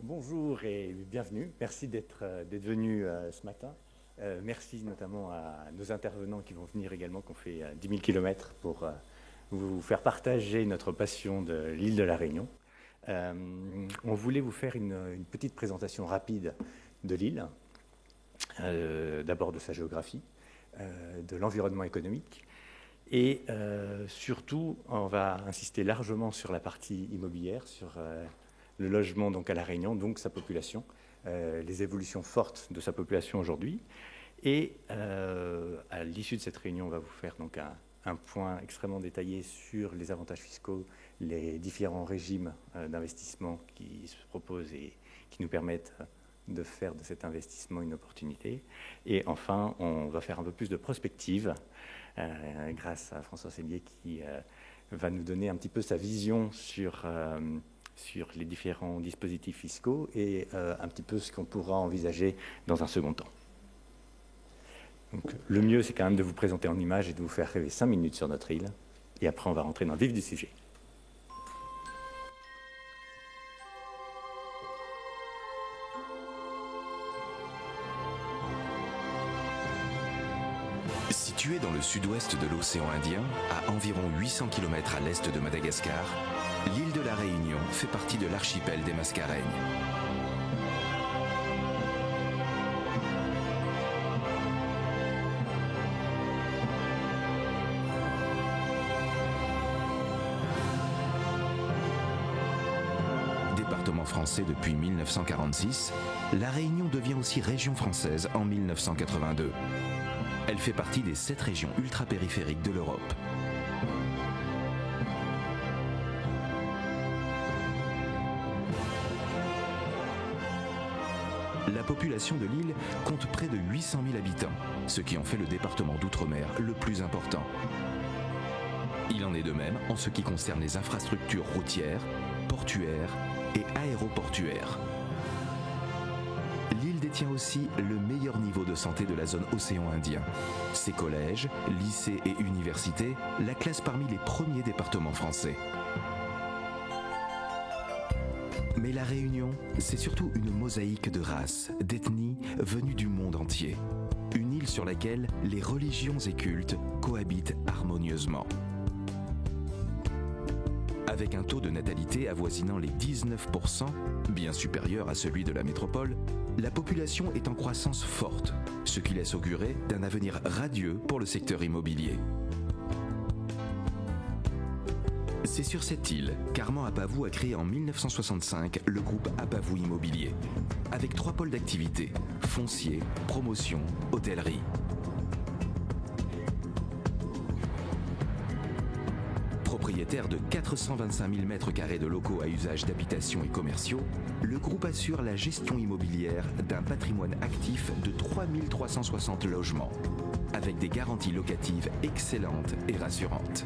Bonjour et bienvenue. Merci d'être venu ce matin. Merci notamment à nos intervenants qui vont venir également, qui ont fait 10 000 km pour vous faire partager notre passion de l'île de la Réunion. On voulait vous faire une petite présentation rapide de l'île, d'abord de sa géographie, de l'environnement économique, et surtout, on va insister largement sur la partie immobilière, sur le logement donc à La Réunion, donc sa population, les évolutions fortes de sa population aujourd'hui. Et à l'issue de cette réunion, on va vous faire donc un point extrêmement détaillé sur les avantages fiscaux, les différents régimes d'investissement qui se proposent et qui nous permettent de faire de cet investissement une opportunité. Et enfin, on va faire un peu plus de prospective grâce à François Sellier qui va nous donner un petit peu sa vision sur les différents dispositifs fiscaux et un petit peu ce qu'on pourra envisager dans un second temps. Donc, le mieux, c'est quand même de vous présenter en images et de vous faire rêver 5 minutes sur notre île. Et après, on va rentrer dans le vif du sujet. Située dans le sud-ouest de l'océan Indien, à environ 800 km à l'est de Madagascar, l'île de la Réunion fait partie de l'archipel des Mascareignes. Département français depuis 1946, la Réunion devient aussi région française en 1982. Elle fait partie des 7 régions ultra-périphériques de l'Europe. La population de l'île compte près de 800 000 habitants, ce qui en fait le département d'outre-mer le plus important. Il en est de même en ce qui concerne les infrastructures routières, portuaires et aéroportuaires. L'île détient aussi le meilleur niveau de santé de la zone océan Indien. Ses collèges, lycées et universités la classent parmi les premiers départements français. Mais la Réunion, c'est surtout une mosaïque de races, d'ethnies venues du monde entier. Une île sur laquelle les religions et cultes cohabitent harmonieusement. Avec un taux de natalité avoisinant les 19%, bien supérieur à celui de la métropole, la population est en croissance forte, ce qui laisse augurer d'un avenir radieux pour le secteur immobilier. C'est sur cette île qu'Armand Apavou a créé en 1965 le groupe Apavou Immobilier, avec 3 pôles d'activité, foncier, promotion, hôtellerie. Propriétaire de 425 000 m² de locaux à usage d'habitation et commerciaux, le groupe assure la gestion immobilière d'un patrimoine actif de 3 360 logements, avec des garanties locatives excellentes et rassurantes.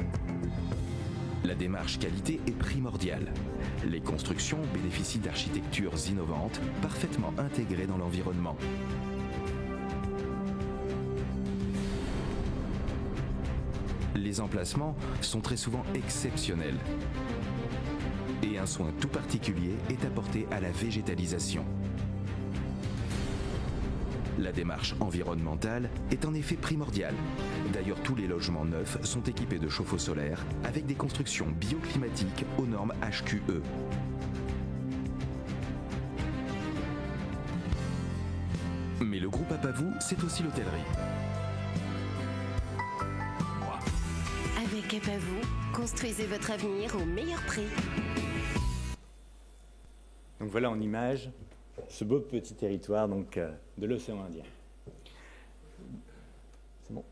La démarche qualité est primordiale. Les constructions bénéficient d'architectures innovantes, parfaitement intégrées dans l'environnement. Les emplacements sont très souvent exceptionnels et un soin tout particulier est apporté à la végétalisation. La démarche environnementale est en effet primordiale. D'ailleurs, tous les logements neufs sont équipés de chauffe-eau solaire avec des constructions bioclimatiques aux normes HQE. Mais le groupe Apavou, c'est aussi l'hôtellerie. Avec Apavou, construisez votre avenir au meilleur prix. Donc voilà en image ce beau petit territoire donc, de l'océan Indien. C'est bon?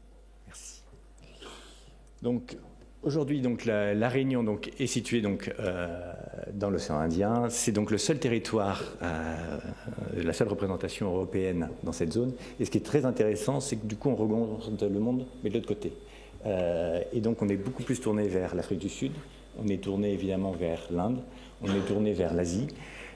Merci. Donc aujourd'hui, donc, la Réunion donc, est située donc, dans l'océan Indien. C'est donc le seul territoire, la seule représentation européenne dans cette zone. Et ce qui est très intéressant, c'est que du coup on regarde le monde, mais de l'autre côté. Et donc on est beaucoup plus tourné vers l'Afrique du Sud, on est tourné évidemment vers l'Inde, on est tourné vers l'Asie,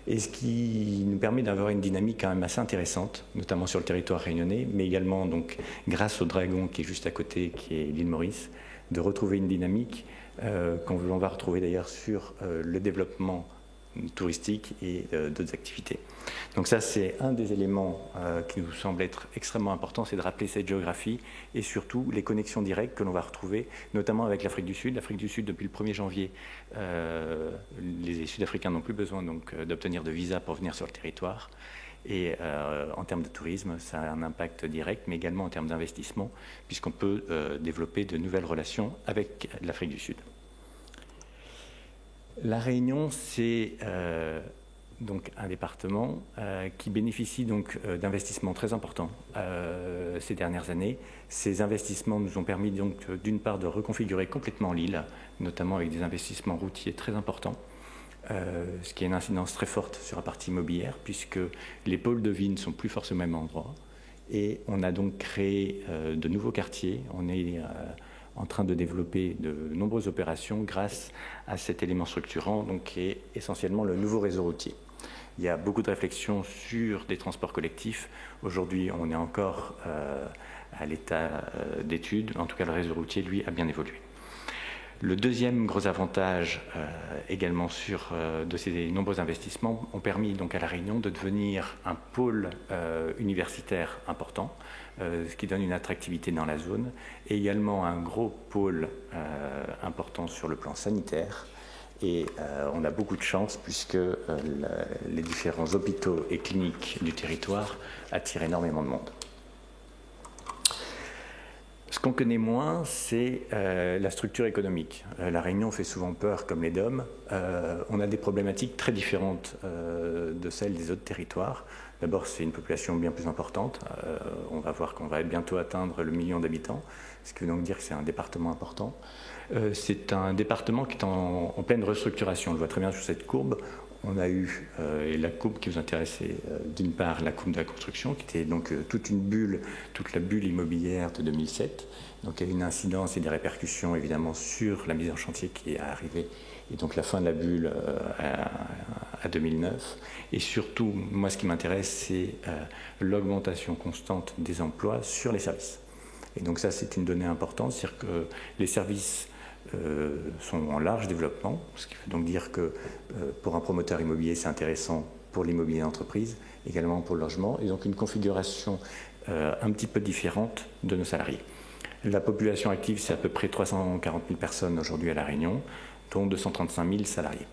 et ce qui nous permet d'avoir une dynamique quand même assez intéressante, notamment sur le territoire réunionnais, mais également donc, grâce au Dragon qui est juste à côté, qui est l'île Maurice, de retrouver une dynamique qu'on va retrouver d'ailleurs sur le développement touristiques et d'autres activités. Donc ça, c'est un des éléments qui nous semble être extrêmement important, c'est de rappeler cette géographie et surtout les connexions directes que l'on va retrouver, notamment avec l'Afrique du Sud. L'Afrique du Sud, depuis le 1er janvier, les Sud-Africains n'ont plus besoin d'obtenir de visa pour venir sur le territoire. Et en termes de tourisme, ça a un impact direct, mais également en termes d'investissement, puisqu'on peut développer de nouvelles relations avec l'Afrique du Sud. La Réunion, c'est donc un département qui bénéficie donc d'investissements très importants ces dernières années. Ces investissements nous ont permis donc d'une part de reconfigurer complètement l'île, notamment avec des investissements routiers très importants. Ce qui a une incidence très forte sur la partie immobilière, puisque les pôles de vie ne sont plus forcément au même endroit. Et on a donc créé de nouveaux quartiers. On est en train de développer de nombreuses opérations grâce à cet élément structurant, donc, qui est essentiellement le nouveau réseau routier. Il y a beaucoup de réflexions sur des transports collectifs. Aujourd'hui, on est encore à l'état d'étude. En tout cas, le réseau routier, lui, a bien évolué. Le deuxième gros avantage également de ces nombreux investissements ont permis donc à La Réunion de devenir un pôle universitaire important, ce qui donne une attractivité dans la zone, et également un gros pôle important sur le plan sanitaire. Et on a beaucoup de chance puisque les différents hôpitaux et cliniques du territoire attirent énormément de monde. Ce qu'on connaît moins, c'est la structure économique. La Réunion fait souvent peur comme les DOM. On a des problématiques très différentes de celles des autres territoires. D'abord, c'est une population bien plus importante. On va voir qu'on va bientôt atteindre le 1 million d'habitants, ce qui veut donc dire que c'est un département important. C'est un département qui est en pleine restructuration. On le voit très bien sur cette courbe. On a eu, et la courbe qui vous intéressait, d'une part la courbe de la construction, qui était donc toute la bulle immobilière de 2007. Donc il y a une incidence et des répercussions évidemment sur la mise en chantier qui est arrivée, et donc la fin de la bulle à 2009. Et surtout, moi ce qui m'intéresse, c'est l'augmentation constante des emplois sur les services. Et donc ça, c'est une donnée importante, c'est-à-dire que les services sont en large développement, ce qui veut donc dire que pour un promoteur immobilier, c'est intéressant pour l'immobilier d'entreprise, également pour le logement, et donc une configuration un petit peu différente de nos salariés. La population active, c'est à peu près 340 000 personnes aujourd'hui à La Réunion, dont 235 000 salariés.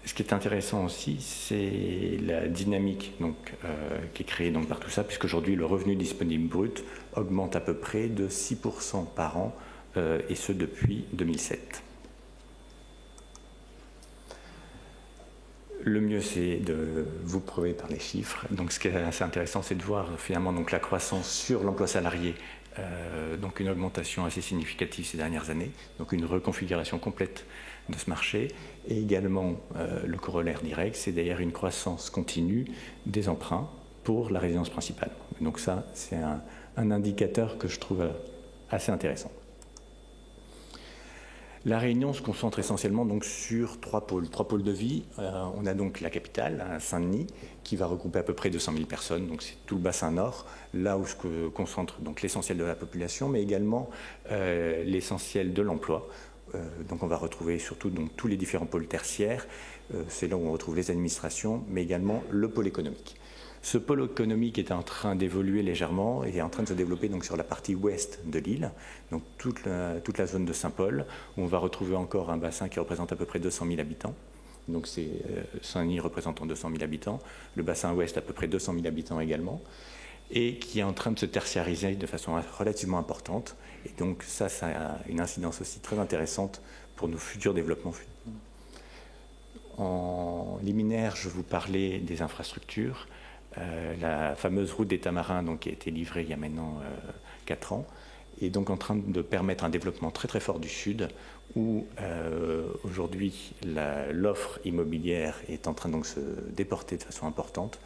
Ce qui est intéressant aussi, c'est la dynamique qui est créée par tout ça, puisqu'aujourd'hui, le revenu disponible brut augmente à peu près de 6% par an, et ce depuis 2007. Le mieux, c'est de vous prouver par les chiffres. Donc, ce qui est assez intéressant, c'est de voir finalement la croissance sur l'emploi salarié, donc une augmentation assez significative ces dernières années, donc une reconfiguration complète de ce marché, et également le corollaire direct, c'est d'ailleurs une croissance continue des emprunts pour la résidence principale. Donc ça, c'est un indicateur que je trouve assez intéressant. La Réunion se concentre essentiellement donc sur trois pôles de vie. On a donc la capitale, Saint-Denis, qui va regrouper à peu près 200 000 personnes, donc c'est tout le bassin nord, là où se concentre donc l'essentiel de la population, mais également l'essentiel de l'emploi. Donc on va retrouver surtout tous les différents pôles tertiaires, c'est là où on retrouve les administrations, mais également le pôle économique. Ce pôle économique est en train d'évoluer légèrement et est en train de se développer donc sur la partie ouest de l'île, donc toute la zone de Saint-Paul, où on va retrouver encore un bassin qui représente à peu près 200 000 habitants. Donc c'est Saint-Denis représentant 200 000 habitants, le bassin ouest à peu près 200 000 habitants également, et qui est en train de se tertiariser de façon relativement importante. Et donc ça a une incidence aussi très intéressante pour nos futurs développements. En liminaire, je vous parlais des infrastructures. La fameuse route des Tamarins, donc, qui a été livrée il y a maintenant 4 ans, est donc en train de permettre un développement très très fort du Sud, où aujourd'hui l'offre immobilière est en train de se déporter de façon importante,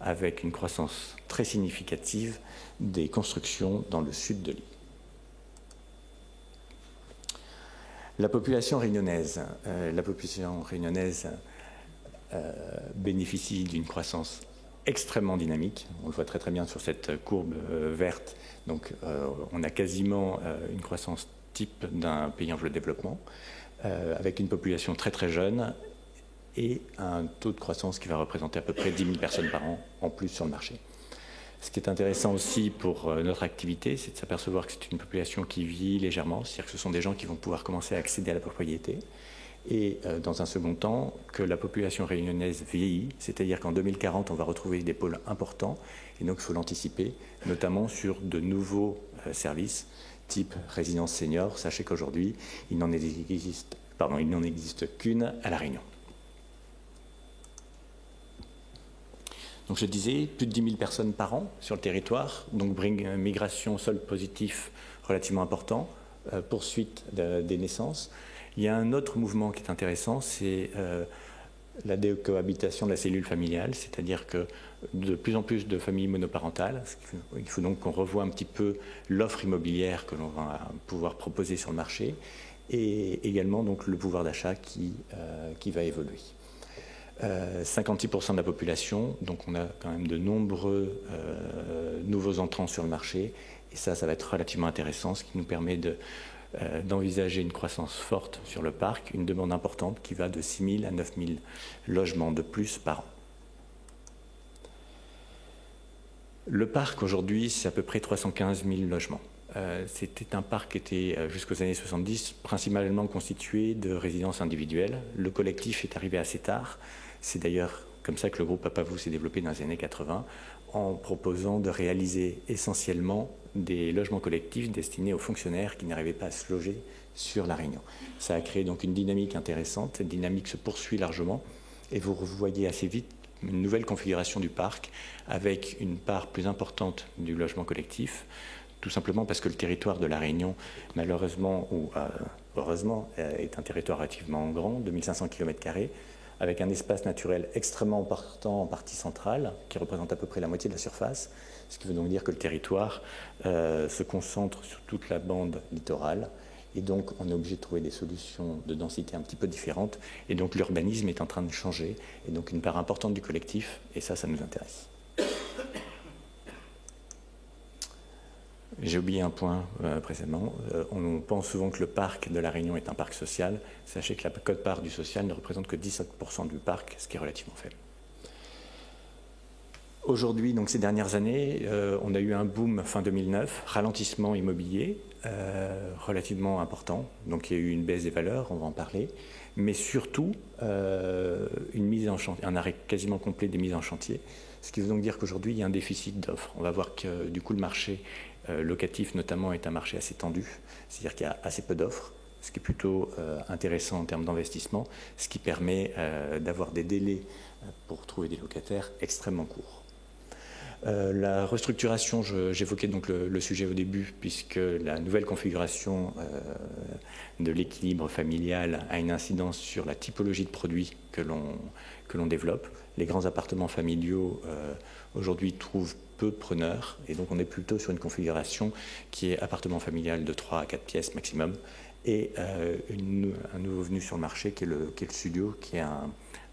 avec une croissance très significative des constructions dans le sud de l'île. La population réunionnaise bénéficie d'une croissance extrêmement dynamique. On le voit très très bien sur cette courbe verte. Donc on a quasiment une croissance type d'un pays en voie de développement. avec une population très très jeune et un taux de croissance qui va représenter à peu près 10 000 personnes par an en plus sur le marché. Ce qui est intéressant aussi pour notre activité, c'est de s'apercevoir que c'est une population qui vieillit légèrement, c'est-à-dire que ce sont des gens qui vont pouvoir commencer à accéder à la propriété, et dans un second temps, que la population réunionnaise vieillit, c'est-à-dire qu'en 2040, on va retrouver des pôles importants, et donc il faut l'anticiper, notamment sur de nouveaux services, type résidence senior. Sachez qu'aujourd'hui, il n'en existe qu'une à La Réunion. Donc je disais, plus de 10 000 personnes par an sur le territoire, donc migration solde positif relativement important, poursuite des naissances. Il y a un autre mouvement qui est intéressant, c'est la décohabitation de la cellule familiale, c'est-à-dire que de plus en plus de familles monoparentales, il faut donc qu'on revoie un petit peu l'offre immobilière que l'on va pouvoir proposer sur le marché, et également donc le pouvoir d'achat qui va évoluer. 56% de la population, donc on a quand même de nombreux nouveaux entrants sur le marché, et ça va être relativement intéressant, ce qui nous permet d'envisager une croissance forte sur le parc, une demande importante qui va de 6 000 à 9 000 logements de plus par an. Le parc aujourd'hui, c'est à peu près 315 000 logements. C'était un parc qui était, jusqu'aux années 70, principalement constitué de résidences individuelles. Le collectif est arrivé assez tard. C'est d'ailleurs comme ça que le groupe Papavou s'est développé dans les années 80, en proposant de réaliser essentiellement des logements collectifs destinés aux fonctionnaires qui n'arrivaient pas à se loger sur La Réunion. Ça a créé donc une dynamique intéressante. Cette dynamique se poursuit largement, et vous voyez assez vite une nouvelle configuration du parc avec une part plus importante du logement collectif, tout simplement parce que le territoire de La Réunion, malheureusement ou heureusement, est un territoire relativement grand, 2500 km², avec un espace naturel extrêmement important en partie centrale, qui représente à peu près la moitié de la surface, ce qui veut donc dire que le territoire se concentre sur toute la bande littorale, et donc on est obligé de trouver des solutions de densité un petit peu différentes, et donc l'urbanisme est en train de changer, et donc une part importante du collectif, et ça nous intéresse. J'ai oublié un point précédemment. On pense souvent que le parc de La Réunion est un parc social. Sachez que la quote-part du social ne représente que 17% du parc, ce qui est relativement faible. Aujourd'hui, donc ces dernières années, on a eu un boom fin 2009, ralentissement immobilier relativement important. Donc il y a eu une baisse des valeurs, on va en parler, mais surtout une mise en chantier, un arrêt quasiment complet des mises en chantier. Ce qui veut donc dire qu'aujourd'hui, il y a un déficit d'offres. On va voir que du coup, le marché locatif notamment est un marché assez tendu, c'est-à-dire qu'il y a assez peu d'offres, ce qui est plutôt intéressant en termes d'investissement, ce qui permet d'avoir des délais pour trouver des locataires extrêmement courts. La restructuration, j'évoquais donc le sujet au début, puisque la nouvelle configuration de l'équilibre familial a une incidence sur la typologie de produits que l'on développe. Les grands appartements familiaux aujourd'hui trouvent peu de preneurs, et donc on est plutôt sur une configuration qui est appartement familial de 3 à 4 pièces maximum, et un nouveau venu sur le marché qui est le studio, qui est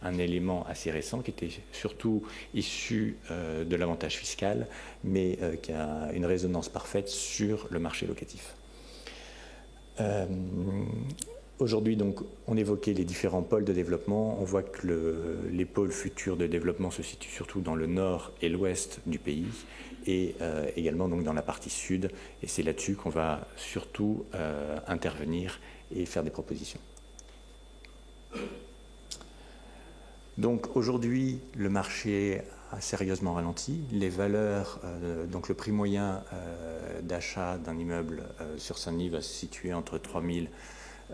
un élément assez récent, qui était surtout issu de l'avantage fiscal, mais qui a une résonance parfaite sur le marché locatif. Aujourd'hui, donc, on évoquait les différents pôles de développement. On voit que les pôles futurs de développement se situent surtout dans le nord et l'ouest du pays, et également donc, dans la partie sud. Et c'est là-dessus qu'on va surtout intervenir et faire des propositions. Donc aujourd'hui, le marché a sérieusement ralenti. Les valeurs, donc le prix moyen d'achat d'un immeuble sur Saint-Denis va se situer entre 3 000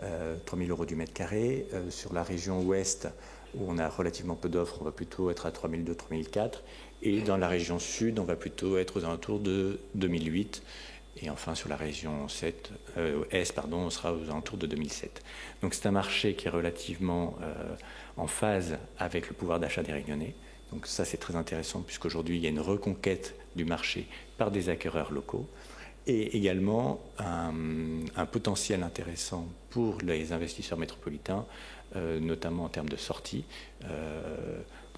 € du mètre carré. Sur la région ouest, où on a relativement peu d'offres, on va plutôt être à 3 200 – 3 400. Et dans la région sud, on va plutôt être aux alentours de 2008. Et enfin, sur la région est, on sera aux alentours de 2007. Donc c'est un marché qui est relativement en phase avec le pouvoir d'achat des Réunionnais. Donc ça, c'est très intéressant, puisqu'aujourd'hui, il y a une reconquête du marché par des acquéreurs locaux, et également un potentiel intéressant pour les investisseurs métropolitains, notamment en termes de sortie.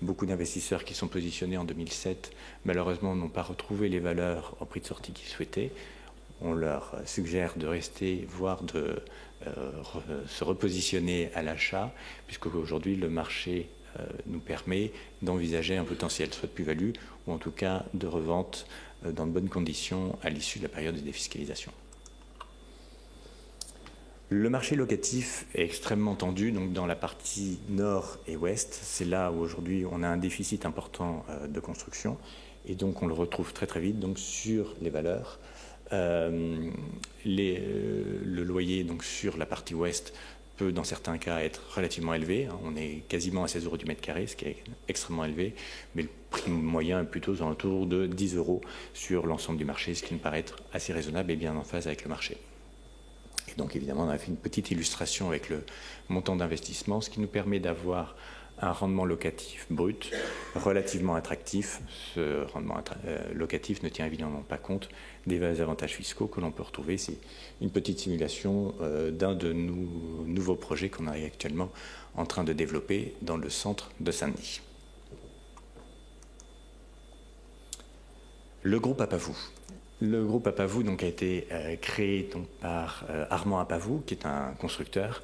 Beaucoup d'investisseurs qui sont positionnés en 2007, malheureusement, n'ont pas retrouvé les valeurs au prix de sortie qu'ils souhaitaient. on leur suggère de rester, voire de se repositionner à l'achat, puisqu'aujourd'hui le marché nous permet d'envisager un potentiel soit de plus-value ou en tout cas de revente dans de bonnes conditions à l'issue de la période de défiscalisation. Le marché locatif est extrêmement tendu, donc dans la partie nord et ouest. C'est là où aujourd'hui on a un déficit important de construction et donc on le retrouve très très vite donc, sur les valeurs. Le loyer donc, sur la partie ouest peut dans certains cas être relativement élevé. On est quasiment à 16 € du mètre carré, ce qui est extrêmement élevé, mais le prix moyen est plutôt aux alentours de 10 € sur l'ensemble du marché, ce qui me paraît être assez raisonnable et bien en phase avec le marché. Et donc évidemment, on a fait une petite illustration avec le montant d'investissement, ce qui nous permet d'avoir un rendement locatif brut relativement attractif. Ce rendement locatif ne tient évidemment pas compte des avantages fiscaux que l'on peut retrouver. C'est une petite simulation d'un de nos nouveaux projets qu'on est actuellement en train de développer dans le centre de Saint-Denis. Le groupe Apavou. Le groupe Apavou donc, a été créé donc, par Armand Apavou, qui est un constructeur,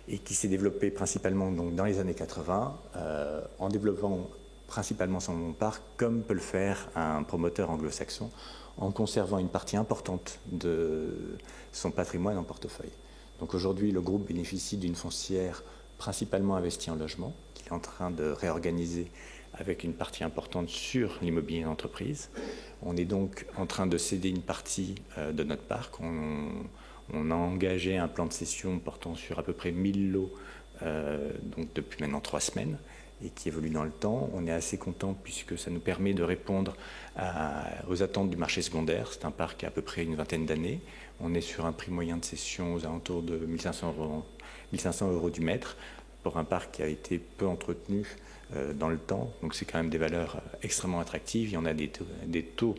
et qui s'est développé principalement donc, dans les années 80, en développant principalement son parc, comme peut le faire un promoteur anglo-saxon, en conservant une partie importante de son patrimoine en portefeuille. Donc aujourd'hui, le groupe bénéficie d'une foncière principalement investie en logement, qu'il est en train de réorganiser avec une partie importante sur l'immobilier d'entreprise. On est donc en train de céder une partie de notre parc. On a engagé un plan de cession portant sur à peu près 1000 lots donc depuis maintenant 3 semaines et qui évolue dans le temps. On est assez content puisque ça nous permet de répondre aux attentes du marché secondaire. C'est un parc qui a à peu près une vingtaine d'années. On est sur un prix moyen de cession aux alentours de 1500 € du mètre pour un parc qui a été peu entretenu dans le temps. Donc c'est quand même des valeurs extrêmement attractives. Il y en a des taux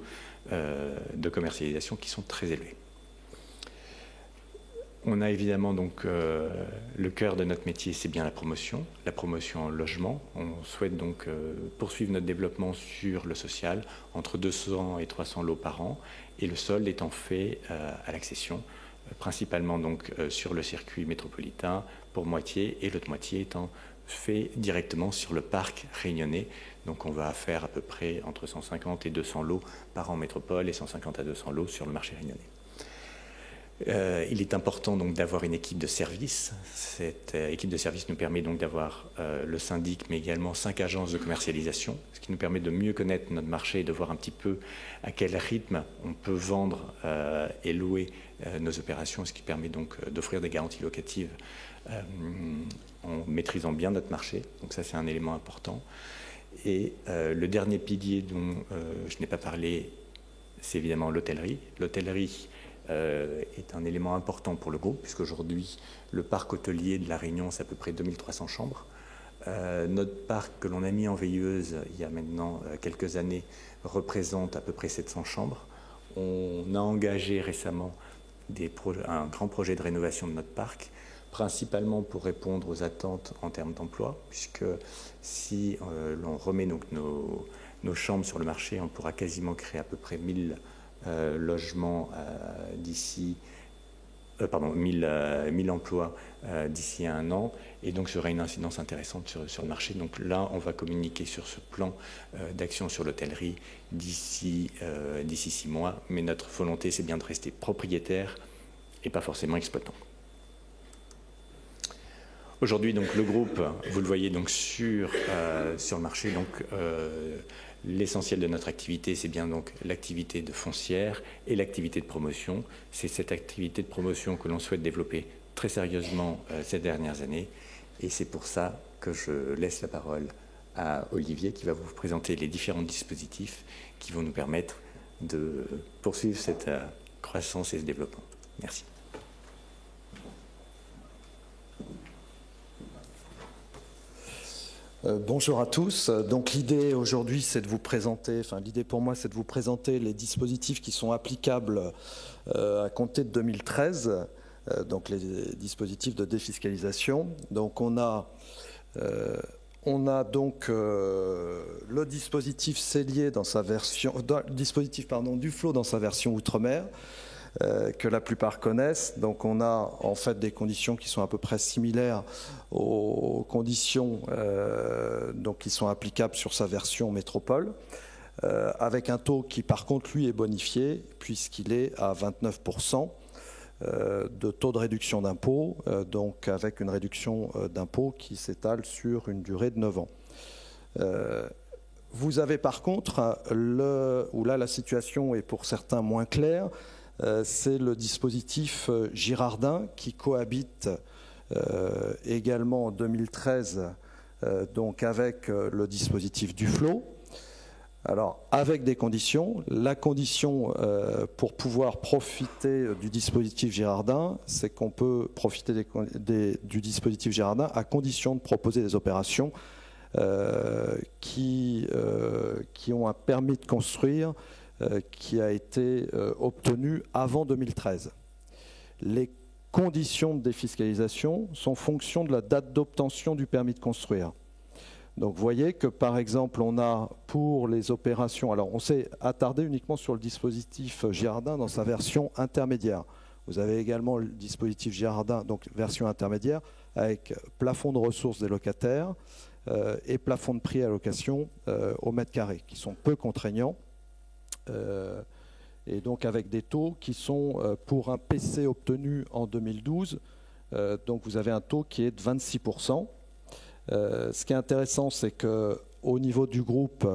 de commercialisation qui sont très élevés. On a évidemment donc le cœur de notre métier, c'est bien la promotion en logement. On souhaite donc poursuivre notre développement sur le social, entre 200 et 300 lots par an, et le solde étant fait à l'accession, principalement donc sur le circuit métropolitain pour moitié, et l'autre moitié étant fait directement sur le parc réunionnais. Donc on va faire à peu près entre 150 et 200 lots par an métropole et 150 à 200 lots sur le marché réunionnais. Il est important donc d'avoir une équipe de service. Cette équipe de service nous permet donc d'avoir le syndic, mais également 5 agences de commercialisation, ce qui nous permet de mieux connaître notre marché et de voir un petit peu à quel rythme on peut vendre et louer nos opérations, ce qui permet donc d'offrir des garanties locatives en maîtrisant bien notre marché. Donc ça, c'est un élément important. Et le dernier pilier dont je n'ai pas parlé, c'est évidemment l'hôtellerie. L'hôtellerie est un élément important pour le groupe, puisqu'aujourd'hui, le parc hôtelier de La Réunion, c'est à peu près 2300 chambres. Notre parc que l'on a mis en veilleuse il y a maintenant quelques années représente à peu près 700 chambres. On a engagé récemment un grand projet de rénovation de notre parc, principalement pour répondre aux attentes en termes d'emploi, puisque si l'on remet donc nos chambres sur le marché, on pourra quasiment créer à peu près 1000 logements d'ici, 1000 emplois d'ici à 1 an, et donc ça aura une incidence intéressante sur le marché. Donc là, on va communiquer sur ce plan d'action sur l'hôtellerie d'ici 6 mois, mais notre volonté, c'est bien de rester propriétaire et pas forcément exploitant. Aujourd'hui, donc, le groupe, vous le voyez donc sur le marché, donc l'essentiel de notre activité, c'est bien donc l'activité de foncière et l'activité de promotion. C'est cette activité de promotion que l'on souhaite développer très sérieusement ces dernières années, et c'est pour ça que je laisse la parole à Olivier qui va vous présenter les différents dispositifs qui vont nous permettre de poursuivre cette croissance et ce développement. Merci. Bonjour à tous. Donc l'idée aujourd'hui, c'est de vous présenter, l'idée pour moi, c'est de vous présenter les dispositifs qui sont applicables à compter de 2013, donc les dispositifs de défiscalisation. Donc on a donc le dispositif Cellier dans sa version, dispositif Duflot dans sa version outre-mer. que la plupart connaissent. Donc on a en fait des conditions qui sont à peu près similaires aux conditions donc qui sont applicables sur sa version métropole, avec un taux qui par contre lui est bonifié puisqu'il est à 29% de taux de réduction d'impôt, donc avec une réduction d'impôt qui s'étale sur une durée de 9 ans. Vous avez par contre, où là la situation est pour certains moins claire, c'est le dispositif Girardin qui cohabite également en 2013 donc avec le dispositif Duflot. Alors, avec des conditions. La condition pour pouvoir profiter du dispositif Girardin, c'est qu'on peut profiter du dispositif Girardin à condition de proposer des opérations qui ont un permis de construire qui a été obtenu avant 2013. Les conditions de défiscalisation sont fonction de la date d'obtention du permis de construire. Donc vous voyez que par exemple on a pour les opérations, alors on s'est attardé uniquement sur le dispositif Girardin dans sa version intermédiaire. Vous avez également le dispositif Girardin, donc version intermédiaire, avec plafond de ressources des locataires et plafond de prix à location au mètre carré, qui sont peu contraignants, et donc avec des taux qui sont pour un PC obtenu en 2012, donc vous avez un taux qui est de 26%. Ce qui est intéressant, c'est qu'au niveau du groupe,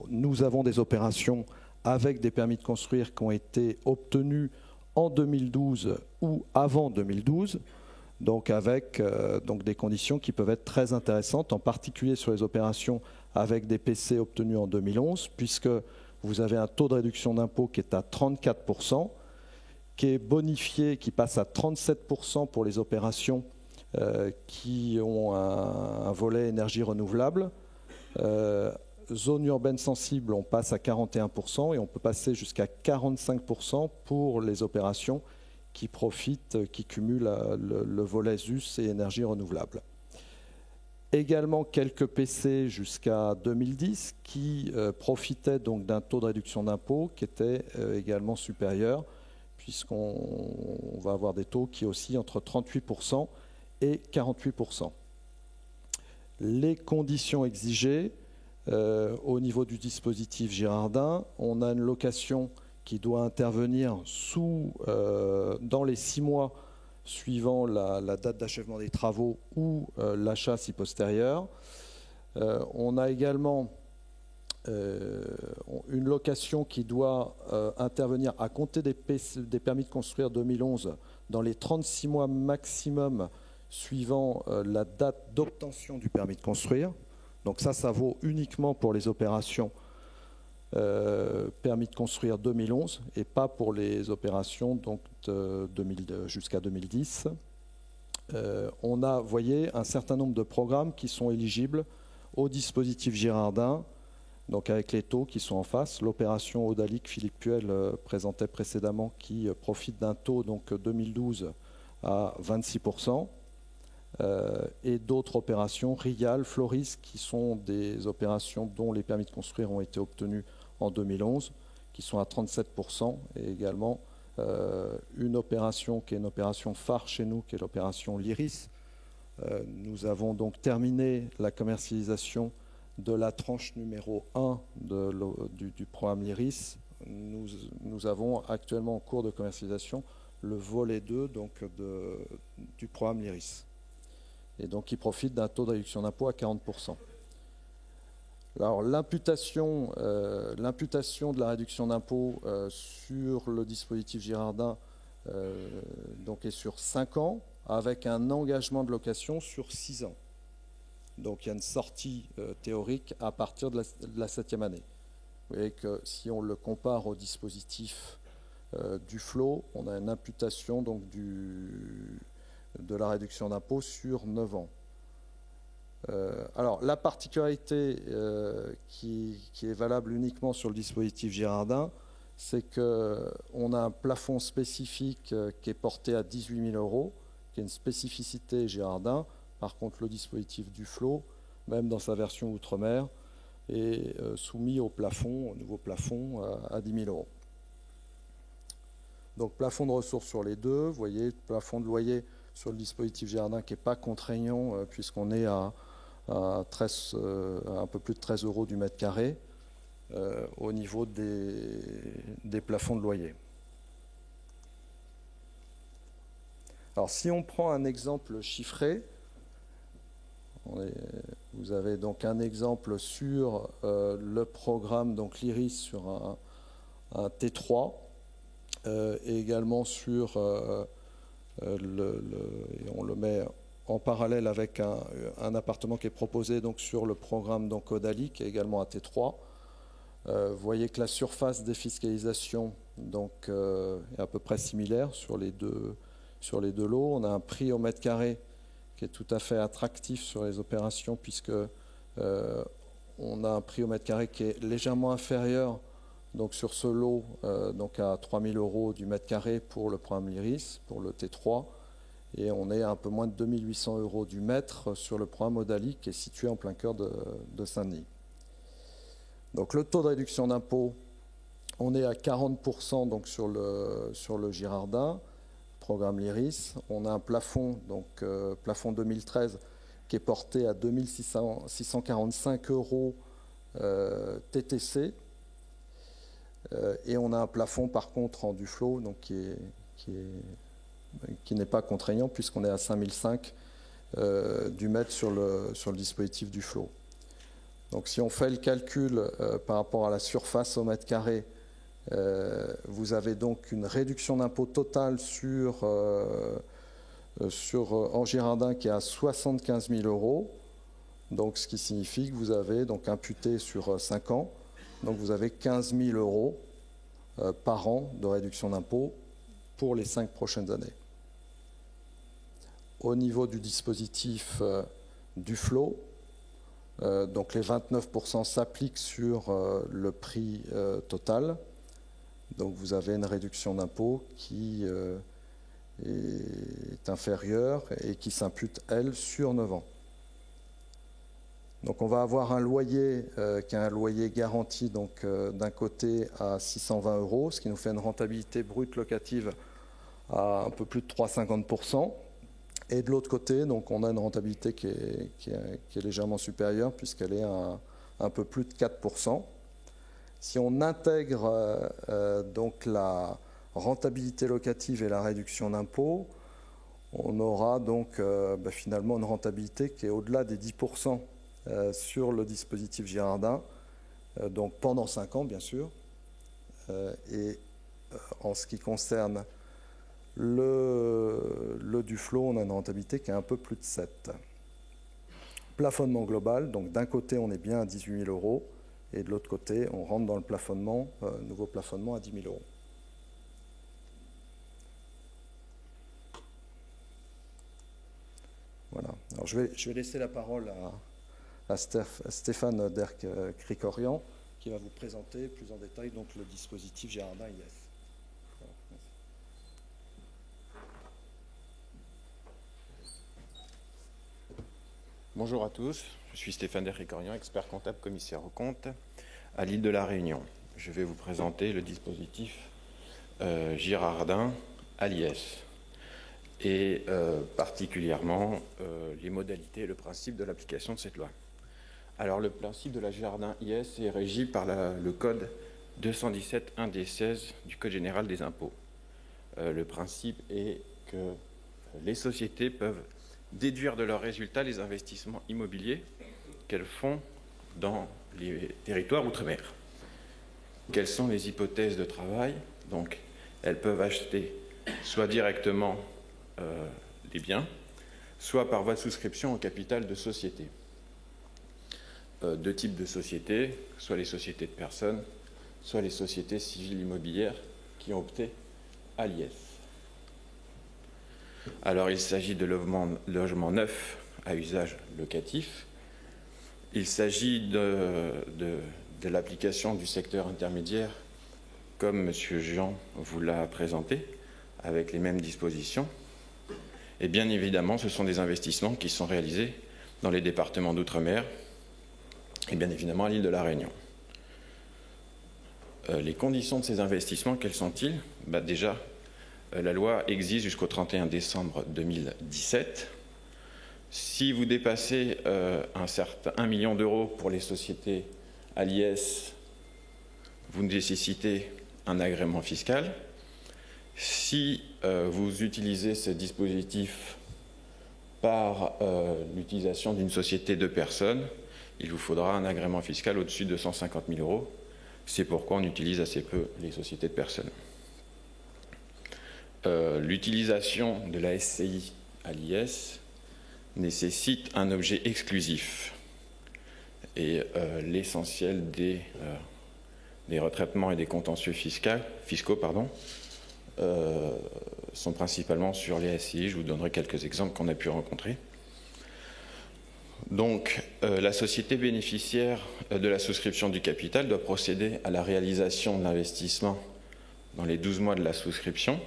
nous avons des opérations avec des permis de construire qui ont été obtenus en 2012 ou avant 2012, donc avec donc des conditions qui peuvent être très intéressantes, en particulier sur les opérations avec des PC obtenus en 2011, puisque vous avez un taux de réduction d'impôt qui est à 34%, qui est bonifié, qui passe à 37% pour les opérations qui ont un volet énergie renouvelable. Zone urbaine sensible, on passe à 41% et on peut passer jusqu'à 45% pour les opérations qui profitent, qui cumulent le volet ZUS et énergie renouvelable. Également quelques PC jusqu'à 2010 qui profitaient donc d'un taux de réduction d'impôt qui était également supérieur, puisqu'on va avoir des taux qui oscillent entre 38% et 48%. Les conditions exigées au niveau du dispositif Girardin, on a une location qui doit intervenir dans les 6 mois suivant la date d'achèvement des travaux ou l'achat si postérieur. On a également une location qui doit intervenir à compter des permis de construire 2011 dans les 36 mois maximum suivant la date d'obtention du permis de construire. Donc ça vaut uniquement pour les opérations permis de construire 2011 et pas pour les opérations donc jusqu'à 2010. On a, vous voyez, un certain nombre de programmes qui sont éligibles au dispositif Girardin, donc avec les taux qui sont en face. L'opération Odalic, Philippe Puel présentait précédemment, qui profite d'un taux donc 2012 à 26%. Et d'autres opérations, Rial, Floris, qui sont des opérations dont les permis de construire ont été obtenus en 2011, qui sont à 37%, et également une opération qui est une opération phare chez nous, qui est l'opération L'Iris. Nous avons donc terminé la commercialisation de la tranche numéro 1 du programme L'Iris. Nous avons actuellement en cours de commercialisation le volet 2 donc du programme L'Iris, et donc qui profite d'un taux de réduction d'impôt à 40%. Alors l'imputation de la réduction d'impôt sur le dispositif Girardin donc est sur 5 ans, avec un engagement de location sur 6 ans. Donc il y a une sortie théorique à partir de la 7e année. Vous voyez que si on le compare au dispositif Duflot, on a une imputation donc de la réduction d'impôt sur 9 ans. Alors la particularité qui est valable uniquement sur le dispositif Girardin, c'est qu'on a un plafond spécifique qui est porté à 18 000 €, qui est une spécificité Girardin. Par contre, le dispositif Duflot, même dans sa version Outre-mer, est soumis au nouveau plafond à 10 000 €. Donc plafond de ressources sur les deux, vous voyez, plafond de loyer sur le dispositif Girardin qui n'est pas contraignant puisqu'on est à un peu plus de 13 € du mètre carré au niveau des plafonds de loyer. Alors si on prend un exemple chiffré, vous avez donc un exemple sur le programme, donc l'IRIS sur un T3 et également sur et on le met en parallèle avec un appartement qui est proposé donc sur le programme donc Odali qui est également à T3. Vous voyez que la surface défiscalisation donc est à peu près similaire sur les deux lots. On a un prix au mètre carré qui est tout à fait attractif sur les opérations puisque on a un prix au mètre carré qui est légèrement inférieur donc sur ce lot donc à 3 000 € du mètre carré pour le programme l'IRIS, pour le T3, et on est à un peu moins de 2 800 € du mètre sur le programme Odali qui est situé en plein cœur de Saint-Denis. Donc le taux de réduction d'impôt, on est à 40% donc sur le Girardin, programme l'IRIS. On a un plafond, donc plafond 2013, qui est porté à 2 645 € TTC. Et on a un plafond par contre en Duflot donc qui n'est pas contraignant puisqu'on est à 5005 du mètre sur le dispositif Duflot. Donc si on fait le calcul par rapport à la surface au mètre carré, vous avez donc une réduction d'impôt totale en Girardin qui est à 75 000 €, donc ce qui signifie que vous avez donc imputé sur 5 ans, donc vous avez 15 000 € par an de réduction d'impôt pour les 5 prochaines années. Au niveau du dispositif Duflot, donc les 29% s'appliquent sur le prix total. Donc vous avez une réduction d'impôt qui est inférieure et qui s'impute, elle, sur 9 ans. Donc on va avoir un loyer qui est un loyer garanti donc d'un côté à 620 €, ce qui nous fait une rentabilité brute locative à un peu plus de 3,50%. Et de l'autre côté, donc on a une rentabilité qui est légèrement supérieure puisqu'elle est à un peu plus de 4%. Si on intègre donc la rentabilité locative et la réduction d'impôt, on aura donc finalement une rentabilité qui est au-delà des 10% sur le dispositif Girardin, donc pendant 5 ans bien sûr. Et en ce qui concerne le Duflot, on a une rentabilité qui est un peu plus de 7. Plafonnement global, donc d'un côté on est bien à 18 000 € et de l'autre côté on rentre dans le plafonnement, nouveau plafonnement à 10 000 €. Voilà. Alors je vais laisser la parole à Stéphane Derck-Krikorian qui va vous présenter plus en détail donc le dispositif Girardin IS. Bonjour à tous, je suis Stéphane Derck-Krikorian, expert comptable commissaire aux comptes à l'île de la Réunion. Je vais vous présenter le dispositif Girardin à l'IS et particulièrement les modalités et le principe de l'application de cette loi. Alors le principe de la Girardin IS est régi par le code 217.1d16 du Code général des impôts. Le principe est que les sociétés peuvent déduire de leurs résultats les investissements immobiliers qu'elles font dans les territoires outre-mer. Quelles sont les hypothèses de travail? Donc, elles peuvent acheter soit directement les biens, soit par voie de souscription au capital de société. Deux types de sociétés, soit les sociétés de personnes, soit les sociétés civiles immobilières qui ont opté à l'IS. Alors, il s'agit de logements neufs à usage locatif. Il s'agit de l'application du secteur intermédiaire, comme M. Jean vous l'a présenté, avec les mêmes dispositions. Et bien évidemment, ce sont des investissements qui sont réalisés dans les départements d'outre-mer et bien évidemment à l'île de la Réunion. Les conditions de ces investissements, quelles sont-ils? Déjà, la loi existe jusqu'au 31 décembre 2017. Si vous dépassez 1 million d'euros pour les sociétés à l'IS, vous nécessitez un agrément fiscal. Si vous utilisez ce dispositif par l'utilisation d'une société de personnes, il vous faudra un agrément fiscal au-dessus de 150 000 euros. C'est pourquoi on utilise assez peu les sociétés de personnes. L'utilisation de la SCI à l'IS nécessite un objet exclusif. Et l'essentiel des retraitements et des contentieux fiscaux sont principalement sur les SCI. Je vous donnerai quelques exemples qu'on a pu rencontrer. Donc, la société bénéficiaire de la souscription du capital doit procéder à la réalisation de l'investissement dans les 12 mois de la souscription.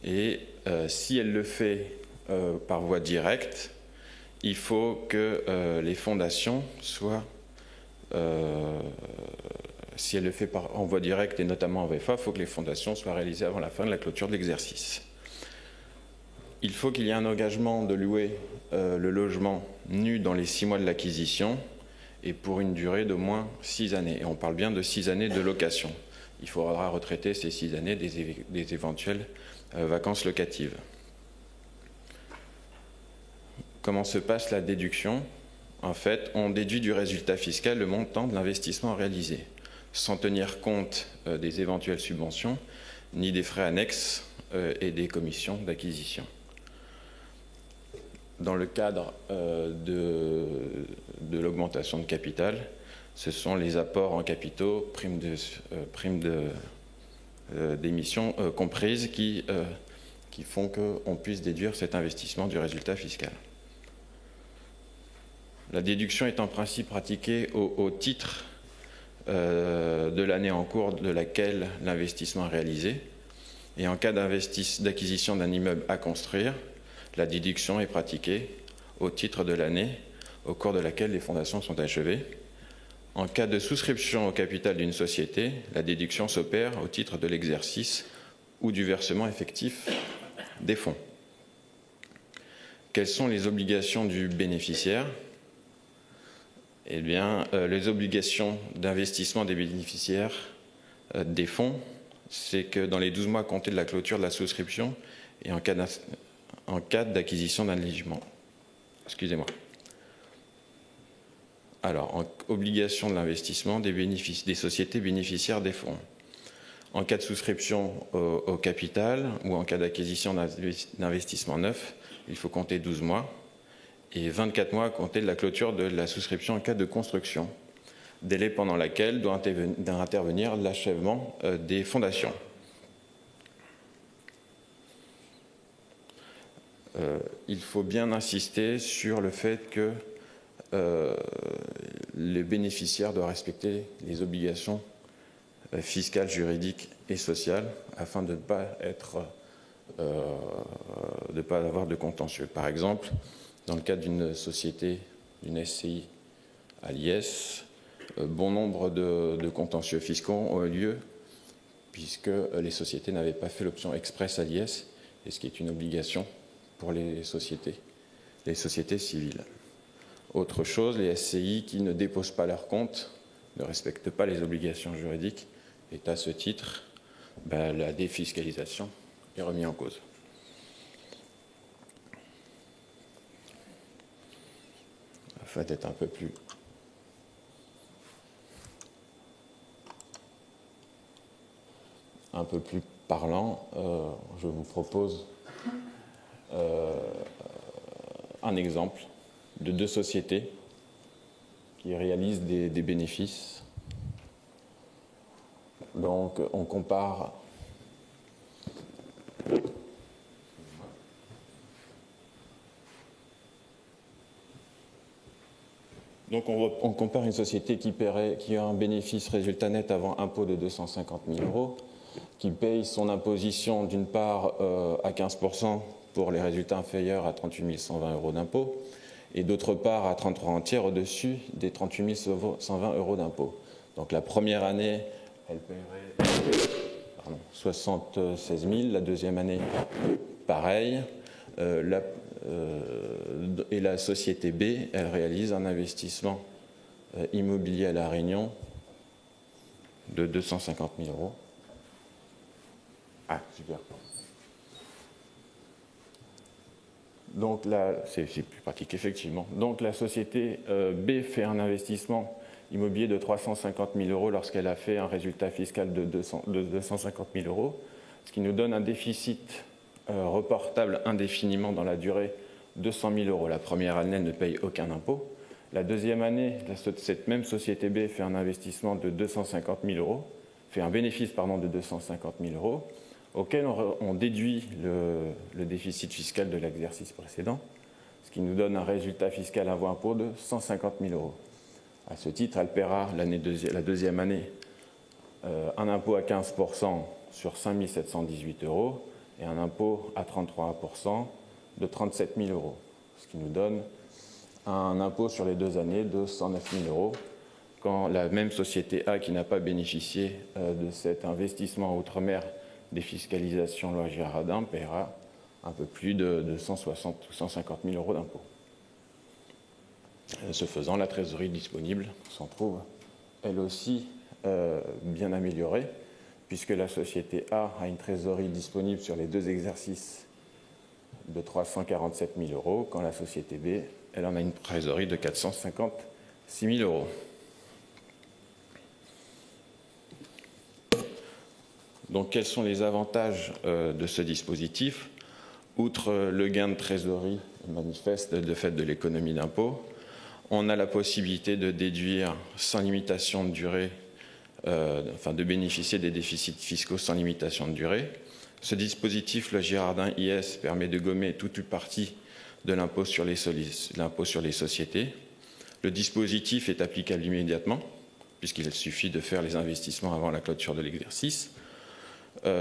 Et si elle le fait par voie directe, il faut que les fondations soient, si elle le fait en voie directe et notamment en VFA, il faut que les fondations soient réalisées avant la fin de la clôture de l'exercice. Il faut qu'il y ait un engagement de louer le logement nu dans les 6 mois de l'acquisition et pour une durée d'au moins 6 années. Et on parle bien de 6 années de location. Il faudra retraiter ces 6 années des éventuelles vacances locatives. Comment se passe la déduction? En fait, on déduit du résultat fiscal le montant de l'investissement réalisé, sans tenir compte des éventuelles subventions, ni des frais annexes et des commissions d'acquisition. Dans le cadre de l'augmentation de capital, ce sont les apports en capitaux, primes d'émission comprises qui font qu'on puisse déduire cet investissement du résultat fiscal. La déduction est en principe pratiquée au titre de l'année en cours de laquelle l'investissement est réalisé. Et en cas d'acquisition d'un immeuble à construire, la déduction est pratiquée au titre de l'année au cours de laquelle les fondations sont achevées. En cas de souscription au capital d'une société, la déduction s'opère au titre de l'exercice ou du versement effectif des fonds. Quelles sont les obligations du bénéficiaire? Eh bien, les obligations d'investissement des bénéficiaires des fonds, c'est que dans les 12 mois comptés de la clôture de la souscription et en cas d'acquisition d'un logement. Excusez-moi. Alors, obligation de l'investissement des sociétés bénéficiaires des fonds. En cas de souscription au capital ou en cas d'acquisition d'investissement neuf, il faut compter 12 mois et 24 mois à compter de la clôture de la souscription en cas de construction, délai pendant lequel doit intervenir l'achèvement des fondations. Il faut bien insister sur le fait que les bénéficiaires doivent respecter les obligations fiscales, juridiques et sociales afin de ne pas avoir de contentieux. Par exemple, dans le cadre d'une société, d'une SCI à l'IS, bon nombre de contentieux fiscaux ont eu lieu puisque les sociétés n'avaient pas fait l'option express à l'IS, et ce qui est une obligation pour les sociétés civiles. Autre chose, les SCI qui ne déposent pas leurs comptes ne respectent pas les obligations juridiques, et à ce titre, la défiscalisation est remise en cause. Afin d'être un peu plus parlant, je vous propose un exemple de 2 sociétés qui réalisent des bénéfices. Donc, on compare une société qui a un bénéfice résultat net avant impôt de 250 000 euros, qui paye son imposition d'une part à 15% pour les résultats inférieurs à 38 120 euros d'impôt, et d'autre part à 33 entières au-dessus des 38 120 euros d'impôt. Donc la première année, elle paierait 76 000. La deuxième année, pareil. Et la société B, elle réalise un investissement immobilier à La Réunion de 250 000 euros. Ah, super. Donc là, c'est plus pratique, effectivement. Donc la société B fait un investissement immobilier de 350 000 euros lorsqu'elle a fait un résultat fiscal de 250 000 euros, ce qui nous donne un déficit reportable indéfiniment dans la durée de 200 000 euros. La première année, elle ne paye aucun impôt. La deuxième année, cette même société B fait un investissement de 250 000 euros, fait un bénéfice de 250 000 euros, auquel on déduit le déficit fiscal de l'exercice précédent, ce qui nous donne un résultat fiscal avant impôt de 150 000 euros. À ce titre, elle paiera la deuxième année un impôt à 15% sur 5 718 euros et un impôt à 33% de 37 000 euros, ce qui nous donne un impôt sur les 2 années de 109 000 euros, quand la même société A qui n'a pas bénéficié de cet investissement outre-mer défiscalisation loi Girardin paiera un peu plus de 160 ou 150 000 euros d'impôts. Ce faisant, la trésorerie disponible s'en trouve elle aussi bien améliorée, puisque la société A a une trésorerie disponible sur les 2 exercices de 347 000 euros, quand la société B, elle en a une trésorerie de 456 000 euros. Donc, quels sont les avantages de ce dispositif? Outre le gain de trésorerie manifeste de fait de l'économie d'impôt, on a la possibilité de déduire sans limitation de durée, de bénéficier des déficits fiscaux sans limitation de durée. Ce dispositif, le Girardin IS, permet de gommer toute ou partie de l'impôt sur les sociétés. Le dispositif est applicable immédiatement, puisqu'il suffit de faire les investissements avant la clôture de l'exercice.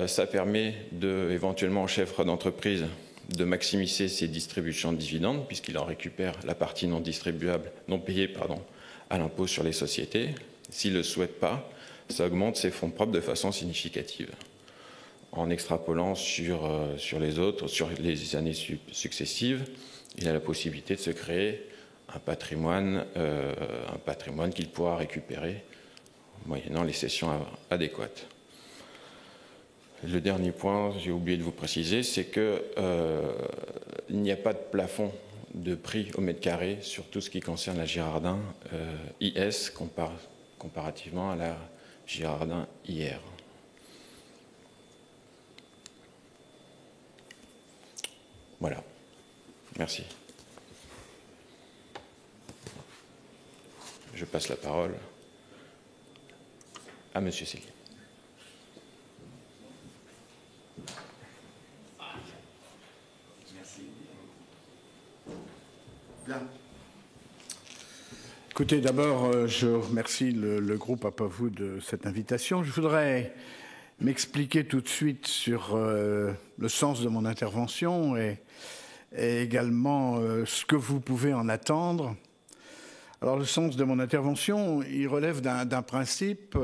Ça permet éventuellement au chef d'entreprise de maximiser ses distributions de dividendes, puisqu'il en récupère la partie non payée à l'impôt sur les sociétés. S'il ne le souhaite pas, ça augmente ses fonds propres de façon significative. En extrapolant sur les autres, sur les années successives, il a la possibilité de se créer un patrimoine qu'il pourra récupérer moyennant les cessions adéquates. Le dernier point, j'ai oublié de vous préciser, c'est qu'il n'y a pas de plafond de prix au mètre carré sur tout ce qui concerne la Girardin IS comparativement à la Girardin IR. Voilà. Merci. Je passe la parole à Monsieur Céline. Bien. Écoutez, d'abord, je remercie le groupe APAVOU de cette invitation. Je voudrais m'expliquer tout de suite sur le sens de mon intervention et également ce que vous pouvez en attendre. Alors, le sens de mon intervention, il relève d'un principe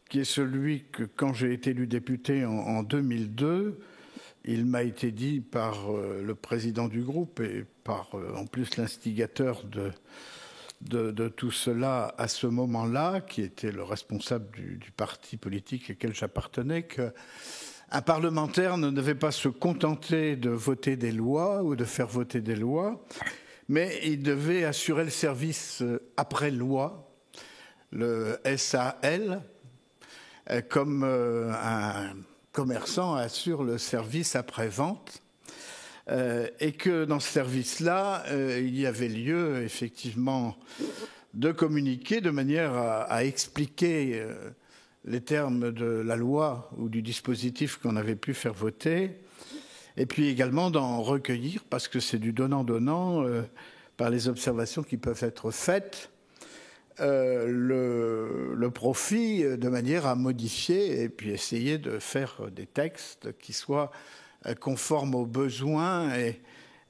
qui est celui que, quand j'ai été élu député en 2002, il m'a été dit par le président du groupe et par, en plus, l'instigateur de tout cela à ce moment-là, qui était le responsable du parti politique auquel j'appartenais, qu'un parlementaire ne devait pas se contenter de voter des lois ou de faire voter des lois, mais il devait assurer le service après loi, le SAL, comme un commerçant assure le service après-vente, et que dans ce service-là, il y avait lieu effectivement de communiquer de manière à expliquer les termes de la loi ou du dispositif qu'on avait pu faire voter, et puis également d'en recueillir, parce que c'est du donnant-donnant, par les observations qui peuvent être faites, le profit de manière à modifier et puis essayer de faire des textes qui soient conformes aux besoins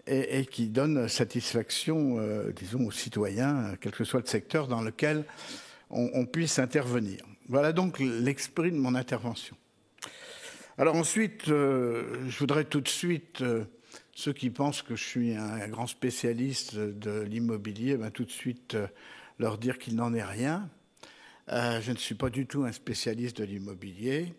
et qui donnent satisfaction, disons, aux citoyens, quel que soit le secteur dans lequel on puisse intervenir. Voilà donc l'esprit de mon intervention. Alors ensuite, je voudrais tout de suite, ceux qui pensent que je suis un grand spécialiste de l'immobilier, tout de suite leur dire qu'il n'en est rien. Je ne suis pas du tout un spécialiste de l'immobilier.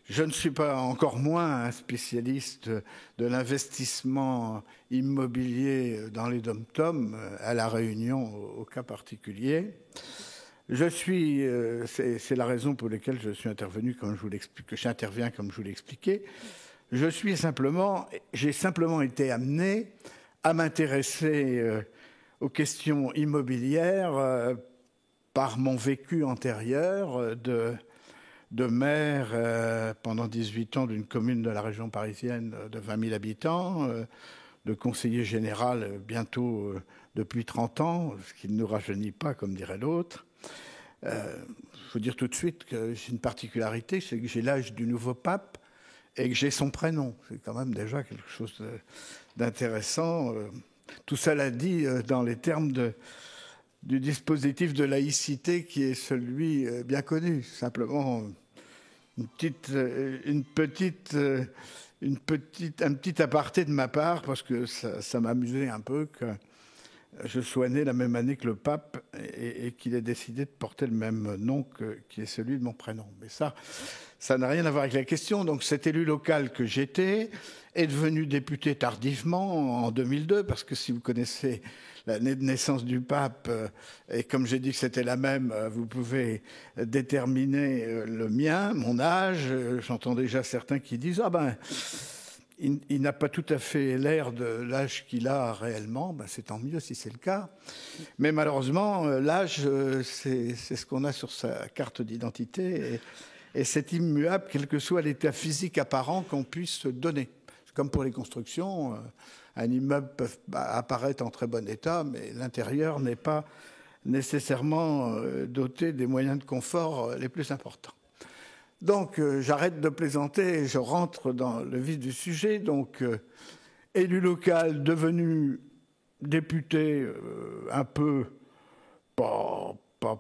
Je ne suis pas encore moins un spécialiste de l'investissement immobilier dans les dom-toms, à La Réunion au cas particulier. C'est la raison pour laquelle je suis intervenu comme je vous l'explique, que j'interviens comme je vous l'ai expliqué. J'ai simplement été amené à m'intéresser aux questions immobilières par mon vécu antérieur de maire pendant 18 ans d'une commune de la région parisienne de 20 000 habitants, de conseiller général bientôt depuis 30 ans, ce qui ne nous rajeunit pas, comme dirait l'autre. Il faut dire tout de suite que j'ai une particularité, c'est que j'ai l'âge du nouveau pape et que j'ai son prénom. C'est quand même déjà quelque chose d'intéressant. Tout cela dit dans les termes du dispositif de laïcité qui est celui bien connu. Simplement un petit aparté de ma part, parce que ça m'amusait un peu que je sois né la même année que le pape et qu'il ait décidé de porter le même nom qui est celui de mon prénom. Mais ça n'a rien à voir avec la question. Donc cet élu local que j'étais est devenu député tardivement en 2002, parce que si vous connaissez l'année de naissance du pape, et comme j'ai dit que c'était la même, vous pouvez déterminer le mien, mon âge. J'entends déjà certains qui disent « Ah ben, il n'a pas tout à fait l'air de l'âge qu'il a réellement. » C'est tant mieux si c'est le cas. Mais malheureusement, l'âge, c'est ce qu'on a sur sa carte d'identité, et c'est immuable, quel que soit l'état physique apparent qu'on puisse donner. Comme pour les constructions, un immeuble peut apparaître en très bon état, mais l'intérieur n'est pas nécessairement doté des moyens de confort les plus importants. Donc, j'arrête de plaisanter et je rentre dans le vif du sujet. Donc, élu local devenu député un peu, pas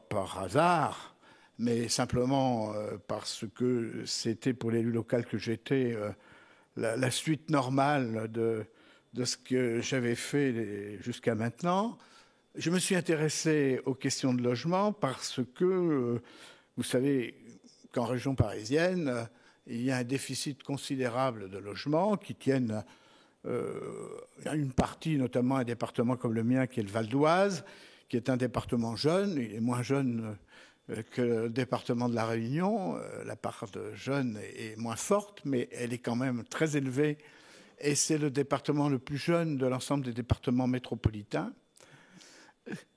par hasard, mais simplement parce que c'était pour l'élu local que j'étais la suite normale de ce que j'avais fait jusqu'à maintenant. Je me suis intéressé aux questions de logement parce que, vous savez, qu'en région parisienne, il y a un déficit considérable de logements qui tiennent une partie, notamment un département comme le mien, qui est le Val d'Oise, qui est un département jeune. Il est moins jeune que le département de la Réunion. La part de jeunes est moins forte, mais elle est quand même très élevée. Et c'est le département le plus jeune de l'ensemble des départements métropolitains.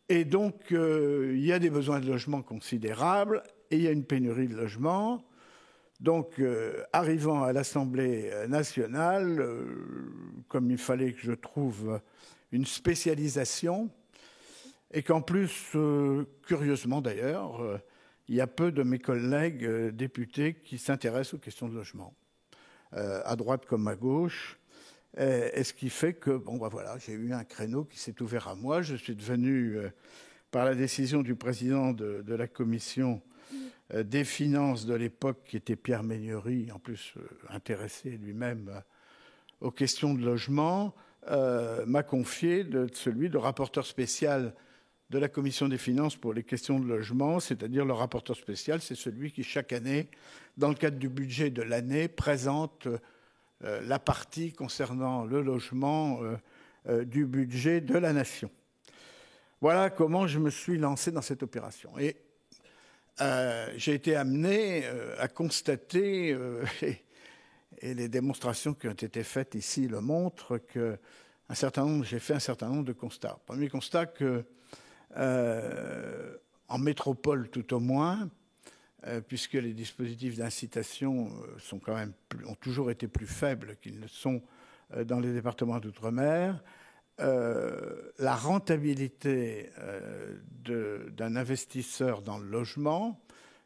Et donc, il y a des besoins de logement considérables et il y a une pénurie de logements. Donc, arrivant à l'Assemblée nationale, comme il fallait que je trouve une spécialisation, et qu'en plus, curieusement d'ailleurs, il y a peu de mes collègues députés qui s'intéressent aux questions de logement, à droite comme à gauche. Et ce qui fait que, voilà, j'ai eu un créneau qui s'est ouvert à moi. Je suis devenu, par la décision du président de la commission des finances de l'époque, qui était Pierre Ménieri, en plus intéressé lui-même aux questions de logement, m'a confié celui de rapporteur spécial de la commission des finances pour les questions de logement, c'est-à-dire le rapporteur spécial, c'est celui qui, chaque année, dans le cadre du budget de l'année, présente la partie concernant le logement du budget de la nation. Voilà comment je me suis lancé dans cette opération. Et j'ai été amené à constater, et les démonstrations qui ont été faites ici le montrent, que j'ai fait un certain nombre de constats. Premier constat que, en métropole tout au moins, puisque les dispositifs d'incitation ont toujours été plus faibles qu'ils ne sont dans les départements d'outre-mer, la rentabilité d'un investisseur dans le logement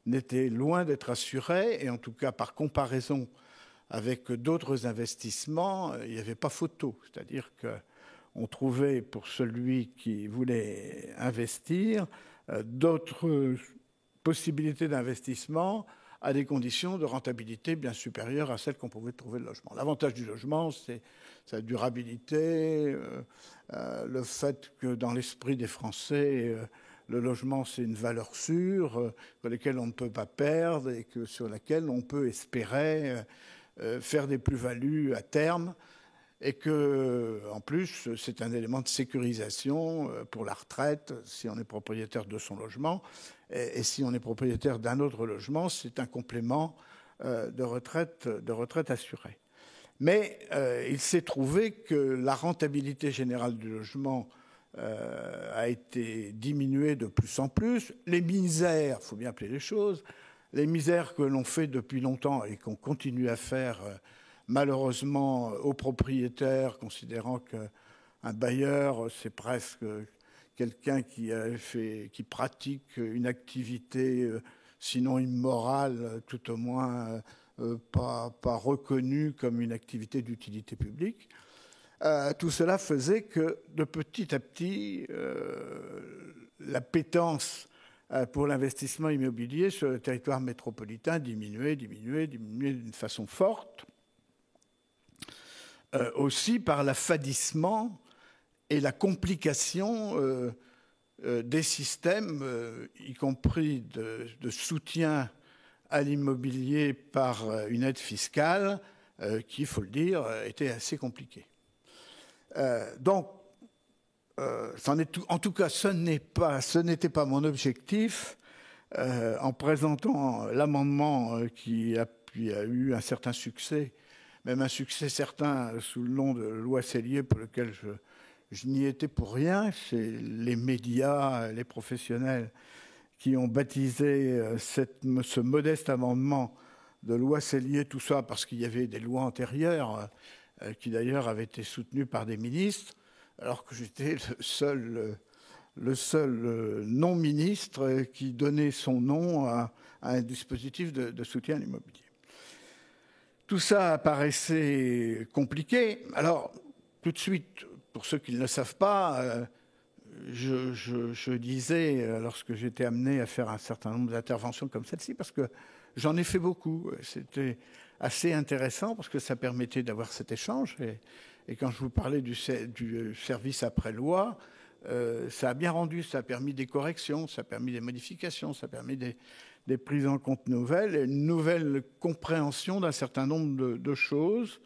n'était loin d'être assurée, et en tout cas par comparaison avec d'autres investissements, il n'y avait pas photo. C'est-à-dire qu'on trouvait pour celui qui voulait investir d'autres possibilités d'investissement à des conditions de rentabilité bien supérieures à celles qu'on pouvait trouver de logement. L'avantage du logement, c'est sa durabilité, le fait que dans l'esprit des Français, le logement, c'est une valeur sûre, sur laquelle on ne peut pas perdre et sur laquelle on peut espérer faire des plus-values à terme. Et que, en plus, c'est un élément de sécurisation pour la retraite, si on est propriétaire de son logement. Et si on est propriétaire d'un autre logement, c'est un complément de retraite assurée. Mais il s'est trouvé que la rentabilité générale du logement a été diminuée de plus en plus. Les misères, il faut bien appeler les choses, les misères que l'on fait depuis longtemps et qu'on continue à faire malheureusement aux propriétaires, considérant qu'un bailleur, c'est presque quelqu'un qui pratique une activité, sinon immorale, tout au moins pas reconnue comme une activité d'utilité publique. Tout cela faisait que, de petit à petit, l'appétence pour l'investissement immobilier sur le territoire métropolitain diminuait d'une façon forte. Aussi par l'affadissement et la complication des systèmes, y compris de soutien à l'immobilier par une aide fiscale, qui, il faut le dire, était assez compliquée. Donc, en tout cas, ce n'était pas mon objectif en présentant l'amendement qui a eu un certain succès, même un succès certain sous le nom de loi Sellier, pour lequel je n'y étais pour rien. C'est les médias, les professionnels qui ont baptisé ce modeste amendement de loi Sellier, tout ça parce qu'il y avait des lois antérieures qui d'ailleurs avaient été soutenues par des ministres, alors que j'étais le seul non-ministre qui donnait son nom à un dispositif de soutien à l'immobilier. Tout ça apparaissait compliqué. Alors, tout de suite, pour ceux qui ne le savent pas, je disais, lorsque j'étais amené à faire un certain nombre d'interventions comme celle-ci, parce que j'en ai fait beaucoup, c'était assez intéressant, parce que ça permettait d'avoir cet échange. Et quand je vous parlais du service après-loi, ça a bien rendu, ça a permis des corrections, ça a permis des modifications, ça a permis des prises en compte nouvelles, et une nouvelle compréhension d'un certain nombre de choses.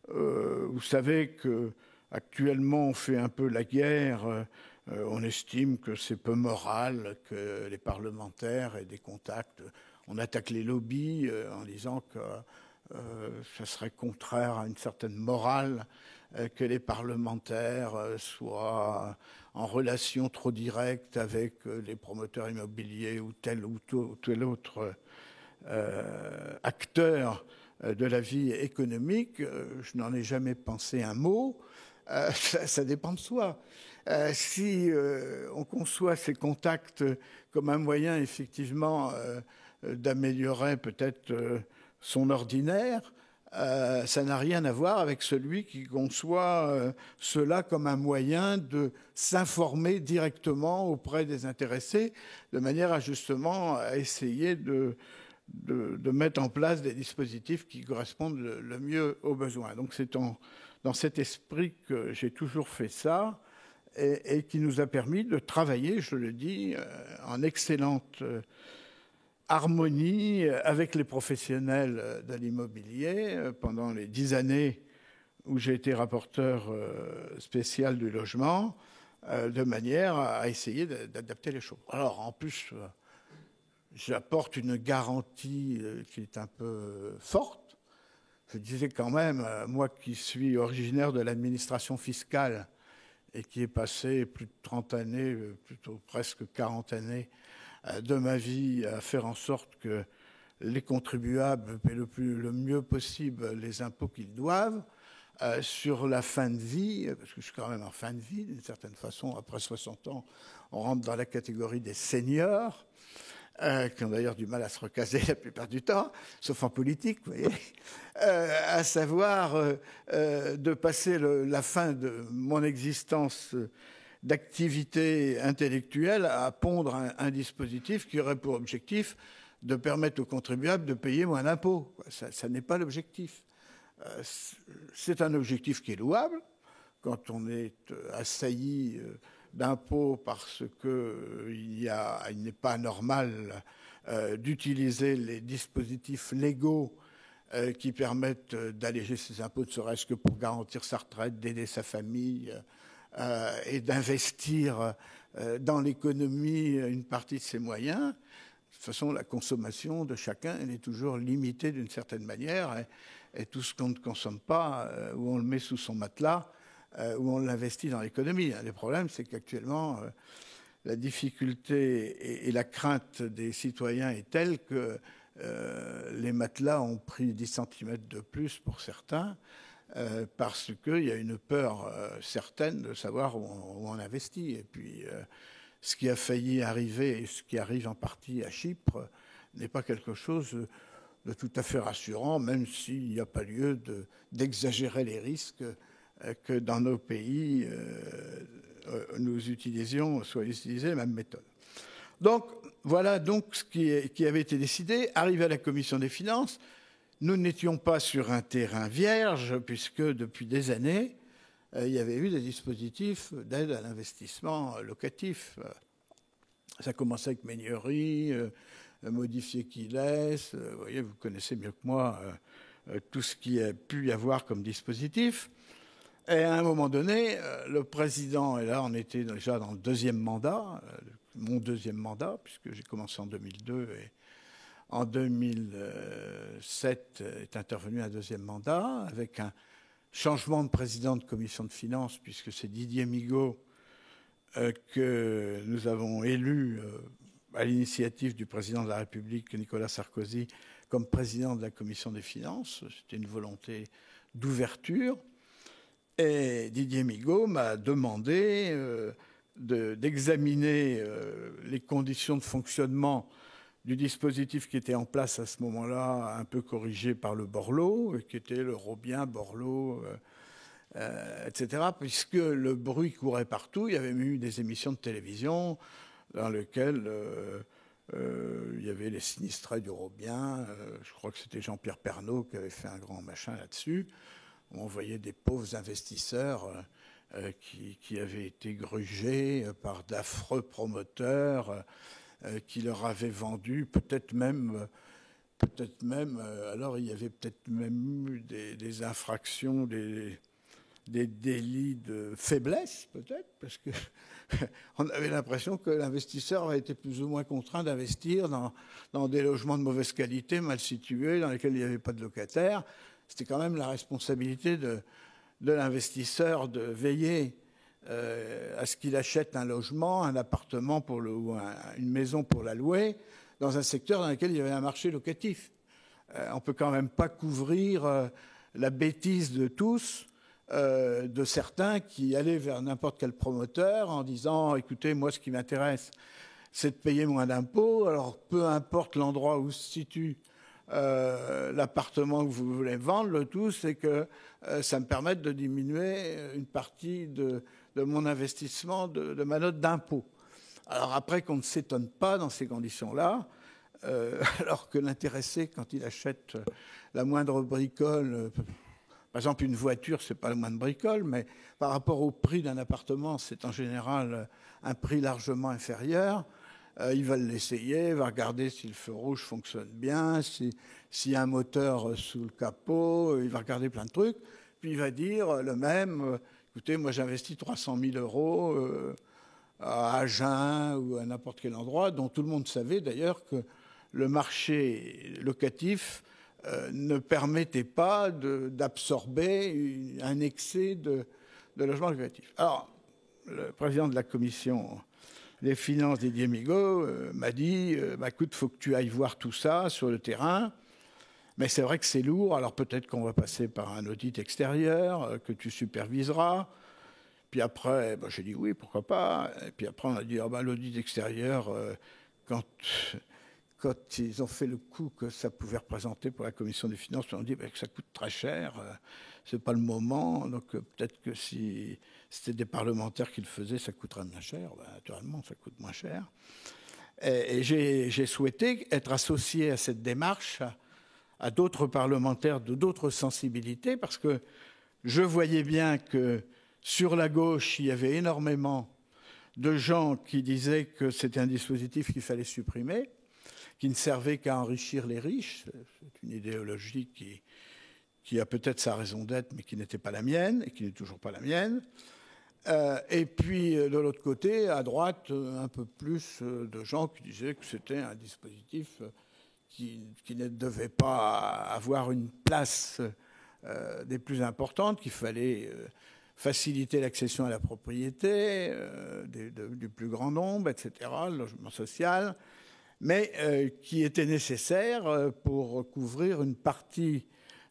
Vous savez qu'actuellement, on fait un peu la guerre. On estime que c'est peu moral que les parlementaires aient des contacts. On attaque les lobbies en disant que ça serait contraire à une certaine morale que les parlementaires soient en relation trop directe avec les promoteurs immobiliers ou tel autre acteur de la vie économique. Je n'en ai jamais pensé un mot. Ça dépend de soi. Si on conçoit ces contacts comme un moyen, effectivement, d'améliorer peut-être son ordinaire, ça n'a rien à voir avec celui qui conçoit cela comme un moyen de s'informer directement auprès des intéressés, de manière à justement à essayer de mettre en place des dispositifs qui correspondent le mieux aux besoins. Donc c'est dans cet esprit que j'ai toujours fait ça et qui nous a permis de travailler, je le dis, en excellente harmonie avec les professionnels de l'immobilier pendant les 10 années où j'ai été rapporteur spécial du logement, de manière à essayer d'adapter les choses. Alors, en plus, j'apporte une garantie qui est un peu forte. Je disais quand même, moi qui suis originaire de l'administration fiscale et qui ai passé plus de 30 années, plutôt presque 40 années, de ma vie à faire en sorte que les contribuables paient le mieux possible les impôts qu'ils doivent, sur la fin de vie, parce que je suis quand même en fin de vie, d'une certaine façon, après 60 ans, on rentre dans la catégorie des seniors, qui ont d'ailleurs du mal à se recaser la plupart du temps, sauf en politique, vous voyez, à savoir de passer la fin de mon existence d'activité intellectuelle à pondre un dispositif qui aurait pour objectif de permettre aux contribuables de payer moins d'impôts. Ça n'est pas l'objectif. C'est un objectif qui est louable quand on est assailli d'impôts parce qu'il n'est pas normal d'utiliser les dispositifs légaux qui permettent d'alléger ses impôts, ne serait-ce que pour garantir sa retraite, d'aider sa famille et d'investir dans l'économie une partie de ses moyens. De toute façon, la consommation de chacun, elle est toujours limitée d'une certaine manière. Et tout ce qu'on ne consomme pas, ou on le met sous son matelas, ou on l'investit dans l'économie. Un des problèmes, c'est qu'actuellement, la difficulté et la crainte des citoyens est telle que les matelas ont pris 10 cm de plus pour certains, parce qu'il y a une peur certaine de savoir où on investit. Et puis, ce qui a failli arriver et ce qui arrive en partie à Chypre n'est pas quelque chose de tout à fait rassurant, même s'il n'y a pas lieu d'exagérer les risques que dans nos pays, nous utilisions les mêmes méthodes. Donc, voilà donc ce qui avait été décidé. Arrivé à la Commission des finances, nous n'étions pas sur un terrain vierge, puisque depuis des années, il y avait eu des dispositifs d'aide à l'investissement locatif. Ça commençait avec Meignery, modifier qui laisse. Vous voyez, vous connaissez mieux que moi tout ce qui a pu y avoir comme dispositif. Et à un moment donné, le président, et là on était déjà dans le deuxième mandat, mon deuxième mandat, puisque j'ai commencé en 2002 et en 2007 est intervenu un deuxième mandat avec un changement de président de commission de finances, puisque c'est Didier Migaud que nous avons élu à l'initiative du président de la République, Nicolas Sarkozy, comme président de la commission des finances. C'était une volonté d'ouverture. Et Didier Migaud m'a demandé d'examiner les conditions de fonctionnement du dispositif qui était en place à ce moment-là, un peu corrigé par le Borloo, qui était le Robien, Borloo, etc., puisque le bruit courait partout. Il y avait eu des émissions de télévision dans lesquelles il y avait les sinistrés du Robien. Je crois que c'était Jean-Pierre Pernaut qui avait fait un grand machin là-dessus. On voyait des pauvres investisseurs qui avaient été grugés par d'affreux promoteurs qui leur avaient vendu peut-être même, alors il y avait peut-être même eu des infractions, des délits de faiblesse, peut-être, parce que on avait l'impression que l'investisseur avait été plus ou moins contraint d'investir dans des logements de mauvaise qualité, mal situés, dans lesquels il n'y avait pas de locataires. C'était quand même la responsabilité de l'investisseur de veiller à ce qu'il achète un logement, un appartement ou une maison pour la louer, dans un secteur dans lequel il y avait un marché locatif. On ne peut quand même pas couvrir la bêtise de tous, de certains qui allaient vers n'importe quel promoteur en disant « Écoutez, moi, ce qui m'intéresse, c'est de payer moins d'impôts. Alors, peu importe l'endroit où se situe l'appartement que vous voulez vendre, le tout, c'est que ça me permette de diminuer une partie de mon investissement, de ma note d'impôt. » Alors après, qu'on ne s'étonne pas dans ces conditions-là, alors que l'intéressé, quand il achète la moindre bricole, par exemple une voiture, c'est pas la moindre bricole, mais par rapport au prix d'un appartement, c'est en général un prix largement inférieur. Il va l'essayer, va regarder si le feu rouge fonctionne bien, s'il y a un moteur sous le capot, il va regarder plein de trucs. Puis il va dire le même, écoutez, moi j'investis 300 000 euros à Agen ou à n'importe quel endroit, dont tout le monde savait d'ailleurs que le marché locatif ne permettait pas d'absorber un excès de logements locatifs. Alors, le président de la commission des finances, Didier Migaud, m'a dit écoute, il faut que tu ailles voir tout ça sur le terrain, mais c'est vrai que c'est lourd, alors peut-être qu'on va passer par un audit extérieur que tu superviseras. Puis après, j'ai dit oui, pourquoi pas. Et puis après, on a dit l'audit extérieur, quand ils ont fait le coût que ça pouvait représenter pour la commission des finances, on a dit que ça coûte très cher, c'est pas le moment, donc peut-être que si c'était des parlementaires qui le faisaient, ça coûterait moins cher. Naturellement, ça coûte moins cher. Et j'ai souhaité être associé à cette démarche à d'autres parlementaires de d'autres sensibilités, parce que je voyais bien que sur la gauche, il y avait énormément de gens qui disaient que c'était un dispositif qu'il fallait supprimer, qui ne servait qu'à enrichir les riches. C'est une idéologie qui a peut-être sa raison d'être, mais qui n'était pas la mienne, et qui n'est toujours pas la mienne. Et puis, de l'autre côté, à droite, un peu plus de gens qui disaient que c'était un dispositif qui ne devait pas avoir une place des plus importantes, qu'il fallait faciliter l'accession à la propriété du plus grand nombre, etc., le logement social, mais qui était nécessaire pour couvrir une partie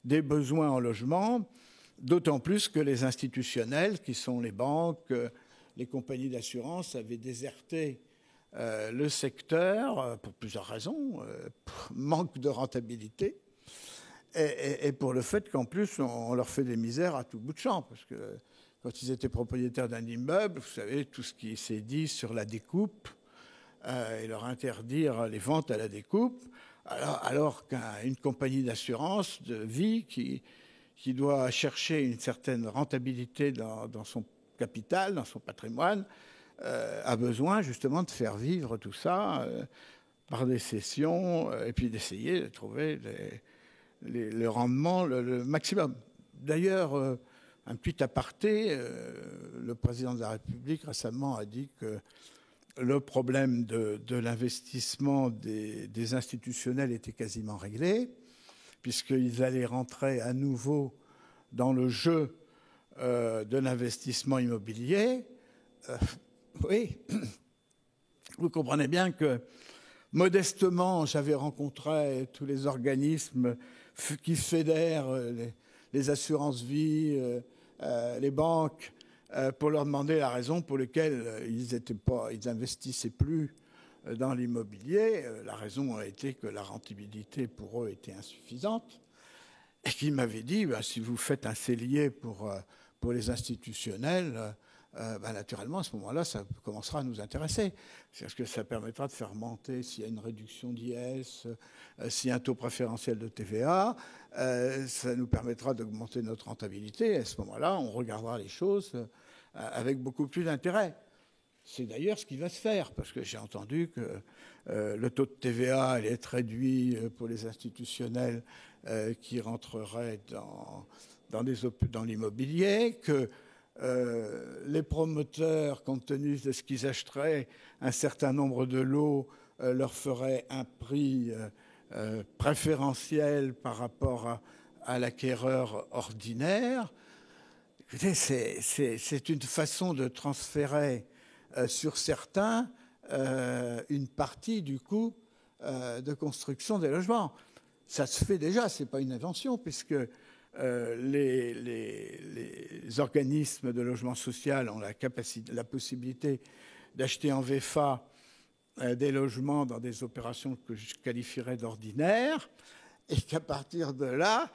des besoins en logement, d'autant plus que les institutionnels, qui sont les banques, les compagnies d'assurance, avaient déserté le secteur pour plusieurs raisons, manque de rentabilité, et pour le fait qu'en plus, on leur fait des misères à tout bout de champ, parce que quand ils étaient propriétaires d'un immeuble, vous savez, tout ce qui s'est dit sur la découpe, et leur interdire les ventes à la découpe, alors qu'une compagnie d'assurance de vie qui doit chercher une certaine rentabilité dans son capital, dans son patrimoine, a besoin justement de faire vivre tout ça par des cessions et puis d'essayer de trouver le rendement le maximum. D'ailleurs, un petit aparté, le président de la République récemment a dit que le problème de l'investissement des institutionnels était quasiment réglé, puisqu'ils allaient rentrer à nouveau dans le jeu de l'investissement immobilier. Oui, vous comprenez bien que, modestement, j'avais rencontré tous les organismes qui fédèrent les assurances-vie, les banques, pour leur demander la raison pour laquelle ils n'investissaient plus dans l'immobilier. La raison a été que la rentabilité pour eux était insuffisante. Et qu'ils m'avaient dit, si vous faites un cellier pour les institutionnels, naturellement, à ce moment-là, ça commencera à nous intéresser. Parce que ça permettra de faire monter, s'il y a une réduction d'IS, s'il y a un taux préférentiel de TVA, ça nous permettra d'augmenter notre rentabilité. Et à ce moment-là, on regardera les choses avec beaucoup plus d'intérêt. C'est d'ailleurs ce qui va se faire, parce que j'ai entendu que le taux de TVA allait être réduit pour les institutionnels qui rentreraient dans l'immobilier, que les promoteurs, compte tenu de ce qu'ils achèteraient, un certain nombre de lots leur feraient un prix préférentiel par rapport à l'acquéreur ordinaire. Écoutez, c'est une façon de transférer sur certains une partie du coût de construction des logements. Ça se fait déjà, ce n'est pas une invention, puisque les organismes de logement social ont la possibilité d'acheter en VFA des logements dans des opérations que je qualifierais d'ordinaires, et qu'à partir de là,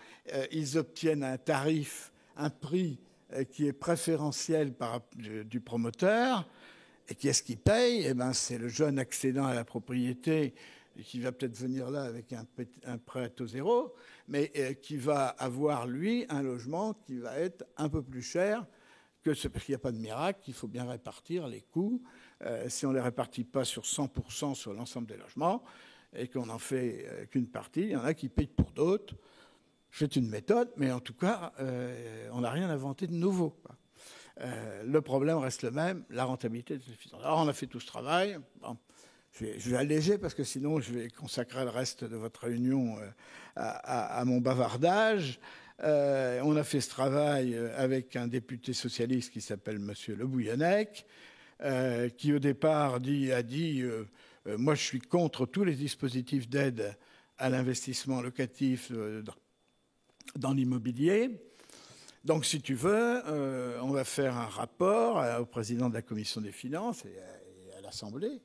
ils obtiennent un tarif, un prix qui est préférentiel du promoteur. Et qui est-ce qui paye ? C'est le jeune accédant à la propriété qui va peut-être venir là avec un prêt à taux zéro, mais qui va avoir, lui, un logement qui va être un peu plus cher que ce, parce qu'il n'y a pas de miracle, il faut bien répartir les coûts. Si on ne les répartit pas sur 100% sur l'ensemble des logements, et qu'on n'en fait qu'une partie, il y en a qui payent pour d'autres. C'est une méthode, mais en tout cas, on n'a rien inventé de nouveau. Le problème reste le même, la rentabilité est suffisante. Alors, on a fait tout ce travail. Bon, je vais alléger parce que sinon, je vais consacrer le reste de votre réunion à mon bavardage. On a fait ce travail avec un député socialiste qui s'appelle Monsieur Le Bouillonnec, qui au départ a dit moi, je suis contre tous les dispositifs d'aide à l'investissement locatif dans l'immobilier. Donc, si tu veux, on va faire un rapport au président de la Commission des finances et à l'Assemblée.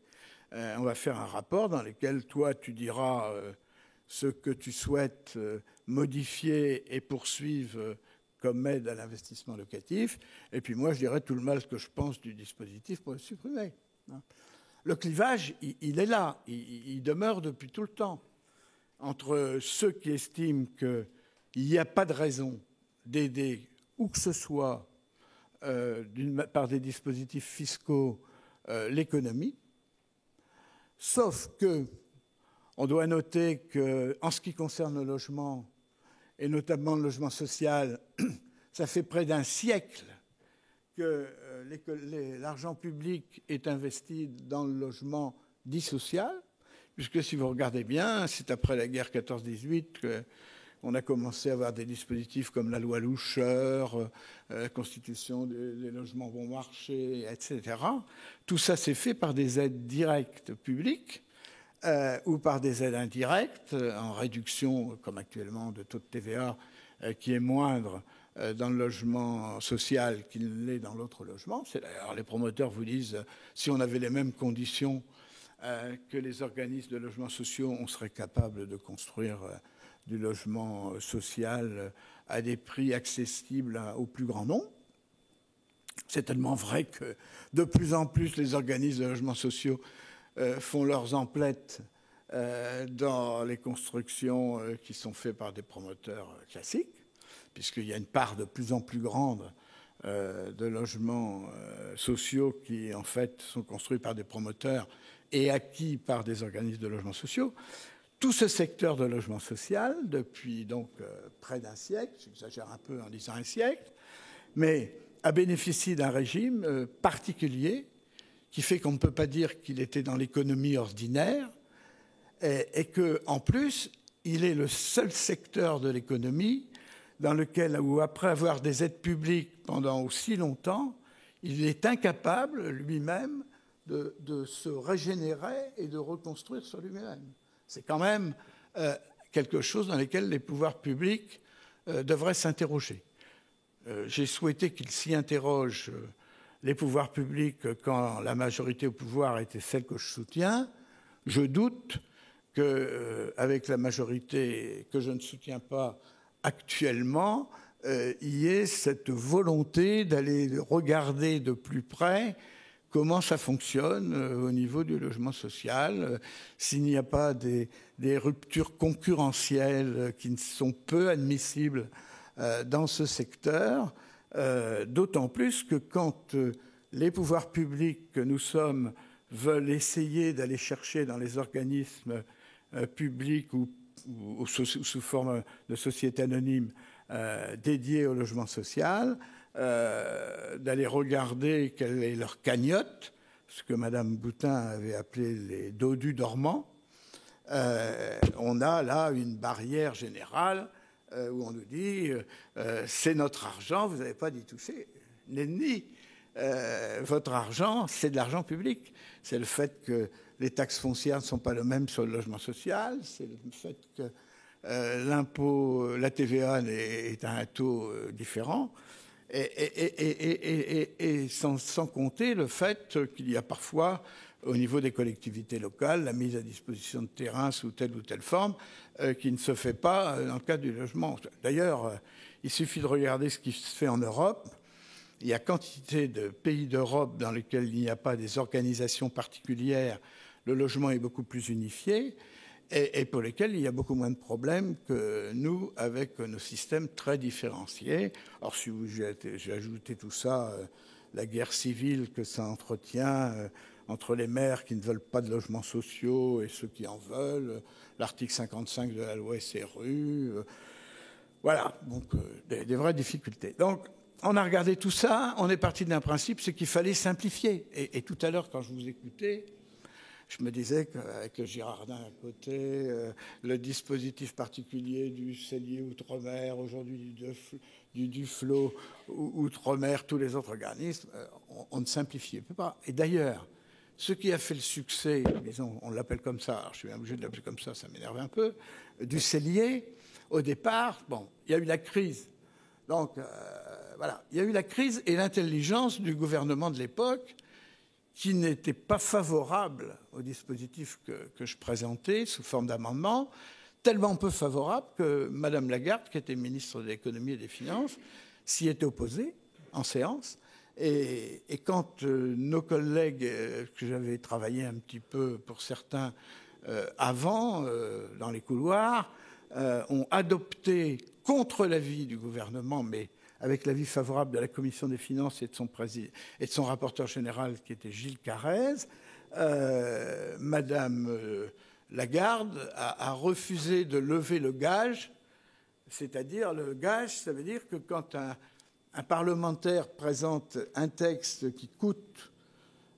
On va faire un rapport dans lequel, toi, tu diras ce que tu souhaites modifier et poursuivre comme aide à l'investissement locatif. Et puis moi, je dirais tout le mal que je pense du dispositif pour le supprimer. le clivage, il est là, il demeure depuis tout le temps, entre ceux qui estiment qu'il n'y a pas de raison d'aider où que ce soit par des dispositifs fiscaux l'économie, sauf que on doit noter qu'en ce qui concerne le logement, et notamment le logement social, ça fait près d'un siècle que l'argent public est investi dans le logement dit social, puisque si vous regardez bien, c'est après la guerre 14-18 qu'on a commencé à avoir des dispositifs comme la loi Loucher, la constitution des logements bon marché, etc. Tout ça s'est fait par des aides directes publiques ou par des aides indirectes, en réduction, comme actuellement, de taux de TVA qui est moindre dans le logement social qu'il l'est dans l'autre logement. C'est d'ailleurs, les promoteurs vous disent, si on avait les mêmes conditions que les organismes de logements sociaux, on serait capable de construire du logement social à des prix accessibles au plus grand nombre. C'est tellement vrai que de plus en plus les organismes de logements sociaux font leurs emplettes dans les constructions qui sont faites par des promoteurs classiques, puisqu'il y a une part de plus en plus grande de logements sociaux qui, en fait, sont construits par des promoteurs et acquis par des organismes de logements sociaux. Tout ce secteur de logement social, depuis donc près d'un siècle, j'exagère un peu en disant un siècle, mais a bénéficié d'un régime particulier qui fait qu'on ne peut pas dire qu'il était dans l'économie ordinaire et qu'en plus, il est le seul secteur de l'économie dans lequel, où après avoir des aides publiques pendant aussi longtemps, il est incapable lui-même de se régénérer et de reconstruire sur lui-même. C'est quand même quelque chose dans lequel les pouvoirs publics devraient s'interroger. J'ai souhaité qu'ils s'y interrogent, les pouvoirs publics, quand la majorité au pouvoir était celle que je soutiens. Je doute qu'avec la majorité que je ne soutiens pas actuellement, il y ait cette volonté d'aller regarder de plus près comment ça fonctionne au niveau du logement social, s'il n'y a pas des ruptures concurrentielles qui sont peu admissibles dans ce secteur, d'autant plus que quand les pouvoirs publics que nous sommes veulent essayer d'aller chercher dans les organismes publics ou sous forme de sociétés anonymes dédiées au logement social, d'aller regarder quelle est leur cagnotte, ce que Mme Boutin avait appelé les dodus dormants. On a là une barrière générale où on nous dit c'est notre argent, vous n'avez pas d'y toucher. Nenni, votre argent, c'est de l'argent public. C'est le fait que les taxes foncières ne sont pas les mêmes sur le logement social, c'est le fait que l'impôt, la TVA est à un taux différent. Et sans compter le fait qu'il y a parfois, au niveau des collectivités locales, la mise à disposition de terrains sous telle ou telle forme qui ne se fait pas dans le cadre du logement. D'ailleurs, il suffit de regarder ce qui se fait en Europe. Il y a quantité de pays d'Europe dans lesquels il n'y a pas des organisations particulières. Le logement est beaucoup plus unifié et pour lesquels il y a beaucoup moins de problèmes que nous, avec nos systèmes très différenciés. Alors, si j'ai ajouté tout ça, la guerre civile que ça entretient entre les maires qui ne veulent pas de logements sociaux et ceux qui en veulent, l'article 55 de la loi SRU, voilà, donc des vraies difficultés. Donc, on a regardé tout ça, on est parti d'un principe, c'est qu'il fallait simplifier. Et tout à l'heure, quand je vous écoutais, je me disais qu'avec Girardin à côté, le dispositif particulier du Cellier Outre-mer, aujourd'hui du Duflo Outre-mer, tous les autres organismes, on ne simplifiait pas. Et d'ailleurs, ce qui a fait le succès, disons, on l'appelle comme ça, alors je suis obligé de l'appeler comme ça m'énerve un peu, du Cellier, au départ, bon, il y a eu la crise. Donc, voilà, il y a eu la crise et l'intelligence du gouvernement de l'époque qui n'était pas favorable au dispositif que je présentais sous forme d'amendement, tellement peu favorable que Mme Lagarde, qui était ministre de l'économie et des finances, s'y était opposée en séance Et quand nos collègues, que j'avais travaillé un petit peu pour certains avant, dans les couloirs, ont adopté, contre l'avis du gouvernement, mais avec l'avis favorable de la Commission des finances et de son rapporteur général, qui était Gilles Carrez, Madame Lagarde a refusé de lever le gage, c'est-à-dire le gage, ça veut dire que quand un parlementaire présente un texte qui coûte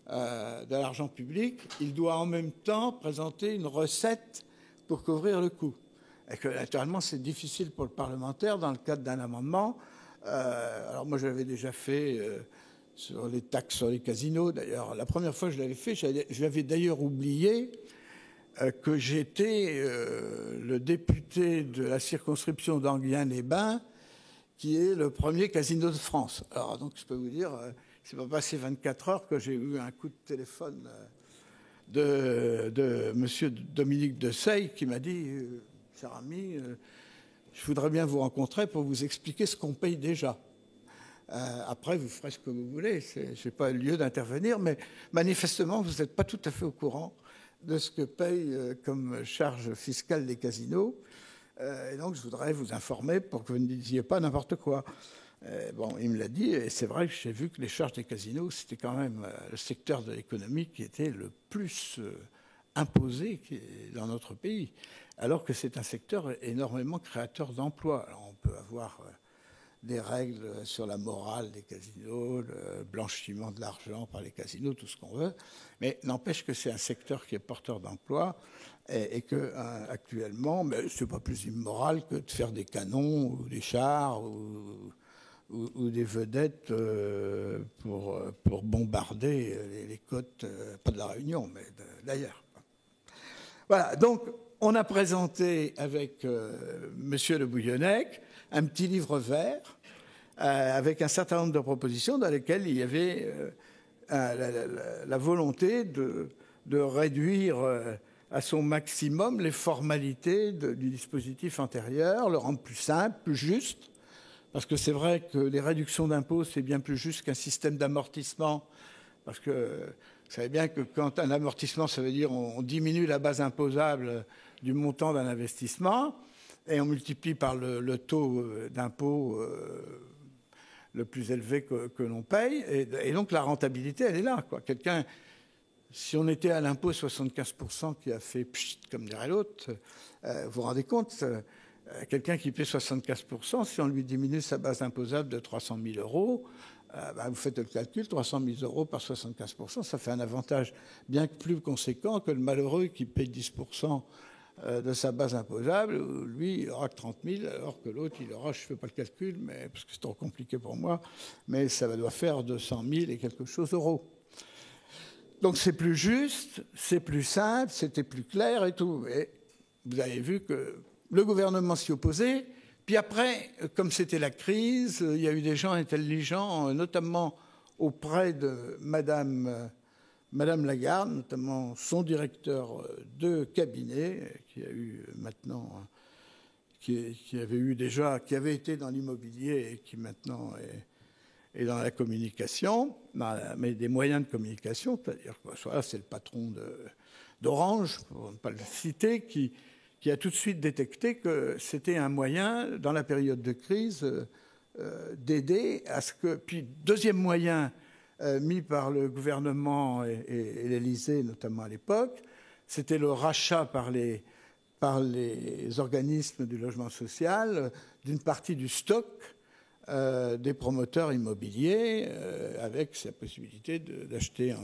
de l'argent public, il doit en même temps présenter une recette pour couvrir le coût. Et que, naturellement, c'est difficile pour le parlementaire dans le cadre d'un amendement. Alors moi, je l'avais déjà fait sur les taxes sur les casinos. D'ailleurs, la première fois que je l'avais fait, je l'avais d'ailleurs oublié que j'étais le député de la circonscription d'Anguien-les-Bains, qui est le premier casino de France. Alors donc, je peux vous dire, c'est pas passé 24 heures que j'ai eu un coup de téléphone de Monsieur Dominique de Sey qui m'a dit, cher ami, je voudrais bien vous rencontrer pour vous expliquer ce qu'on paye déjà. Après, vous ferez ce que vous voulez. Je n'ai pas lieu d'intervenir, mais manifestement, vous n'êtes pas tout à fait au courant de ce que payent comme charge fiscale les casinos. Et donc, je voudrais vous informer pour que vous ne disiez pas n'importe quoi. Bon, il me l'a dit, et c'est vrai que j'ai vu que les charges des casinos, c'était quand même le secteur de l'économie qui était le plus imposé dans notre pays, alors que c'est un secteur énormément créateur d'emplois. Alors, on peut avoir des règles sur la morale des casinos, le blanchiment de l'argent par les casinos, tout ce qu'on veut, mais n'empêche que c'est un secteur qui est porteur d'emplois et que actuellement, c'est pas plus immoral que de faire des canons ou des chars ou des vedettes pour bombarder les côtes, pas de la Réunion, mais d'ailleurs. Voilà, donc on a présenté avec Monsieur Le Bouillonnec un petit livre vert avec un certain nombre de propositions dans lesquelles il y avait la volonté de réduire à son maximum les formalités du dispositif antérieur, le rendre plus simple, plus juste, parce que c'est vrai que les réductions d'impôts, c'est bien plus juste qu'un système d'amortissement, parce que vous savez bien que quand un amortissement, ça veut dire on diminue la base imposable du montant d'un investissement, et on multiplie par le taux d'impôt le plus élevé que l'on paye, et donc la rentabilité, elle est là, quoi. Quelqu'un, si on était à l'impôt 75% qui a fait pchit, comme dirait l'autre, vous vous rendez compte, quelqu'un qui paie 75%, si on lui diminue sa base imposable de 300 000 euros, vous faites le calcul, 300 000 euros par 75%, ça fait un avantage bien plus conséquent que le malheureux qui paye 10% de sa base imposable, lui, il aura que 30 000, alors que l'autre, il aura, je ne fais pas le calcul, mais, parce que c'est trop compliqué pour moi, mais ça doit faire 200 000 et quelque chose euros. Donc c'est plus juste, c'est plus simple, c'était plus clair et tout. Et vous avez vu que le gouvernement s'y opposait. Puis après, comme c'était la crise, il y a eu des gens intelligents, notamment auprès de Madame Lagarde, notamment son directeur de cabinet, qui a eu maintenant, qui avait été dans l'immobilier et qui maintenant est dans la communication, mais des moyens de communication, c'est-à-dire que soit c'est le patron d'Orange, pour ne pas le citer, qui a tout de suite détecté que c'était un moyen, dans la période de crise, d'aider à ce que... Puis, deuxième moyen mis par le gouvernement et l'Élysée, notamment à l'époque, c'était le rachat par les organismes du logement social d'une partie du stock des promoteurs immobiliers, avec sa possibilité d'acheter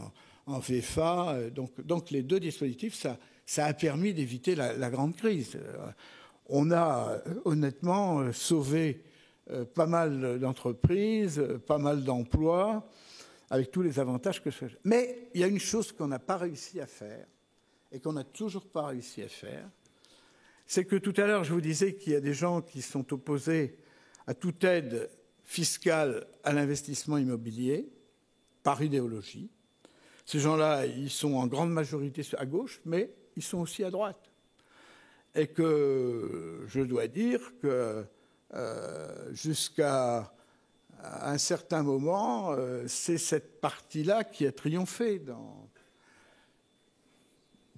en VFA. Donc les deux dispositifs, ça a permis d'éviter la grande crise. On a honnêtement sauvé pas mal d'entreprises, pas mal d'emplois, avec tous les avantages que ça... Mais il y a une chose qu'on n'a pas réussi à faire, et qu'on n'a toujours pas réussi à faire, c'est que tout à l'heure, je vous disais qu'il y a des gens qui sont opposés à toute aide fiscale à l'investissement immobilier, par idéologie. Ces gens-là, ils sont en grande majorité à gauche, mais ils sont aussi à droite. Et que je dois dire que jusqu'à à un certain moment, c'est cette partie-là qui a triomphé.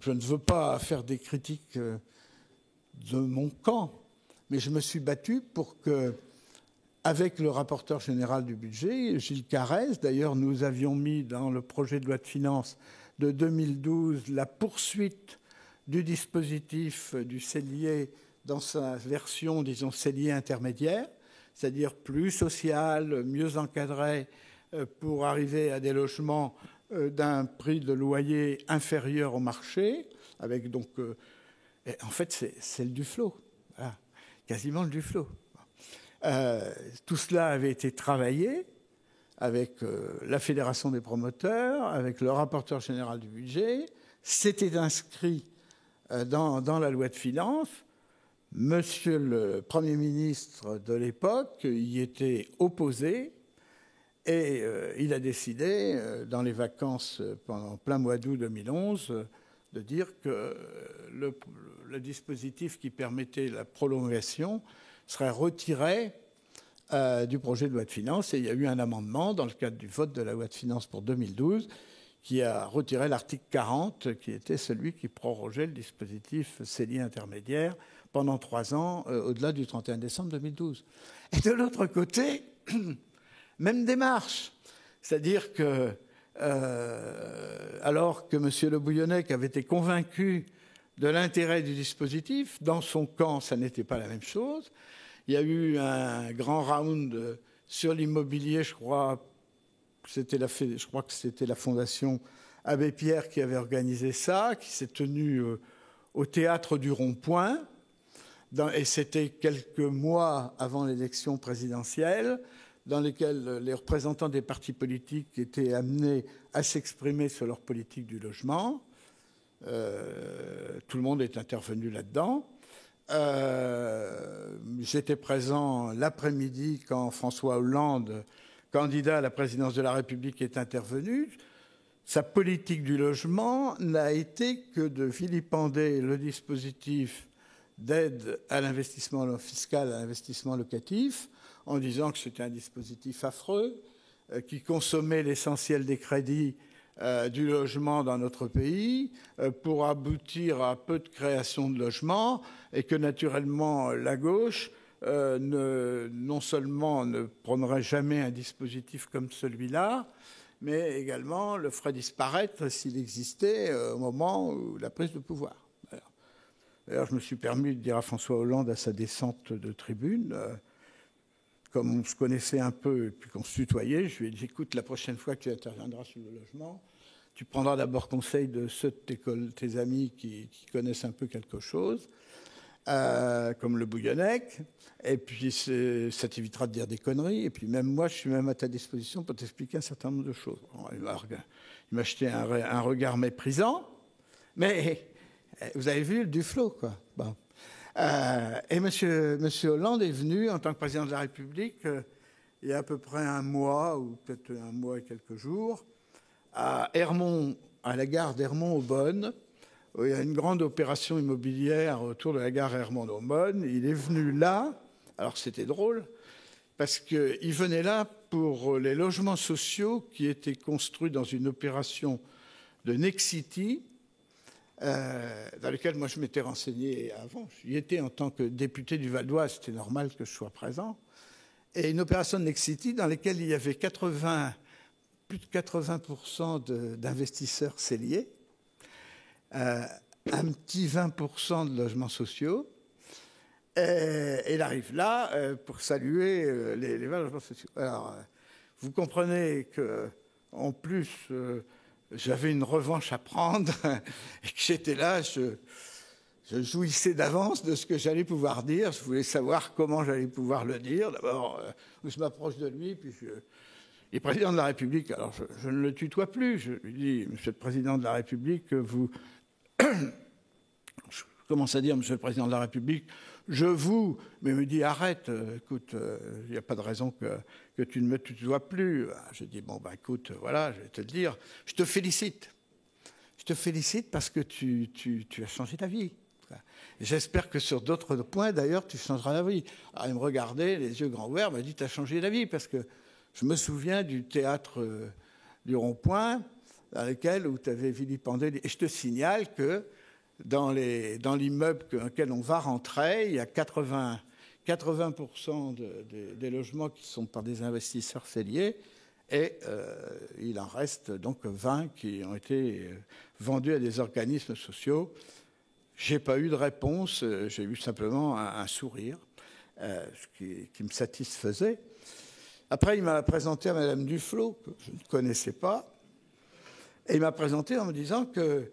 Je ne veux pas faire des critiques de mon camp, mais je me suis battu pour que, avec le rapporteur général du budget, Gilles Carrez, d'ailleurs nous avions mis dans le projet de loi de finances de 2012 la poursuite du dispositif du cellier dans sa version, disons, cellier intermédiaire, c'est-à-dire plus social, mieux encadré, pour arriver à des logements d'un prix de loyer inférieur au marché, avec donc... en fait, c'est le Duflot, voilà, quasiment le Duflot. Tout cela avait été travaillé avec la Fédération des promoteurs, avec le rapporteur général du budget. C'était inscrit dans la loi de finances. Monsieur le Premier ministre de l'époque y était opposé et il a décidé, dans les vacances pendant plein mois d'août 2011, de dire que le dispositif qui permettait la prolongation serait retiré du projet de loi de finances. Et il y a eu un amendement dans le cadre du vote de la loi de finances pour 2012 qui a retiré l'article 40, qui était celui qui prorogeait le dispositif cellier intermédiaire pendant 3 ans, au-delà du 31 décembre 2012. Et de l'autre côté, même démarche. C'est-à-dire que, alors que M. Le Bouillonnec avait été convaincu de l'intérêt du dispositif, dans son camp, ça n'était pas la même chose. Il y a eu un grand round sur l'immobilier, je crois que c'était la Fondation Abbé Pierre qui avait organisé ça, qui s'est tenu au théâtre du Rond-Point. Et c'était quelques mois avant l'élection présidentielle, dans lesquels les représentants des partis politiques étaient amenés à s'exprimer sur leur politique du logement. Tout le monde est intervenu là-dedans. J'étais présent l'après-midi quand François Hollande, candidat à la présidence de la République, est intervenu. Sa politique du logement n'a été que de vilipender le dispositif d'aide à l'investissement fiscal, à l'investissement locatif, en disant que c'était un dispositif affreux, qui consommait l'essentiel des crédits du logement dans notre pays, pour aboutir à peu de création de logements, et que naturellement la gauche non seulement ne prendrait jamais un dispositif comme celui-là, mais également le ferait disparaître s'il existait au moment où la prise de pouvoir. D'ailleurs, je me suis permis de dire à François Hollande à sa descente de tribune, comme on se connaissait un peu et puis qu'on se tutoyait, je lui ai dit, écoute, la prochaine fois que tu interviendras sur le logement, tu prendras d'abord conseil de ceux de tes amis qui connaissent un peu quelque chose, comme le Bouillonnec, et puis ça t'évitera de dire des conneries, et puis même moi, je suis même à ta disposition pour t'expliquer un certain nombre de choses. Alors, il m'a jeté un regard méprisant, mais vous avez vu le Duflot, quoi. Bon. Et monsieur Hollande est venu en tant que président de la République il y a à peu près un mois, ou peut-être un mois et quelques jours, à Hermont, à la gare d'Hermont-Aubonne, où il y a une grande opération immobilière autour de la gare Hermont-Aubonne. Il est venu là, alors c'était drôle, parce qu'il venait là pour les logements sociaux qui étaient construits dans une opération de Nexity, dans lequel moi je m'étais renseigné avant. J'y étais en tant que député du Val d'Oise, c'était normal que je sois présent. Et une opération de Nexity dans laquelle il y avait plus de 80% d'investisseurs celliers, un petit 20% de logements sociaux. Et il arrive là pour saluer les logements sociaux. Alors, vous comprenez qu'en plus... j'avais une revanche à prendre et que j'étais là, je jouissais d'avance de ce que j'allais pouvoir dire. Je voulais savoir comment j'allais pouvoir le dire. D'abord, je m'approche de lui, puis il est président de la République. Alors, je ne le tutoie plus. Je lui dis, Monsieur le Président de la République, vous... je commence à dire, Monsieur le Président de la République, je vous... Mais il me dit, arrête, écoute, il n'y a pas de raison que tu ne me tutoies plus. Je dis, bon, bah, écoute, voilà, je vais te le dire. Je te félicite. Je te félicite parce que tu as changé d'avis. J'espère que sur d'autres points, d'ailleurs, tu changeras d'avis. Alors, il me regardait, les yeux grands ouverts, il m'a dit, tu as changé d'avis parce que Je me souviens du théâtre du Rond-Point, dans lequel où tu avais vilipendé. Et je te signale que dans l'immeuble dans lequel on va rentrer, il y a 80% des logements qui sont par des investisseurs celliers, et il en reste donc 20 qui ont été vendus à des organismes sociaux. Je n'ai pas eu de réponse, j'ai eu simplement un sourire, qui me satisfaisait. Après, il m'a présenté à Madame Duflot, que je ne connaissais pas, et il m'a présenté en me disant que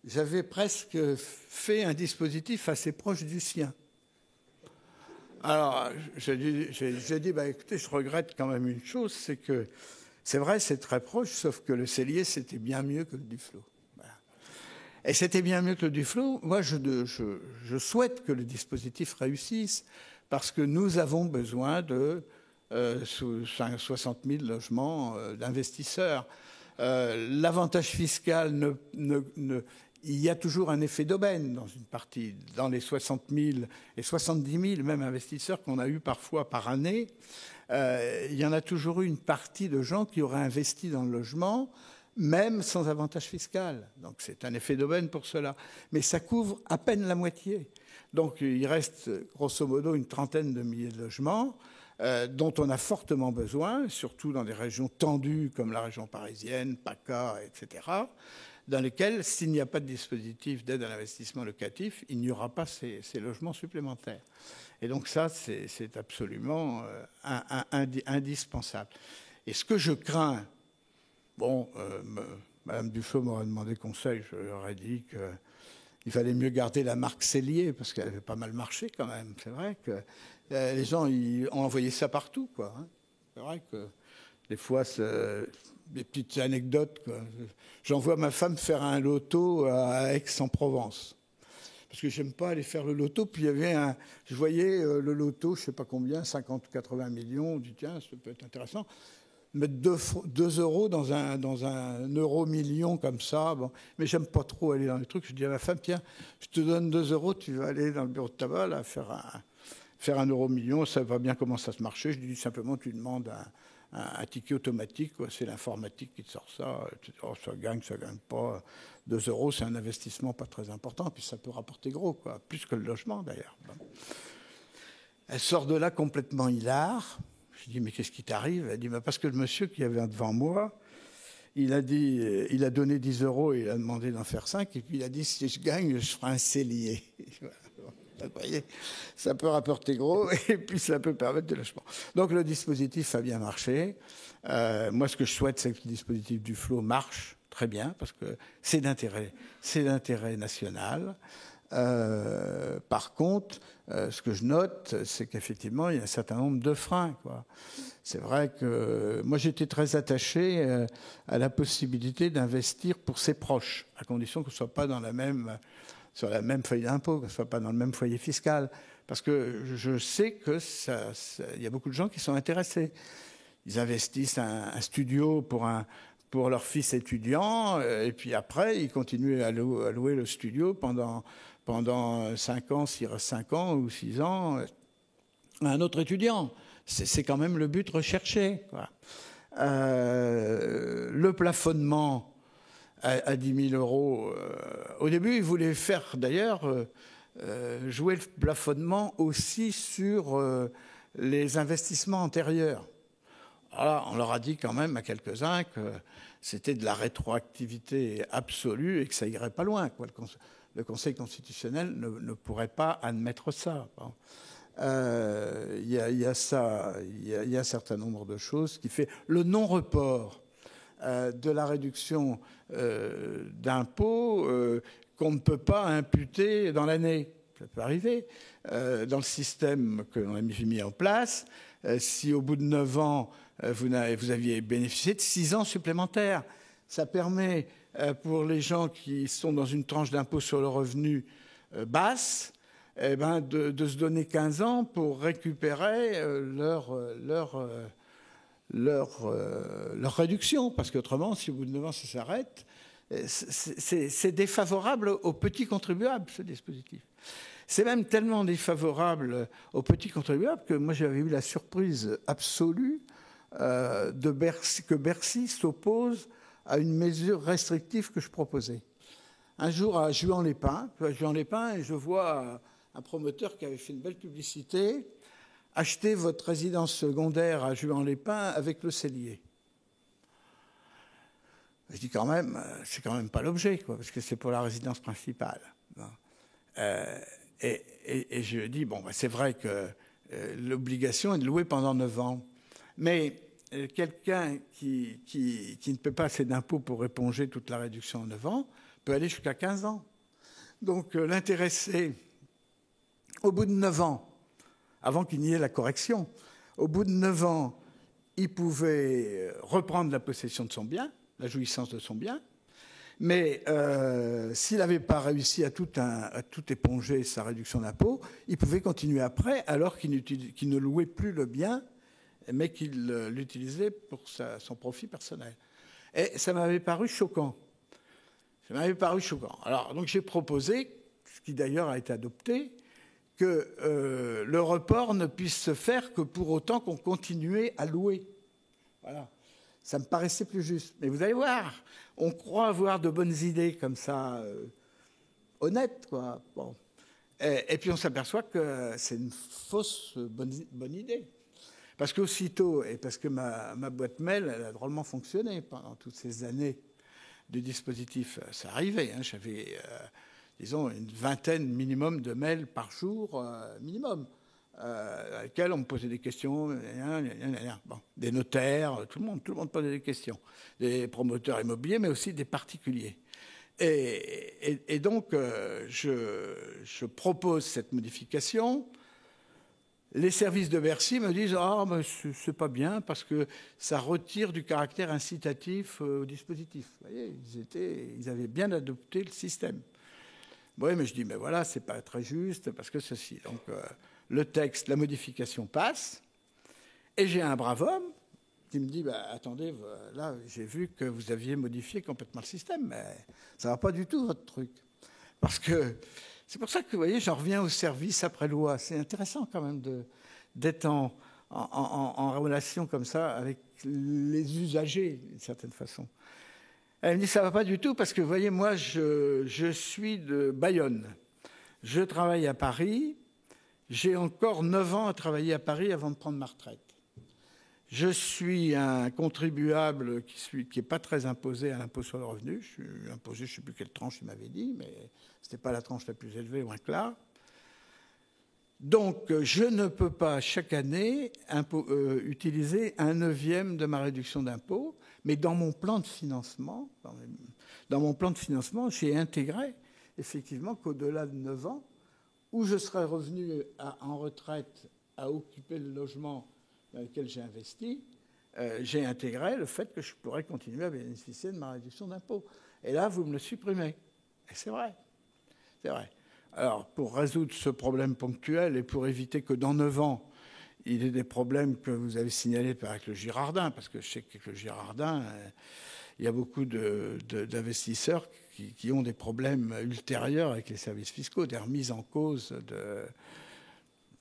j'avais presque fait un dispositif assez proche du sien. Alors, j'ai dit, écoutez, je regrette quand même une chose, c'est que, c'est vrai, c'est très proche, sauf que le cellier, c'était bien mieux que le Duflot. Voilà. Et c'était bien mieux que le Duflot. Moi, je souhaite que le dispositif réussisse, parce que nous avons besoin de 60 000 logements d'investisseurs. L'avantage fiscal, il y a toujours un effet d'aubaine dans une partie, dans les 60 000 et 70 000 même investisseurs qu'on a eu parfois par année. Il y en a toujours eu une partie de gens qui auraient investi dans le logement, même sans avantage fiscal. Donc c'est un effet d'aubaine pour cela. Mais ça couvre à peine la moitié. Donc il reste grosso modo une trentaine de milliers de logements dont on a fortement besoin, surtout dans des régions tendues comme la région parisienne, PACA, etc., dans lesquelles, s'il n'y a pas de dispositif d'aide à l'investissement locatif, il n'y aura pas ces logements supplémentaires. Et donc ça, c'est absolument indispensable. Et ce que je crains, Madame Duflot m'aurait demandé conseil, je leur ai dit qu'il fallait mieux garder la marque Cellier, parce qu'elle avait pas mal marché quand même. C'est vrai que les gens ont envoyé ça partout, quoi. C'est vrai que des fois, des petites anecdotes, quoi. J'envoie ma femme faire un loto à Aix-en-Provence. Parce que j'aime pas aller faire le loto. Puis il y avait je voyais le loto, je sais pas combien, 50 ou 80 millions. On dit tiens, ça peut être intéressant. Mettre 2 euros dans un euro-million comme ça. Bon. Mais j'aime pas trop aller dans les trucs. Je dis à ma femme, tiens, je te donne 2 euros, tu vas aller dans le bureau de tabac, là, faire un euro-million. Ça va bien comment ça se marcher. Je dis simplement, tu demandes un ticket automatique, quoi. C'est l'informatique qui te sort ça. Oh, ça gagne pas. 2 euros, c'est un investissement pas très important, puis ça peut rapporter gros, quoi. Plus que le logement, d'ailleurs. Bon. Elle sort de là complètement hilare. Je dis, mais qu'est-ce qui t'arrive? Elle dit, parce que le monsieur qui avait devant moi, il a donné 10 euros et il a demandé d'en faire 5, et puis il a dit, si je gagne, je ferai un cellier. Vous voyez, ça peut rapporter gros et puis ça peut permettre de logement. Donc le dispositif a bien marché. Moi, ce que je souhaite, c'est que le dispositif Duflot marche très bien parce que c'est d'intérêt national. Par contre, ce que je note, c'est qu'effectivement, il y a un certain nombre de freins, quoi. C'est vrai que moi, j'étais très attaché à la possibilité d'investir pour ses proches, à condition qu'on ne soit pas sur la même feuille d'impôt, qu'on ne soit pas dans le même foyer fiscal. Parce que je sais qu'il y a beaucoup de gens qui sont intéressés. Ils investissent un studio pour leur fils étudiant, et puis après, ils continuent à louer le studio pendant 5 ans, 5 ans ou 6 ans à un autre étudiant. C'est quand même le but recherché, quoi. Le plafonnement à 10 000 euros. Au début, ils voulaient faire d'ailleurs jouer le plafonnement aussi sur les investissements antérieurs. Alors, on leur a dit quand même à quelques-uns que c'était de la rétroactivité absolue et que ça irait pas loin, quoi. Le Conseil constitutionnel ne pourrait pas admettre ça. Bon. Il y a ça, il y a un certain nombre de choses qui fait le non-report de la réduction d'impôts qu'on ne peut pas imputer dans l'année. Ça peut arriver. Dans le système que l'on a mis en place, si au bout de 9 ans, vous aviez bénéficié de 6 ans supplémentaires, ça permet pour les gens qui sont dans une tranche d'impôt sur le revenu basse, de se donner 15 ans pour récupérer leur réduction. Parce qu'autrement, si au bout de 9 ans, ça s'arrête, c'est défavorable aux petits contribuables, ce dispositif. C'est même tellement défavorable aux petits contribuables que moi, j'avais eu la surprise absolue que Bercy s'oppose à une mesure restrictive que je proposais. Un jour, à Juan-les-Pins, et je vois un promoteur qui avait fait une belle publicité, achetez votre résidence secondaire à Juan-les-Pins avec le cellier. Je dis quand même, c'est quand même pas l'objet, quoi, parce que c'est pour la résidence principale. Et je dis, bon, c'est vrai que l'obligation est de louer pendant 9 ans, mais quelqu'un qui ne paie pas assez d'impôts pour éponger toute la réduction en 9 ans peut aller jusqu'à 15 ans. Donc l'intéressé, au bout de 9 ans, avant qu'il n'y ait la correction, au bout de 9 ans, il pouvait reprendre la possession de son bien, la jouissance de son bien, mais s'il n'avait pas réussi à tout éponger sa réduction d'impôt, il pouvait continuer après, alors qu'il ne louait plus le bien, mais qu'il l'utilisait pour son profit personnel. Et ça m'avait paru choquant. Alors, donc j'ai proposé, ce qui d'ailleurs a été adopté, que le report ne puisse se faire que pour autant qu'on continuait à louer. Voilà. Ça me paraissait plus juste. Mais vous allez voir, on croit avoir de bonnes idées comme ça, honnêtes, quoi. Bon. Et puis on s'aperçoit que c'est une fausse bonne idée. Parce qu'aussitôt, et parce que ma boîte mail, elle a drôlement fonctionné pendant toutes ces années de dispositif, ça arrivait. Hein, j'avais, disons, une vingtaine minimum de mails par jour, minimum, à lesquels on me posait des questions, bon, des notaires, tout le monde posait des questions, des promoteurs immobiliers, mais aussi des particuliers. Et donc, je propose cette modification. Les services de Bercy me disent « Ah, mais c'est pas bien parce que ça retire du caractère incitatif au dispositif. » Vous voyez, ils avaient bien adopté le système. Oui, mais je dis « Mais voilà, c'est pas très juste parce que ceci. » Donc, le texte, la modification passe. Et j'ai un brave homme qui me dit bah, « Attendez, là, j'ai vu que vous aviez modifié complètement le système, mais ça va pas du tout, votre truc. » Parce que... C'est pour ça que, vous voyez, j'en reviens au service après loi. C'est intéressant quand même d'être en relation comme ça avec les usagers, d'une certaine façon. Elle me dit, ça ne va pas du tout parce que, vous voyez, moi, je suis de Bayonne. Je travaille à Paris. J'ai encore 9 ans à travailler à Paris avant de prendre ma retraite. Je suis un contribuable qui n'est pas très imposé à l'impôt sur le revenu. Je suis imposé, je ne sais plus quelle tranche il m'avait dit, mais ce n'était pas la tranche la plus élevée, loin que là. Donc, je ne peux pas, chaque année, utiliser 1/9 de ma réduction d'impôt, mais dans mon plan de financement, j'ai intégré, effectivement, qu'au-delà de 9 ans, où je serais revenu en retraite à occuper le logement dans lequel j'ai investi, j'ai intégré le fait que je pourrais continuer à bénéficier de ma réduction d'impôt. Et là, vous me le supprimez. Et c'est vrai. C'est vrai. Alors, pour résoudre ce problème ponctuel et pour éviter que dans 9 ans, il y ait des problèmes que vous avez signalés avec le Girardin, parce que je sais qu'avec le Girardin, il y a beaucoup d'investisseurs qui ont des problèmes ultérieurs avec les services fiscaux, des remises en cause de...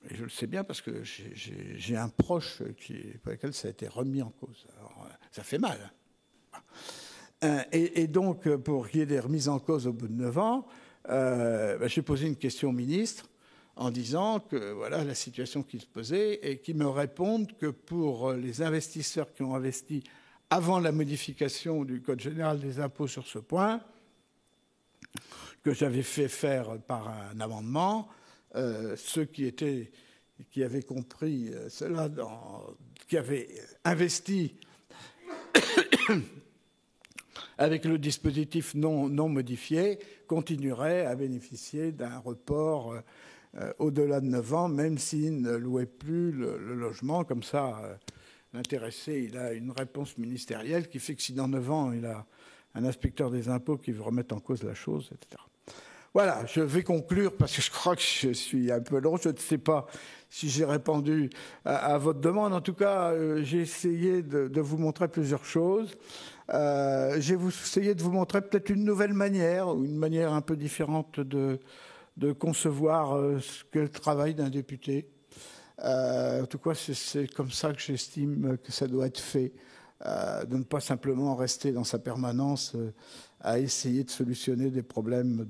Et je le sais bien parce que j'ai un proche pour lequel ça a été remis en cause. Alors, ça fait mal. Et donc, pour qu'il y ait des remises en cause au bout de 9 ans, j'ai posé une question au ministre en disant que voilà la situation qui se posait et qu'il me répondent que pour les investisseurs qui ont investi avant la modification du Code général des impôts sur ce point, que j'avais fait faire par un amendement, ceux qui avaient compris cela, qui avaient investi avec le dispositif non modifié, continueraient à bénéficier d'un report au-delà de 9 ans, même s'ils ne louaient plus le logement. Comme ça, l'intéressé, il a une réponse ministérielle qui fait que si dans 9 ans, il a un inspecteur des impôts qui veut remettre en cause la chose, etc. Voilà, je vais conclure parce que je crois que je suis un peu long. Je ne sais pas si j'ai répondu à votre demande. En tout cas, j'ai essayé de vous montrer plusieurs choses. J'ai essayé de vous montrer peut-être une nouvelle manière, ou une manière un peu différente de concevoir ce qu'est le travail d'un député. En tout cas, c'est comme ça que j'estime que ça doit être fait, de ne pas simplement rester dans sa permanence à essayer de solutionner des problèmes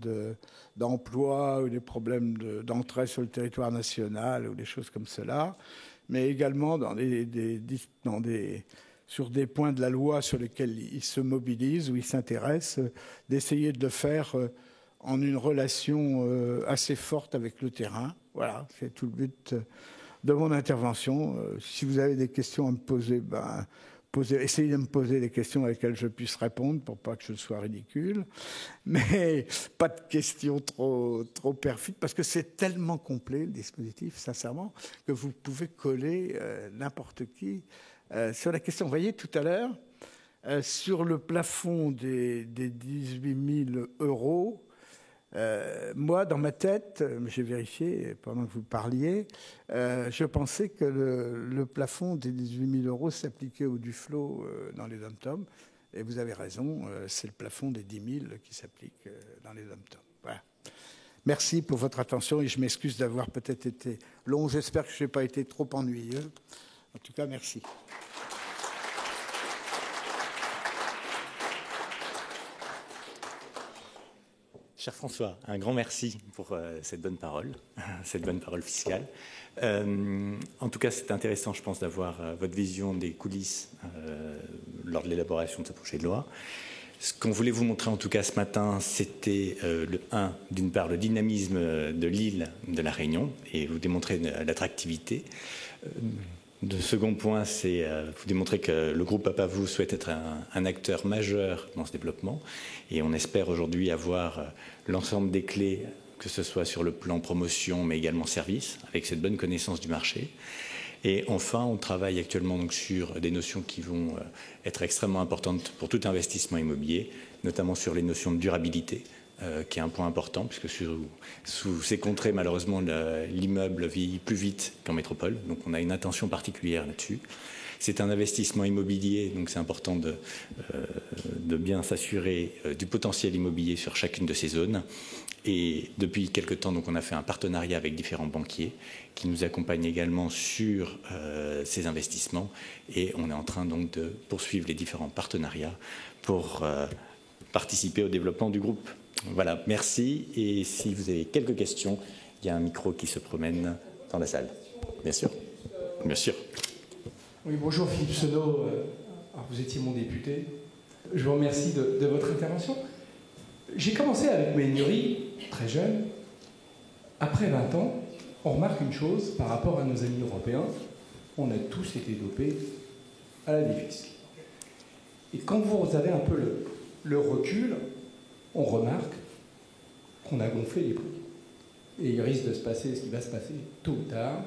d'emploi ou des problèmes d'entrée sur le territoire national ou des choses comme cela, mais également sur des points de la loi sur lesquels il se mobilise ou il s'intéresse, d'essayer de le faire en une relation assez forte avec le terrain. Voilà, c'est tout le but de mon intervention. Si vous avez des questions à me poser, essayez de me poser des questions à lesquelles je puisse répondre pour pas que je sois ridicule. Mais pas de questions trop perfides, parce que c'est tellement complet, le dispositif, sincèrement, que vous pouvez coller n'importe qui sur la question. Vous voyez, tout à l'heure, sur le plafond des 18 000 euros, moi, dans ma tête, j'ai vérifié pendant que vous parliez, je pensais que le plafond des 18 000 euros s'appliquait au Duflot dans les dom-toms. Et vous avez raison, c'est le plafond des 10 000 qui s'applique dans les dom-toms. Voilà. Merci pour votre attention et je m'excuse d'avoir peut-être été long. J'espère que je n'ai pas été trop ennuyeux. En tout cas, merci. Cher François, un grand merci pour cette bonne parole fiscale. En tout cas, c'est intéressant, je pense, d'avoir votre vision des coulisses lors de l'élaboration de ce projet de loi. Ce qu'on voulait vous montrer, en tout cas, ce matin, c'était d'une part, le dynamisme de l'île de la Réunion et vous démontrer l'attractivité. Le second point, c'est vous démontrer que le groupe Papavou souhaite être un acteur majeur dans ce développement et on espère aujourd'hui avoir l'ensemble des clés, que ce soit sur le plan promotion mais également service, avec cette bonne connaissance du marché. Et enfin, on travaille actuellement donc sur des notions qui vont être extrêmement importantes pour tout investissement immobilier, notamment sur les notions de durabilité, qui est un point important, puisque sous ces contrées, malheureusement, l'immeuble vieillit plus vite qu'en métropole. Donc on a une attention particulière là-dessus. C'est un investissement immobilier, donc c'est important de bien s'assurer du potentiel immobilier sur chacune de ces zones. Et depuis quelque temps, donc, on a fait un partenariat avec différents banquiers qui nous accompagnent également sur ces investissements. Et on est en train donc de poursuivre les différents partenariats pour participer au développement du groupe. Voilà, merci. Et si vous avez quelques questions, il y a un micro qui se promène dans la salle. Bien sûr. Bien sûr. Oui, bonjour Philippe Senot. Vous étiez mon député. Je vous remercie de votre intervention. J'ai commencé avec Méhaignerie, très jeune. Après 20 ans, on remarque une chose par rapport à nos amis européens. On a tous été dopés à la défisque. Et quand vous avez un peu le recul, on remarque qu'on a gonflé les prix. Et il risque de se passer ce qui va se passer tôt ou tard.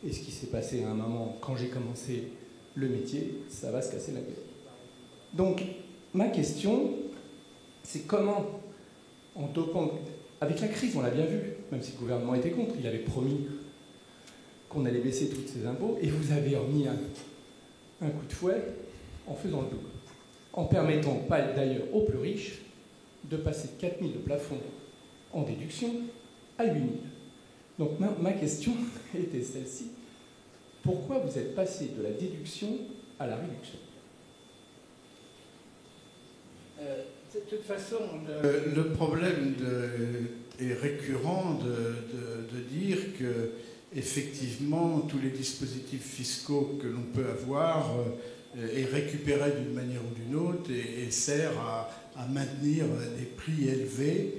Et ce qui s'est passé à un moment, quand j'ai commencé le métier, ça va se casser la gueule. Donc, ma question, c'est comment, en dopant... Avec la crise, on l'a bien vu, même si le gouvernement était contre, il avait promis qu'on allait baisser tous ses impôts, et vous avez remis un coup de fouet en faisant le double. En permettant, pas d'ailleurs aux plus riches, de passer de 4 000 de plafond en déduction à 8 000. Donc ma question était celle-ci. Pourquoi vous êtes passé de la déduction à la réduction ? De toute façon, le problème est récurrent de dire que, effectivement, tous les dispositifs fiscaux que l'on peut avoir est récupéré d'une manière ou d'une autre et sert à maintenir des prix élevés,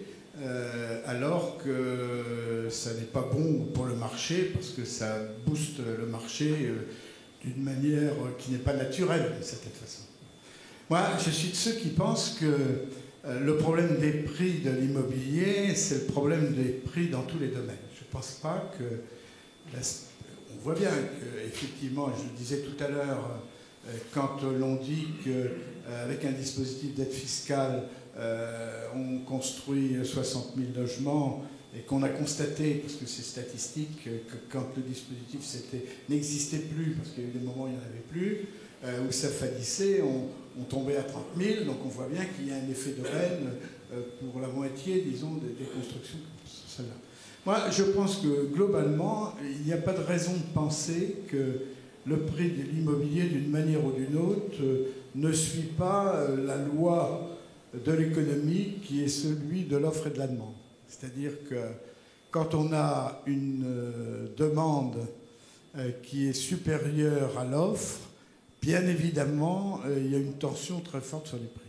alors que ça n'est pas bon pour le marché, parce que ça booste le marché d'une manière qui n'est pas naturelle, d'une certaine façon. Moi, je suis de ceux qui pensent que le problème des prix de l'immobilier, c'est le problème des prix dans tous les domaines. Je ne pense pas que... On voit bien qu'effectivement, je le disais tout à l'heure, quand l'on dit qu'avec un dispositif d'aide fiscale, on construit 60 000 logements et qu'on a constaté, parce que c'est statistique, que quand le dispositif n'existait plus, parce qu'il y a eu des moments où il n'y en avait plus, où ça faillissait, on tombait à 30 000, donc on voit bien qu'il y a un effet d'aubaine pour la moitié, disons, des constructions comme celle-là. Moi, je pense que globalement, il n'y a pas de raison de penser que le prix de l'immobilier, d'une manière ou d'une autre, ne suit pas la loi de l'économie qui est celui de l'offre et de la demande. C'est-à-dire que quand on a une demande qui est supérieure à l'offre, bien évidemment, il y a une tension très forte sur les prix.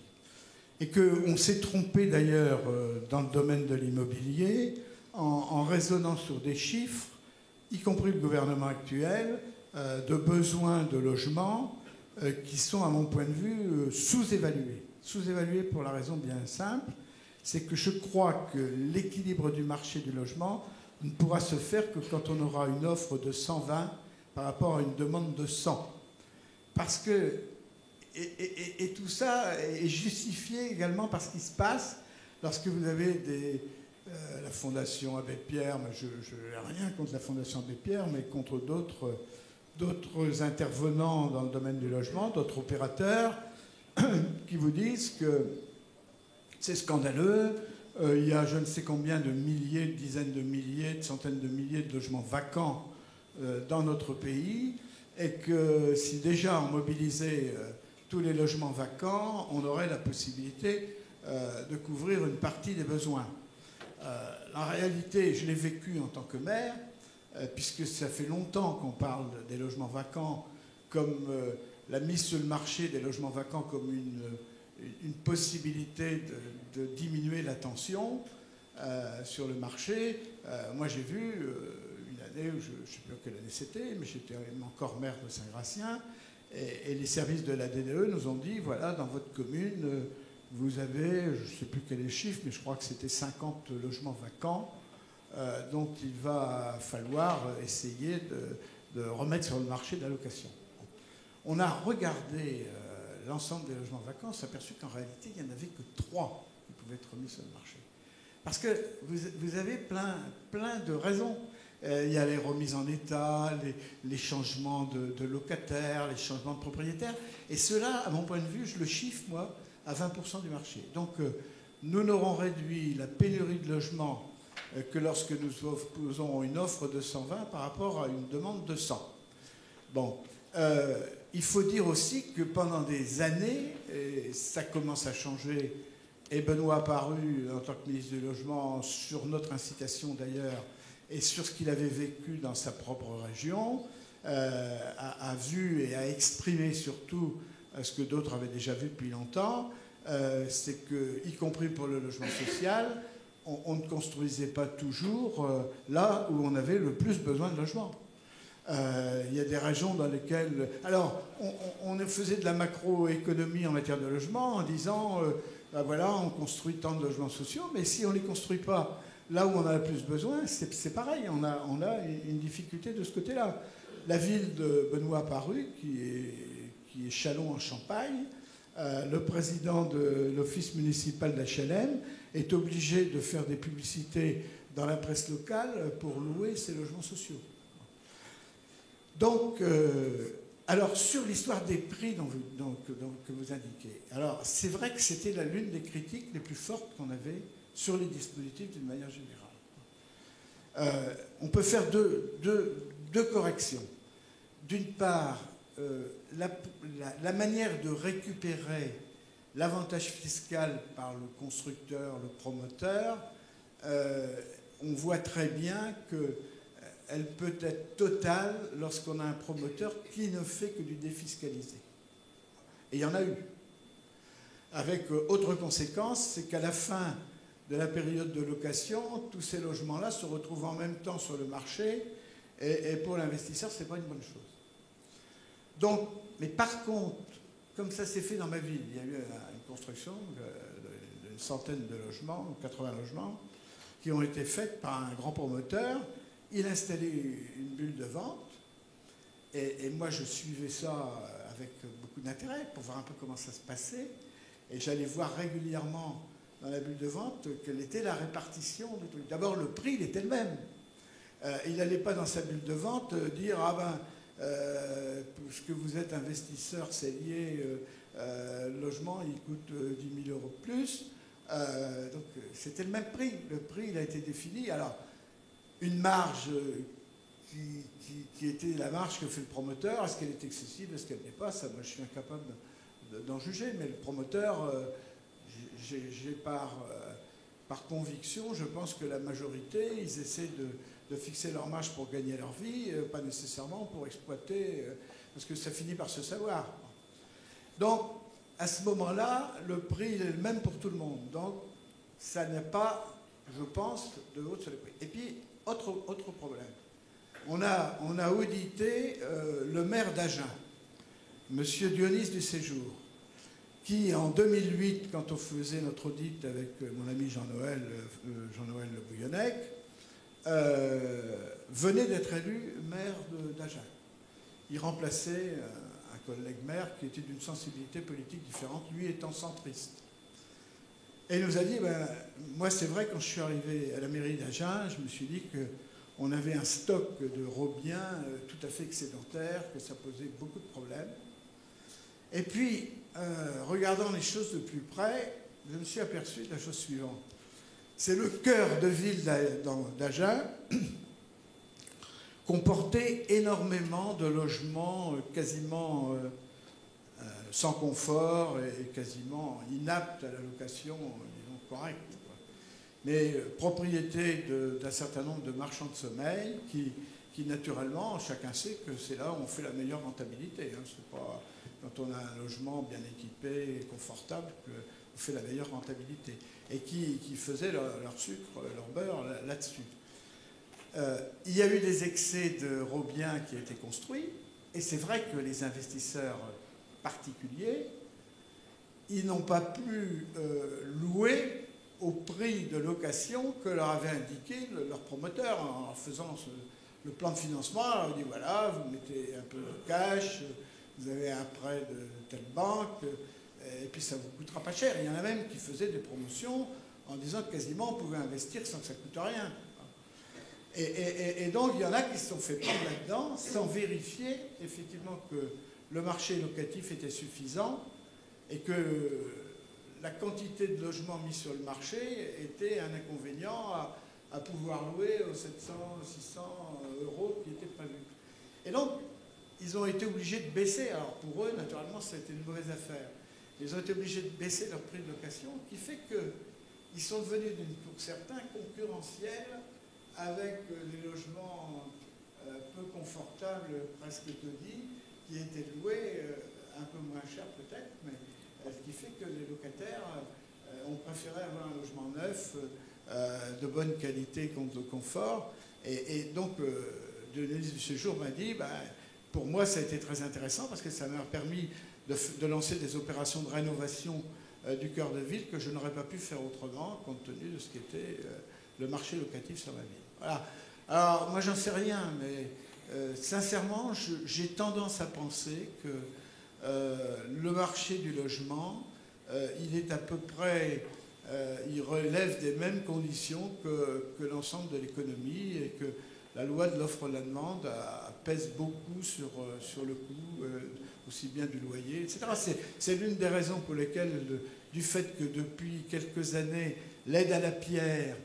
Et qu'on s'est trompé d'ailleurs dans le domaine de l'immobilier en raisonnant sur des chiffres, y compris le gouvernement actuel, de besoins de logements qui sont, à mon point de vue, sous-évalués. Sous-évalués pour la raison bien simple, c'est que je crois que l'équilibre du marché du logement ne pourra se faire que quand on aura une offre de 120 par rapport à une demande de 100. Parce que, et tout ça est justifié également par ce qui se passe lorsque vous avez la Fondation Abbé Pierre, je n'ai rien contre la Fondation Abbé Pierre, mais contre d'autres intervenants dans le domaine du logement, d'autres opérateurs, qui vous disent que c'est scandaleux, il y a je ne sais combien de milliers, de dizaines de milliers, de centaines de milliers de logements vacants dans notre pays, et que si déjà on mobilisait tous les logements vacants, on aurait la possibilité de couvrir une partie des besoins. En réalité, je l'ai vécu en tant que maire, puisque ça fait longtemps qu'on parle des logements vacants comme la mise sur le marché des logements vacants comme une possibilité de diminuer la tension sur le marché. Moi, j'ai vu une année, je ne sais plus quelle année c'était, mais j'étais encore maire de Saint-Gratien, et les services de la DDE nous ont dit, voilà, dans votre commune, vous avez, je ne sais plus quel est le chiffre, mais je crois que c'était 50 logements vacants, dont il va falloir essayer de remettre sur le marché de la location. On a regardé l'ensemble des logements vacants, on s'est aperçu qu'en réalité, il n'y en avait que 3 qui pouvaient être remis sur le marché. Parce que vous avez plein de raisons. Il y a les remises en état, les changements de locataires, les changements de propriétaires. Et cela, à mon point de vue, je le chiffre, moi, à 20% du marché. Donc, nous n'aurons réduit la pénurie de logements que lorsque nous faisons une offre de 120 par rapport à une demande de 100. Bon. Il faut dire aussi que pendant des années, et ça commence à changer, et Benoît Apparu, en tant que ministre du Logement, sur notre incitation d'ailleurs, et sur ce qu'il avait vécu dans sa propre région, a vu et a exprimé surtout ce que d'autres avaient déjà vu depuis longtemps, c'est que, y compris pour le logement social, on ne construisait pas toujours là où on avait le plus besoin de logements. Il y a des régions dans lesquelles... Alors, on faisait de la macroéconomie en matière de logement en disant, ben voilà, on construit tant de logements sociaux, mais si on ne les construit pas là où on a le plus besoin, c'est pareil, on a une difficulté de ce côté-là. La ville de Benoît Apparu, qui est Châlons en Champagne, le président de l'office municipal d'HLM est obligé de faire des publicités dans la presse locale pour louer ses logements sociaux. Donc, alors sur l'histoire des prix que vous indiquez, alors c'est vrai que c'était l'une des critiques les plus fortes qu'on avait sur les dispositifs d'une manière générale. On peut faire deux corrections. D'une part, la manière de récupérer l'avantage fiscal par le constructeur, le promoteur, on voit très bien qu'elle peut être totale lorsqu'on a un promoteur qui ne fait que du défiscaliser. Et il y en a eu. Avec autre conséquence, c'est qu'à la fin de la période de location, tous ces logements-là se retrouvent en même temps sur le marché, et pour l'investisseur, ce n'est pas une bonne chose. Donc, mais par contre, comme ça s'est fait dans ma ville, il y a eu une construction d'une centaine de logements, 80 logements, qui ont été faits par un grand promoteur. Il installait une bulle de vente, et moi je suivais ça avec beaucoup d'intérêt pour voir un peu comment ça se passait, et j'allais voir régulièrement dans la bulle de vente quelle était la répartition du truc. D'abord, le prix, il était le même. Il n'allait pas dans sa bulle de vente dire « Ah ben, puisque vous êtes investisseur cellier, le logement, il coûte 10 000 euros de plus. » Donc, c'était le même prix. Le prix, il a été défini. Alors, une marge qui était la marge que fait le promoteur. Est-ce qu'elle est excessive, est-ce qu'elle n'est pas? Ça, moi, je suis incapable d'en juger, mais le promoteur, par conviction, je pense que la majorité, ils essaient de fixer leur marge pour gagner leur vie, pas nécessairement pour exploiter, parce que ça finit par se savoir. Donc, à ce moment-là, le prix il est le même pour tout le monde. Donc, ça n'est pas, je pense, de haute sur les prix. Et puis, autre problème. On a audité le maire d'Agen, M. Dionys du Séjour, qui, en 2008, quand on faisait notre audit avec mon ami Jean-Noël Le Bouillonnec, venait d'être élu maire d'Agen. Il remplaçait un collègue maire qui était d'une sensibilité politique différente, lui étant centriste. Et il nous a dit, moi c'est vrai, quand je suis arrivé à la mairie d'Agen, je me suis dit qu'on avait un stock de robiens tout à fait excédentaire, que ça posait beaucoup de problèmes. Et puis, regardant les choses de plus près, je me suis aperçu de la chose suivante. C'est le cœur de ville d'Agen comportait énormément de logements quasiment sans confort et quasiment inaptes à la location, disons, correcte. Mais propriété d'un certain nombre de marchands de sommeil qui naturellement, chacun sait que c'est là où on fait la meilleure rentabilité. Hein. C'est pas quand on a un logement bien équipé et confortable qu'on fait la meilleure rentabilité. Et qui faisaient leur sucre, leur beurre là-dessus. Il y a eu des excès de robiens qui ont été construits, et c'est vrai que les investisseurs particuliers, ils n'ont pas pu louer au prix de location que leur avait indiqué leur promoteur en faisant le plan de financement. On dit voilà, vous mettez un peu de cash, vous avez un prêt de telle banque, et puis ça ne vous coûtera pas cher. Il y en a même qui faisaient des promotions en disant que quasiment on pouvait investir sans que ça ne coûte rien. Et donc il y en a qui se sont fait prendre là-dedans sans vérifier effectivement que le marché locatif était suffisant et que la quantité de logements mis sur le marché était un inconvénient à pouvoir louer aux 700, 600 euros qui étaient prévus. Et donc, ils ont été obligés de baisser. Alors pour eux, naturellement, ça a été une mauvaise affaire. Ils ont été obligés de baisser leur prix de location, qui fait qu'ils sont devenus, pour certains, concurrentiels avec les logements peu confortables, presque taudis, qui étaient loués un peu moins cher peut-être, mais ce qui fait que les locataires ont préféré avoir un logement neuf de bonne qualité, de confort. Et donc, Dionys du Séjour m'a dit, pour moi, ça a été très intéressant parce que ça m'a permis de lancer des opérations de rénovation du cœur de ville que je n'aurais pas pu faire autrement, compte tenu de ce qu'était le marché locatif sur la ville. Voilà. Alors, moi, j'en sais rien, mais sincèrement, j'ai tendance à penser que le marché du logement, il est à peu près, il relève des mêmes conditions que l'ensemble de l'économie et que la loi de l'offre et de la demande pèse beaucoup sur le coût, aussi bien du loyer, etc. C'est l'une des raisons pour lesquelles, du fait que depuis quelques années, l'aide à la pierre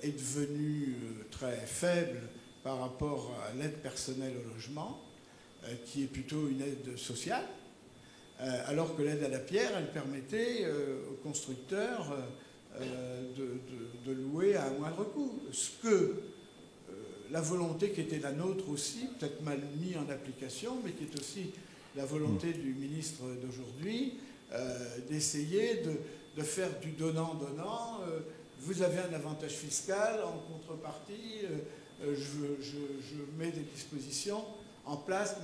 est devenue très faible par rapport à l'aide personnelle au logement, qui est plutôt une aide sociale, alors que l'aide à la pierre, elle permettait aux constructeurs de louer à un moindre coût. Ce que la volonté qui était la nôtre aussi, peut-être mal mis en application, mais qui est aussi la volonté du ministre d'aujourd'hui, d'essayer de faire du donnant-donnant. Vous avez un avantage fiscal, en contrepartie, je mets des dispositions en place,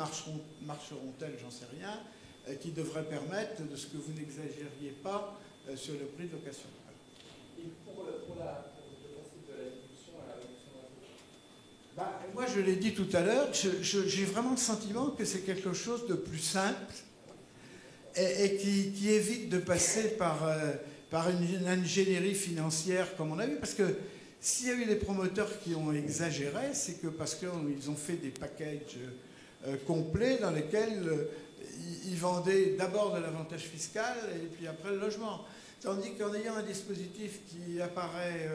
marcheront-elles, j'en sais rien, qui devraient permettre de ce que vous n'exagériez pas sur le prix de location. Et pour le principe de la déduction à la réduction de la moi, je l'ai dit tout à l'heure, j'ai vraiment le sentiment que c'est quelque chose de plus simple et qui évite de passer par une ingénierie financière comme on a vu. Parce que s'il y a eu des promoteurs qui ont exagéré, c'est que parce qu'ils ont fait des packages complets dans lesquels ils vendaient d'abord de l'avantage fiscal et puis après le logement. Tandis qu'en ayant un dispositif qui apparaît,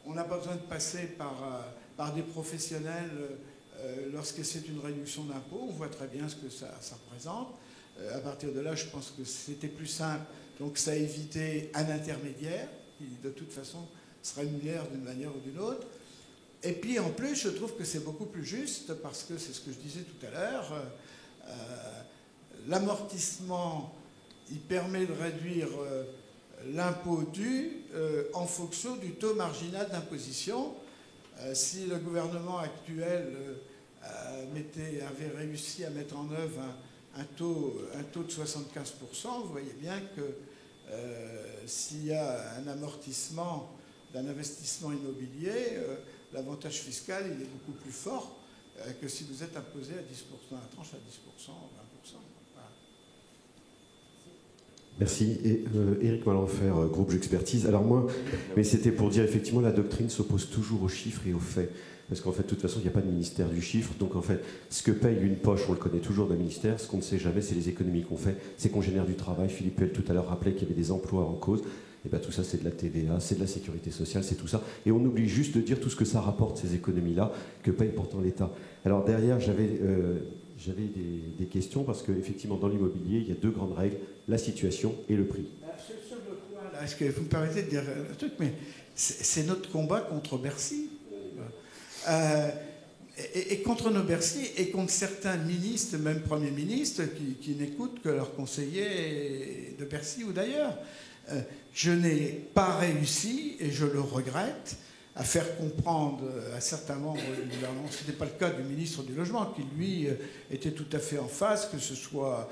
on n'a pas besoin de passer par par des professionnels lorsque c'est une réduction d'impôt. On voit très bien ce que ça représente. À partir de là, je pense que c'était plus simple. Donc ça a évité un intermédiaire qui, de toute façon, se rémunère d'une manière ou d'une autre. Et puis en plus, je trouve que c'est beaucoup plus juste parce que c'est ce que je disais tout à l'heure. L'amortissement, il permet de réduire l'impôt dû en fonction du taux marginal d'imposition. Si le gouvernement actuel avait réussi à mettre en œuvre un taux de 75%, vous voyez bien que s'il y a un amortissement d'un investissement immobilier, l'avantage fiscal il est beaucoup plus fort que si vous êtes imposé à 10%, la tranche à 10%, 20%. Voilà. Merci. Et Éric Malenfer, groupe J'Expertise. Alors moi, mais c'était pour dire effectivement la doctrine s'oppose toujours aux chiffres et aux faits. Parce qu'en fait, de toute façon, il n'y a pas de ministère du chiffre. Donc en fait, ce que paye une poche, on le connaît toujours d'un ministère. Ce qu'on ne sait jamais, c'est les économies qu'on fait. C'est qu'on génère du travail. Philippe Puel tout à l'heure rappelait qu'il y avait des emplois en cause. Et bien tout ça, c'est de la TVA, c'est de la sécurité sociale, c'est tout ça. Et on oublie juste de dire tout ce que ça rapporte, ces économies-là, que paye pourtant l'État. Alors derrière, j'avais des questions, parce qu'effectivement, dans l'immobilier, il y a deux grandes règles, la situation et le prix. Sur le point, là, est-ce que vous me permettez de dire un truc, mais c'est notre combat contre Bercy. Et contre nos Bercy, et contre certains ministres, même premiers ministres, qui n'écoutent que leurs conseillers de Bercy ou d'ailleurs. Je n'ai pas réussi, et je le regrette, à faire comprendre à certains membres du gouvernement, ce n'était pas le cas du ministre du Logement, qui lui était tout à fait en face, que ce soit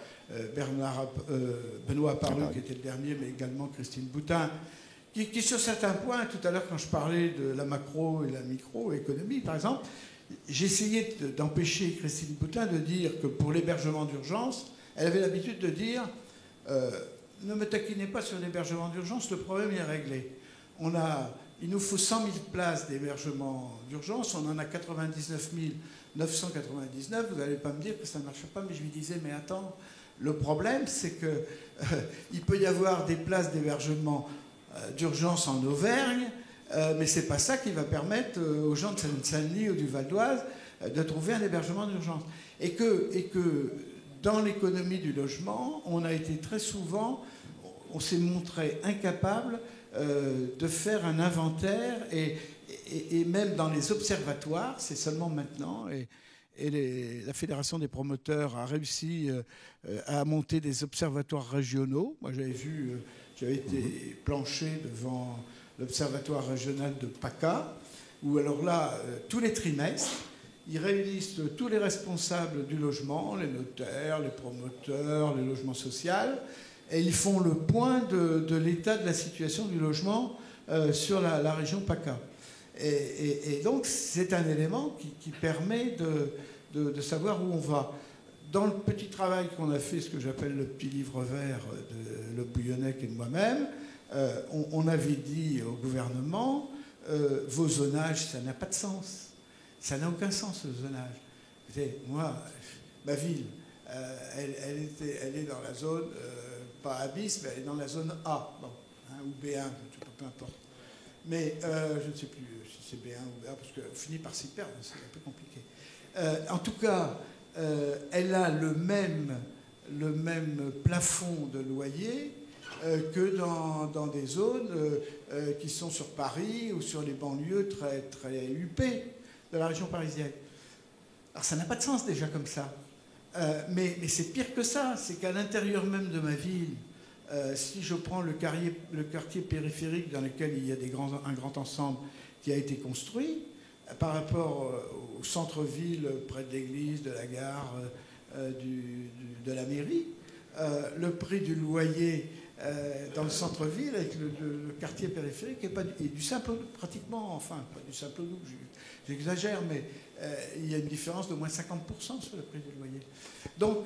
Benoît Apparu, qui était le dernier, mais également Christine Boutin, qui sur certains points, tout à l'heure quand je parlais de la macro et la microéconomie, par exemple, j'essayais d'empêcher Christine Boutin de dire que pour l'hébergement d'urgence, elle avait l'habitude de dire ne me taquinez pas sur l'hébergement d'urgence, le problème est réglé. Il nous faut 100 000 places d'hébergement d'urgence, on en a 99 999, vous n'allez pas me dire que ça ne marche pas, mais je lui disais, mais attends, le problème c'est qu'il peut y avoir des places d'hébergement d'urgence en Auvergne, mais ce n'est pas ça qui va permettre aux gens de Seine-Saint-Denis ou du Val d'Oise de trouver un hébergement d'urgence. Et que dans l'économie du logement, on a été très souvent, on s'est montré incapable de faire un inventaire, et même dans les observatoires, c'est seulement maintenant, et la Fédération des promoteurs a réussi à monter des observatoires régionaux. Moi, j'avais été planché devant l'observatoire régional de PACA, où alors là, tous les trimestres, ils réunissent tous les responsables du logement, les notaires, les promoteurs, les logements sociaux, et ils font le point de l'état de la situation du logement sur la région PACA. Et donc, c'est un élément qui permet de savoir où on va. Dans le petit travail qu'on a fait, ce que j'appelle le petit livre vert de Le Bouillonnec et de moi-même, on avait dit au gouvernement, vos zonages, ça n'a pas de sens. Ça n'a aucun sens, le zonage. Vous savez, moi, ma ville, elle est dans la zone, pas A bis, mais elle est dans la zone A, bon, hein, ou B1, peu importe. Mais je ne sais plus si c'est B1 ou B1, parce qu'on finit par s'y perdre, c'est un peu compliqué. En tout cas, elle a le même plafond de loyer que dans des zones qui sont sur Paris ou sur les banlieues très, très huppées de la région parisienne. Alors ça n'a pas de sens déjà comme ça. Mais c'est pire que ça. C'est qu'à l'intérieur même de ma ville, si je prends le quartier périphérique dans lequel il y a un grand ensemble qui a été construit, par rapport au centre-ville, près de l'église, de la gare, de la mairie, le prix du loyer dans le centre-ville avec le quartier périphérique est du simple pratiquement, enfin, pas du simple double, j'exagère, mais il y a une différence de moins 50% sur le prix du loyer. Donc,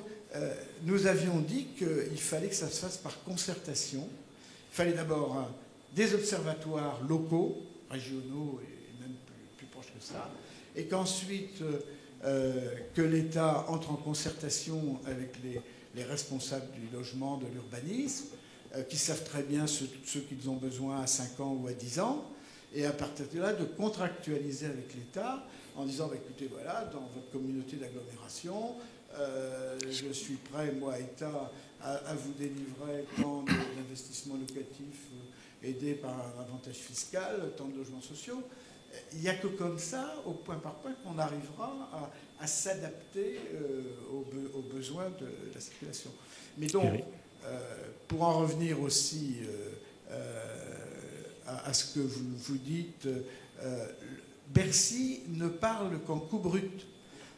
nous avions dit qu'il fallait que ça se fasse par concertation. Il fallait d'abord des observatoires locaux, régionaux et même plus proches que ça, et qu'ensuite que l'État entre en concertation avec les responsables du logement, de l'urbanisme, qui savent très bien ce qu'ils ont besoin à 5 ans ou à 10 ans, et à partir de là, de contractualiser avec l'État en disant, bah, écoutez, voilà, dans votre communauté d'agglomération, je suis prêt, moi, État, à vous délivrer tant d'investissements locatifs aidés par un avantage fiscal, tant de logements sociaux. Il n'y a que comme ça, au point par point, qu'on arrivera à s'adapter aux besoins de la circulation. Mais donc, pour en revenir aussi à ce que vous dites, Bercy ne parle qu'en coût brut.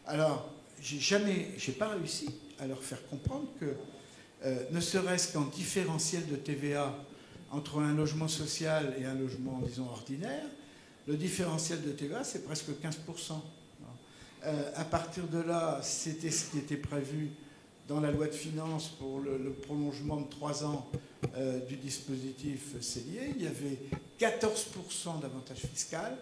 Alors, j'ai pas réussi à leur faire comprendre que, ne serait-ce qu'en différentiel de TVA entre un logement social et un logement, disons, ordinaire, le différentiel de TVA, c'est presque 15%. À partir de là, c'était ce qui était prévu dans la loi de finances pour le prolongement de 3 ans du dispositif CELIE. Il y avait 14% d'avantage fiscal.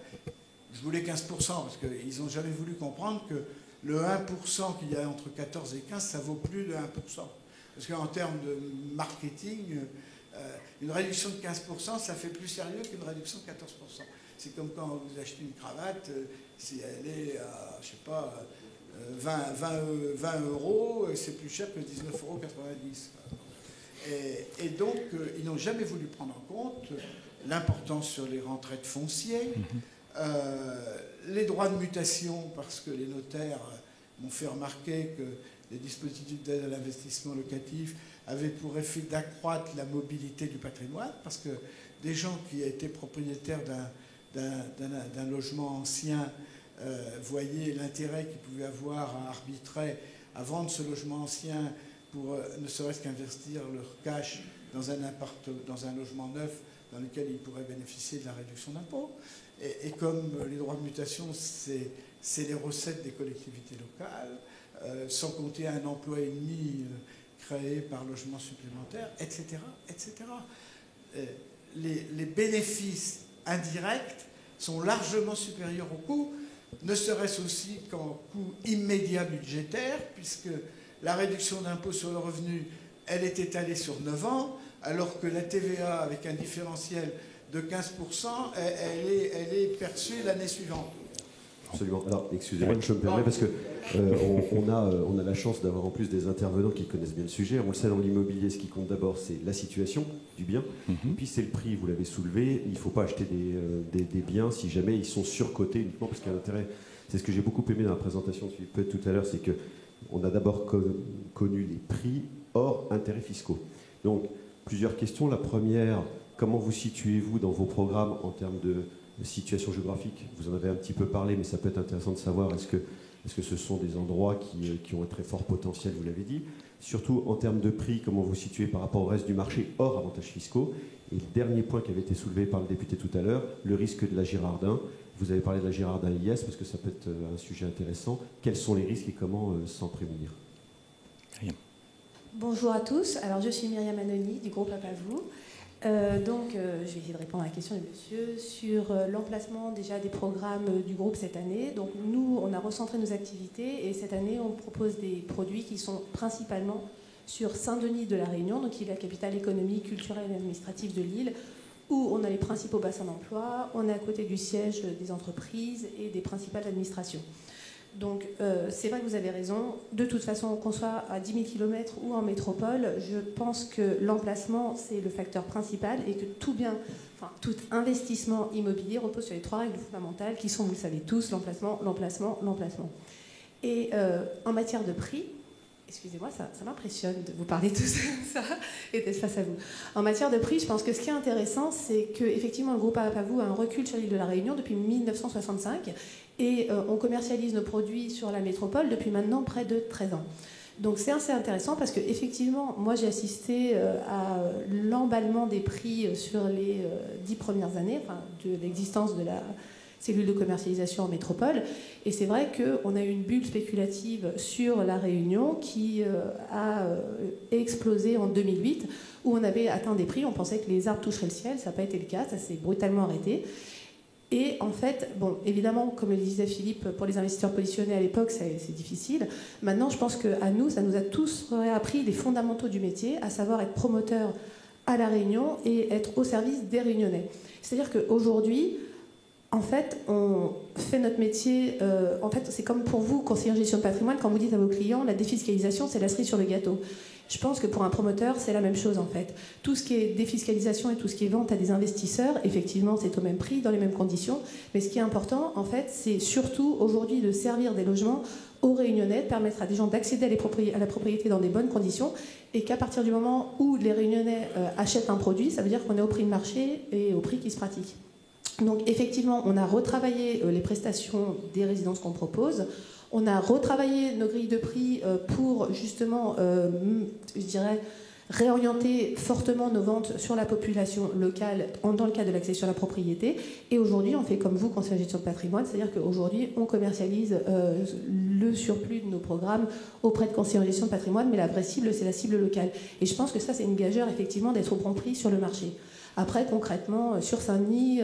Je voulais 15% parce qu'ils n'ont jamais voulu comprendre que le 1% qu'il y a entre 14 et 15, ça vaut plus de 1%. Parce qu'en termes de marketing, une réduction de 15%, ça fait plus sérieux qu'une réduction de 14%. C'est comme quand vous achetez une cravate, si elle est à, je sais pas, 20 euros, c'est plus cher que 19,90 euros. Et donc, ils n'ont jamais voulu prendre en compte l'importance sur les retraites foncières, les droits de mutation, parce que les notaires m'ont fait remarquer que les dispositifs d'aide à l'investissement locatif avaient pour effet d'accroître la mobilité du patrimoine, parce que des gens qui étaient propriétaires d'un logement ancien voyaient l'intérêt qu'ils pouvaient avoir à arbitrer, à vendre ce logement ancien pour ne serait-ce qu'investir leur cash dans un logement neuf dans lequel ils pourraient bénéficier de la réduction d'impôt. Et comme les droits de mutation, c'est les recettes des collectivités locales, sans compter un emploi et demi créé par logement supplémentaire, etc. etc. Les bénéfices indirects sont largement supérieurs aux coûts, ne serait-ce aussi qu'en coût immédiat budgétaire, puisque la réduction d'impôt sur le revenu, elle est étalée sur 9 ans, alors que la TVA, avec un différentiel de 15%, elle est perçue l'année suivante. Absolument. Alors, excusez-moi, je me permets, parce que on a la chance d'avoir en plus des intervenants qui connaissent bien le sujet. On le sait, dans l'immobilier, ce qui compte d'abord, c'est la situation du bien, et puis c'est le prix, vous l'avez soulevé. Il ne faut pas acheter des biens si jamais ils sont surcotés uniquement parce qu'il y a un intérêt. C'est ce que j'ai beaucoup aimé dans la présentation de Philippe tout à l'heure, c'est qu'on a d'abord connu les prix hors intérêts fiscaux. Donc, plusieurs questions. La première, comment vous situez-vous dans vos programmes en termes de situation géographique? Vous en avez un petit peu parlé, mais ça peut être intéressant de savoir, est-ce que ce sont des endroits qui ont un très fort potentiel, vous l'avez dit? Surtout en termes de prix, comment vous situez par rapport au reste du marché hors avantages fiscaux? Et le dernier point qui avait été soulevé par le député tout à l'heure, le risque de la Girardin. Vous avez parlé de la Girardin IS, parce que ça peut être un sujet intéressant. Quels sont les risques et comment s'en prémunir? Rien. Bonjour à tous. Alors, je suis Myriam Anoni du groupe Apavou. Je vais essayer de répondre à la question du monsieur sur l'emplacement déjà des programmes du groupe cette année. Donc, nous, on a recentré nos activités et cette année, on propose des produits qui sont principalement sur Saint-Denis de la Réunion, donc qui est la capitale économique, culturelle et administrative de l'île, où on a les principaux bassins d'emploi, on est à côté du siège des entreprises et des principales administrations. Donc, c'est vrai que vous avez raison. De toute façon, qu'on soit à 10 000 km ou en métropole, je pense que l'emplacement, c'est le facteur principal et que tout investissement immobilier repose sur les 3 règles fondamentales qui sont, vous le savez tous, l'emplacement, l'emplacement, l'emplacement. Et en matière de prix, excusez-moi, ça m'impressionne de vous parler tous comme ça et d'être face à vous. En matière de prix, je pense que ce qui est intéressant, c'est qu'effectivement, le groupe Apavou a un recul sur l'île de la Réunion depuis 1965 et on commercialise nos produits sur la métropole depuis maintenant près de 13 ans. Donc c'est assez intéressant parce qu'effectivement, moi j'ai assisté à l'emballement des prix sur les 10 premières années, de l'existence de la cellule de commercialisation en métropole. Et c'est vrai qu'on a eu une bulle spéculative sur la Réunion qui a explosé en 2008, où on avait atteint des prix, on pensait que les arbres toucheraient le ciel, ça n'a pas été le cas, ça s'est brutalement arrêté. Et en fait, bon, évidemment, comme le disait Philippe, pour les investisseurs positionnés à l'époque, c'est difficile. Maintenant, je pense qu'à nous, ça nous a tous réappris les fondamentaux du métier, à savoir être promoteur à La Réunion et être au service des Réunionnais. C'est-à-dire qu'aujourd'hui, En fait, on fait notre métier. En fait, c'est comme pour vous, conseiller en gestion de patrimoine, quand vous dites à vos clients, la défiscalisation, c'est la cerise sur le gâteau. Je pense que pour un promoteur, c'est la même chose en fait. Tout ce qui est défiscalisation et tout ce qui est vente à des investisseurs, effectivement, c'est au même prix, dans les mêmes conditions. Mais ce qui est important, en fait, c'est surtout aujourd'hui de servir des logements aux Réunionnais, de permettre à des gens d'accéder à la propriété dans des bonnes conditions, et qu'à partir du moment où les Réunionnais achètent un produit, ça veut dire qu'on est au prix de marché et au prix qui se pratique. Donc effectivement, on a retravaillé les prestations des résidences qu'on propose. On a retravaillé nos grilles de prix pour justement, je dirais, réorienter fortement nos ventes sur la population locale dans le cadre de l'accession à la propriété. Et aujourd'hui, on fait comme vous, conseiller en gestion de patrimoine, c'est-à-dire qu'aujourd'hui, on commercialise le surplus de nos programmes auprès de conseillers en gestion de patrimoine, mais la vraie cible, c'est la cible locale. Et je pense que ça, c'est une gageure, effectivement, d'être au bon prix sur le marché. Après, concrètement, sur Saint-Denis,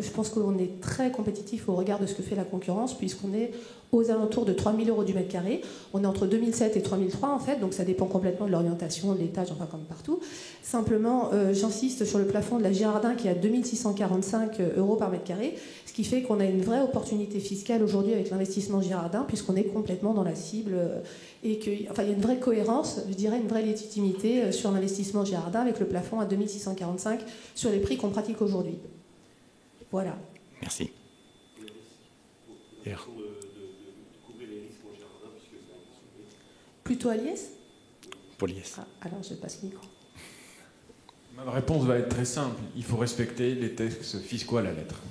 je pense qu'on est très compétitif au regard de ce que fait la concurrence, puisqu'on est aux alentours de 3 000 € du mètre carré. On est entre 2007 et 3003 en fait, donc ça dépend complètement de l'orientation, de l'étage, enfin comme partout. Simplement, j'insiste sur le plafond de la Girardin qui est à 2645 € par mètre carré, ce qui fait qu'on a une vraie opportunité fiscale aujourd'hui avec l'investissement Girardin, puisqu'on est complètement dans la cible et qu'il y a une vraie cohérence, je dirais une vraie légitimité sur l'investissement Girardin avec le plafond à 2645 sur les prix qu'on pratique aujourd'hui. Voilà. Merci. Plutôt à Liès ? Pour Liès. Ah, alors je passe le micro. Ma réponse va être très simple. Il faut respecter les textes fiscaux à la lettre.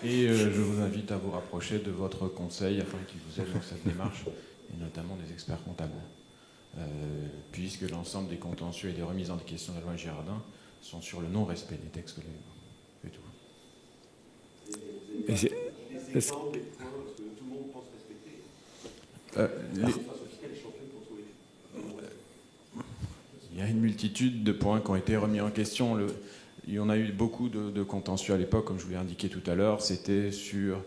Et je vous invite à vous rapprocher de votre conseil afin qu'il vous aide dans cette démarche, et notamment des experts comptables. Puisque l'ensemble des contentieux et des remises en question de la loi Girardin sont sur le non-respect des textes et tout. Il y a une multitude de points qui ont été remis en question. Il y en a eu beaucoup de contentieux à l'époque, comme je vous l'ai indiqué tout à l'heure. C'était sur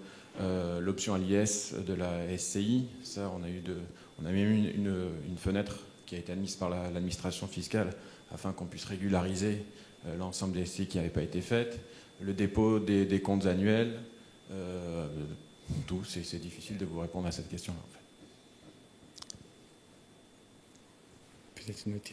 l'option à l'IS de la SCI. Ça, on a même eu une fenêtre qui a été admise par l'administration fiscale afin qu'on puisse régulariser l'ensemble des SCI qui n'avaient pas été faites. Le dépôt des comptes annuels. Tout, c'est difficile de vous répondre à cette question-là, en fait. Peut-être une autre.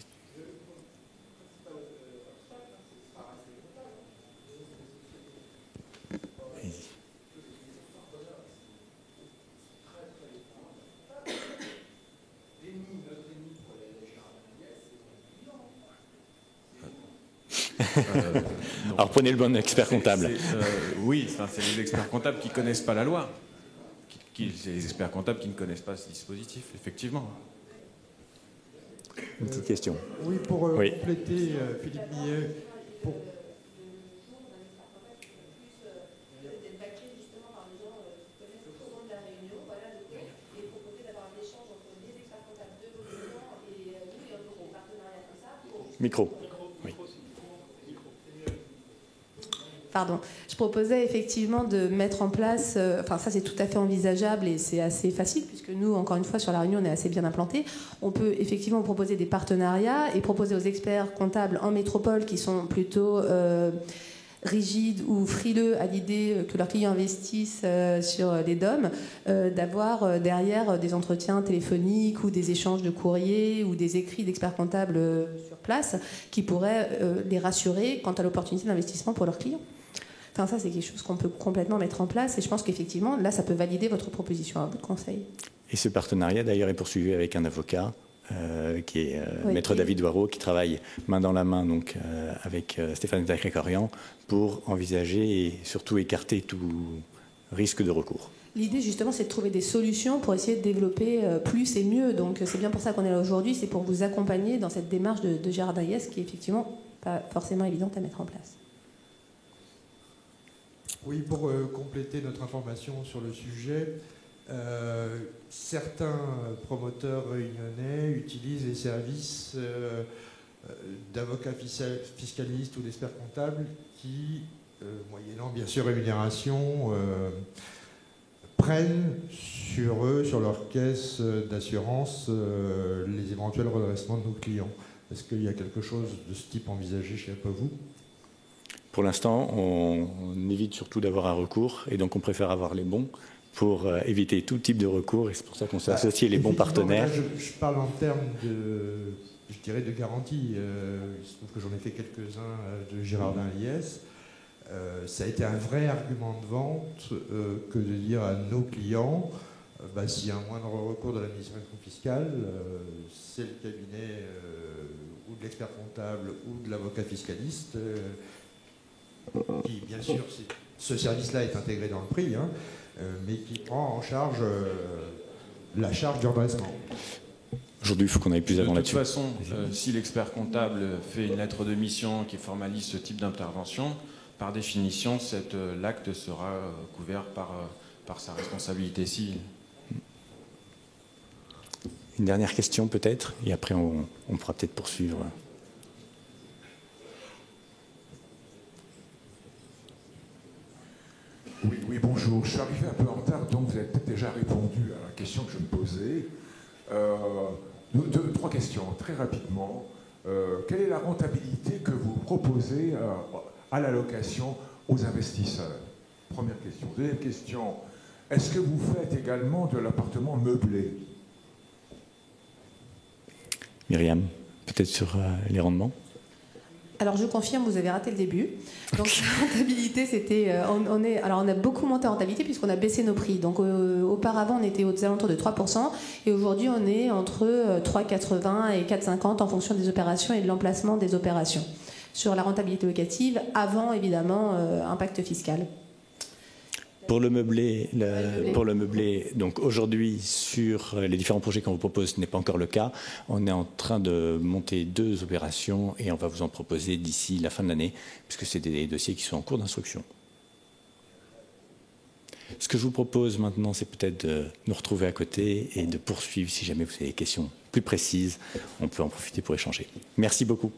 Alors prenez le bon expert comptable. Oui, c'est les experts comptables qui ne connaissent pas la loi. C'est les experts comptables qui ne connaissent pas ce dispositif, effectivement. Une petite question. Oui, pour compléter, Philippe Millet, pour... Micro. Oui. Pardon. Je proposais effectivement de mettre en place, ça c'est tout à fait envisageable et c'est assez facile puisque nous, encore une fois, sur La Réunion, on est assez bien implantés. On peut effectivement proposer des partenariats et proposer aux experts comptables en métropole qui sont plutôt rigides ou frileux à l'idée que leurs clients investissent sur les DOM, d'avoir derrière des entretiens téléphoniques ou des échanges de courriers ou des écrits d'experts comptables sur place qui pourraient les rassurer quant à l'opportunité d'investissement pour leurs clients. Enfin, ça, c'est quelque chose qu'on peut complètement mettre en place et je pense qu'effectivement, là, ça peut valider votre proposition à bout de conseil. Et ce partenariat, d'ailleurs, est poursuivi avec un avocat qui est Maître David Doireau, qui travaille main dans la main donc, avec Stéphane Grégorian pour envisager et surtout écarter tout risque de recours. L'idée, justement, c'est de trouver des solutions pour essayer de développer plus et mieux. Donc, c'est bien pour ça qu'on est là aujourd'hui, c'est pour vous accompagner dans cette démarche de Girardin IS qui est effectivement pas forcément évidente à mettre en place. Oui, pour compléter notre information sur le sujet, certains promoteurs réunionnais utilisent les services d'avocats fiscalistes ou d'experts comptables qui, moyennant bien sûr rémunération, prennent sur eux, sur leur caisse d'assurance, les éventuels redressements de nos clients. Est-ce qu'il y a quelque chose de ce type envisagé chez Apavou ? Pour l'instant, on évite surtout d'avoir un recours, et donc on préfère avoir les bons pour éviter tout type de recours, et c'est pour ça qu'on s'est associé les bons partenaires. Là, je parle en termes de, je dirais, de garantie. Il se trouve que j'en ai fait quelques-uns de Girardin Liès. Ça a été un vrai argument de vente que de dire à nos clients, s'il y a un moindre recours de l'administration fiscale, c'est le cabinet ou de l'expert comptable ou de l'avocat fiscaliste qui, bien sûr, ce service-là est intégré dans le prix, hein, mais qui prend en charge la charge du redressement. Aujourd'hui, il faut qu'on aille plus avant là-dessus. De toute façon, si l'expert comptable fait une lettre de mission qui formalise ce type d'intervention, par définition, l'acte sera couvert par sa responsabilité civile. Une dernière question peut-être, et après on pourra peut-être poursuivre. Oui, bonjour. Je suis arrivé un peu en retard, donc vous avez peut-être déjà répondu à la question que je me posais. Trois questions, très rapidement. Quelle est la rentabilité que vous proposez à la location aux investisseurs? Première question. Deuxième question, est-ce que vous faites également de l'appartement meublé? Myriam, peut-être sur les rendements? Alors je confirme, vous avez raté le début. Donc la rentabilité, c'était, alors on a beaucoup monté en rentabilité puisqu'on a baissé nos prix. Donc auparavant, on était aux alentours de 3%, et aujourd'hui, on est entre 3,80 et 4,50 en fonction des opérations et de l'emplacement des opérations. Sur la rentabilité locative, avant évidemment impact fiscal. Pour le meublé, donc aujourd'hui, sur les différents projets qu'on vous propose, ce n'est pas encore le cas. On est en train de monter 2 opérations et on va vous en proposer d'ici la fin de l'année, puisque c'est des dossiers qui sont en cours d'instruction. Ce que je vous propose maintenant, c'est peut-être de nous retrouver à côté et de poursuivre. Si jamais vous avez des questions plus précises, on peut en profiter pour échanger. Merci beaucoup.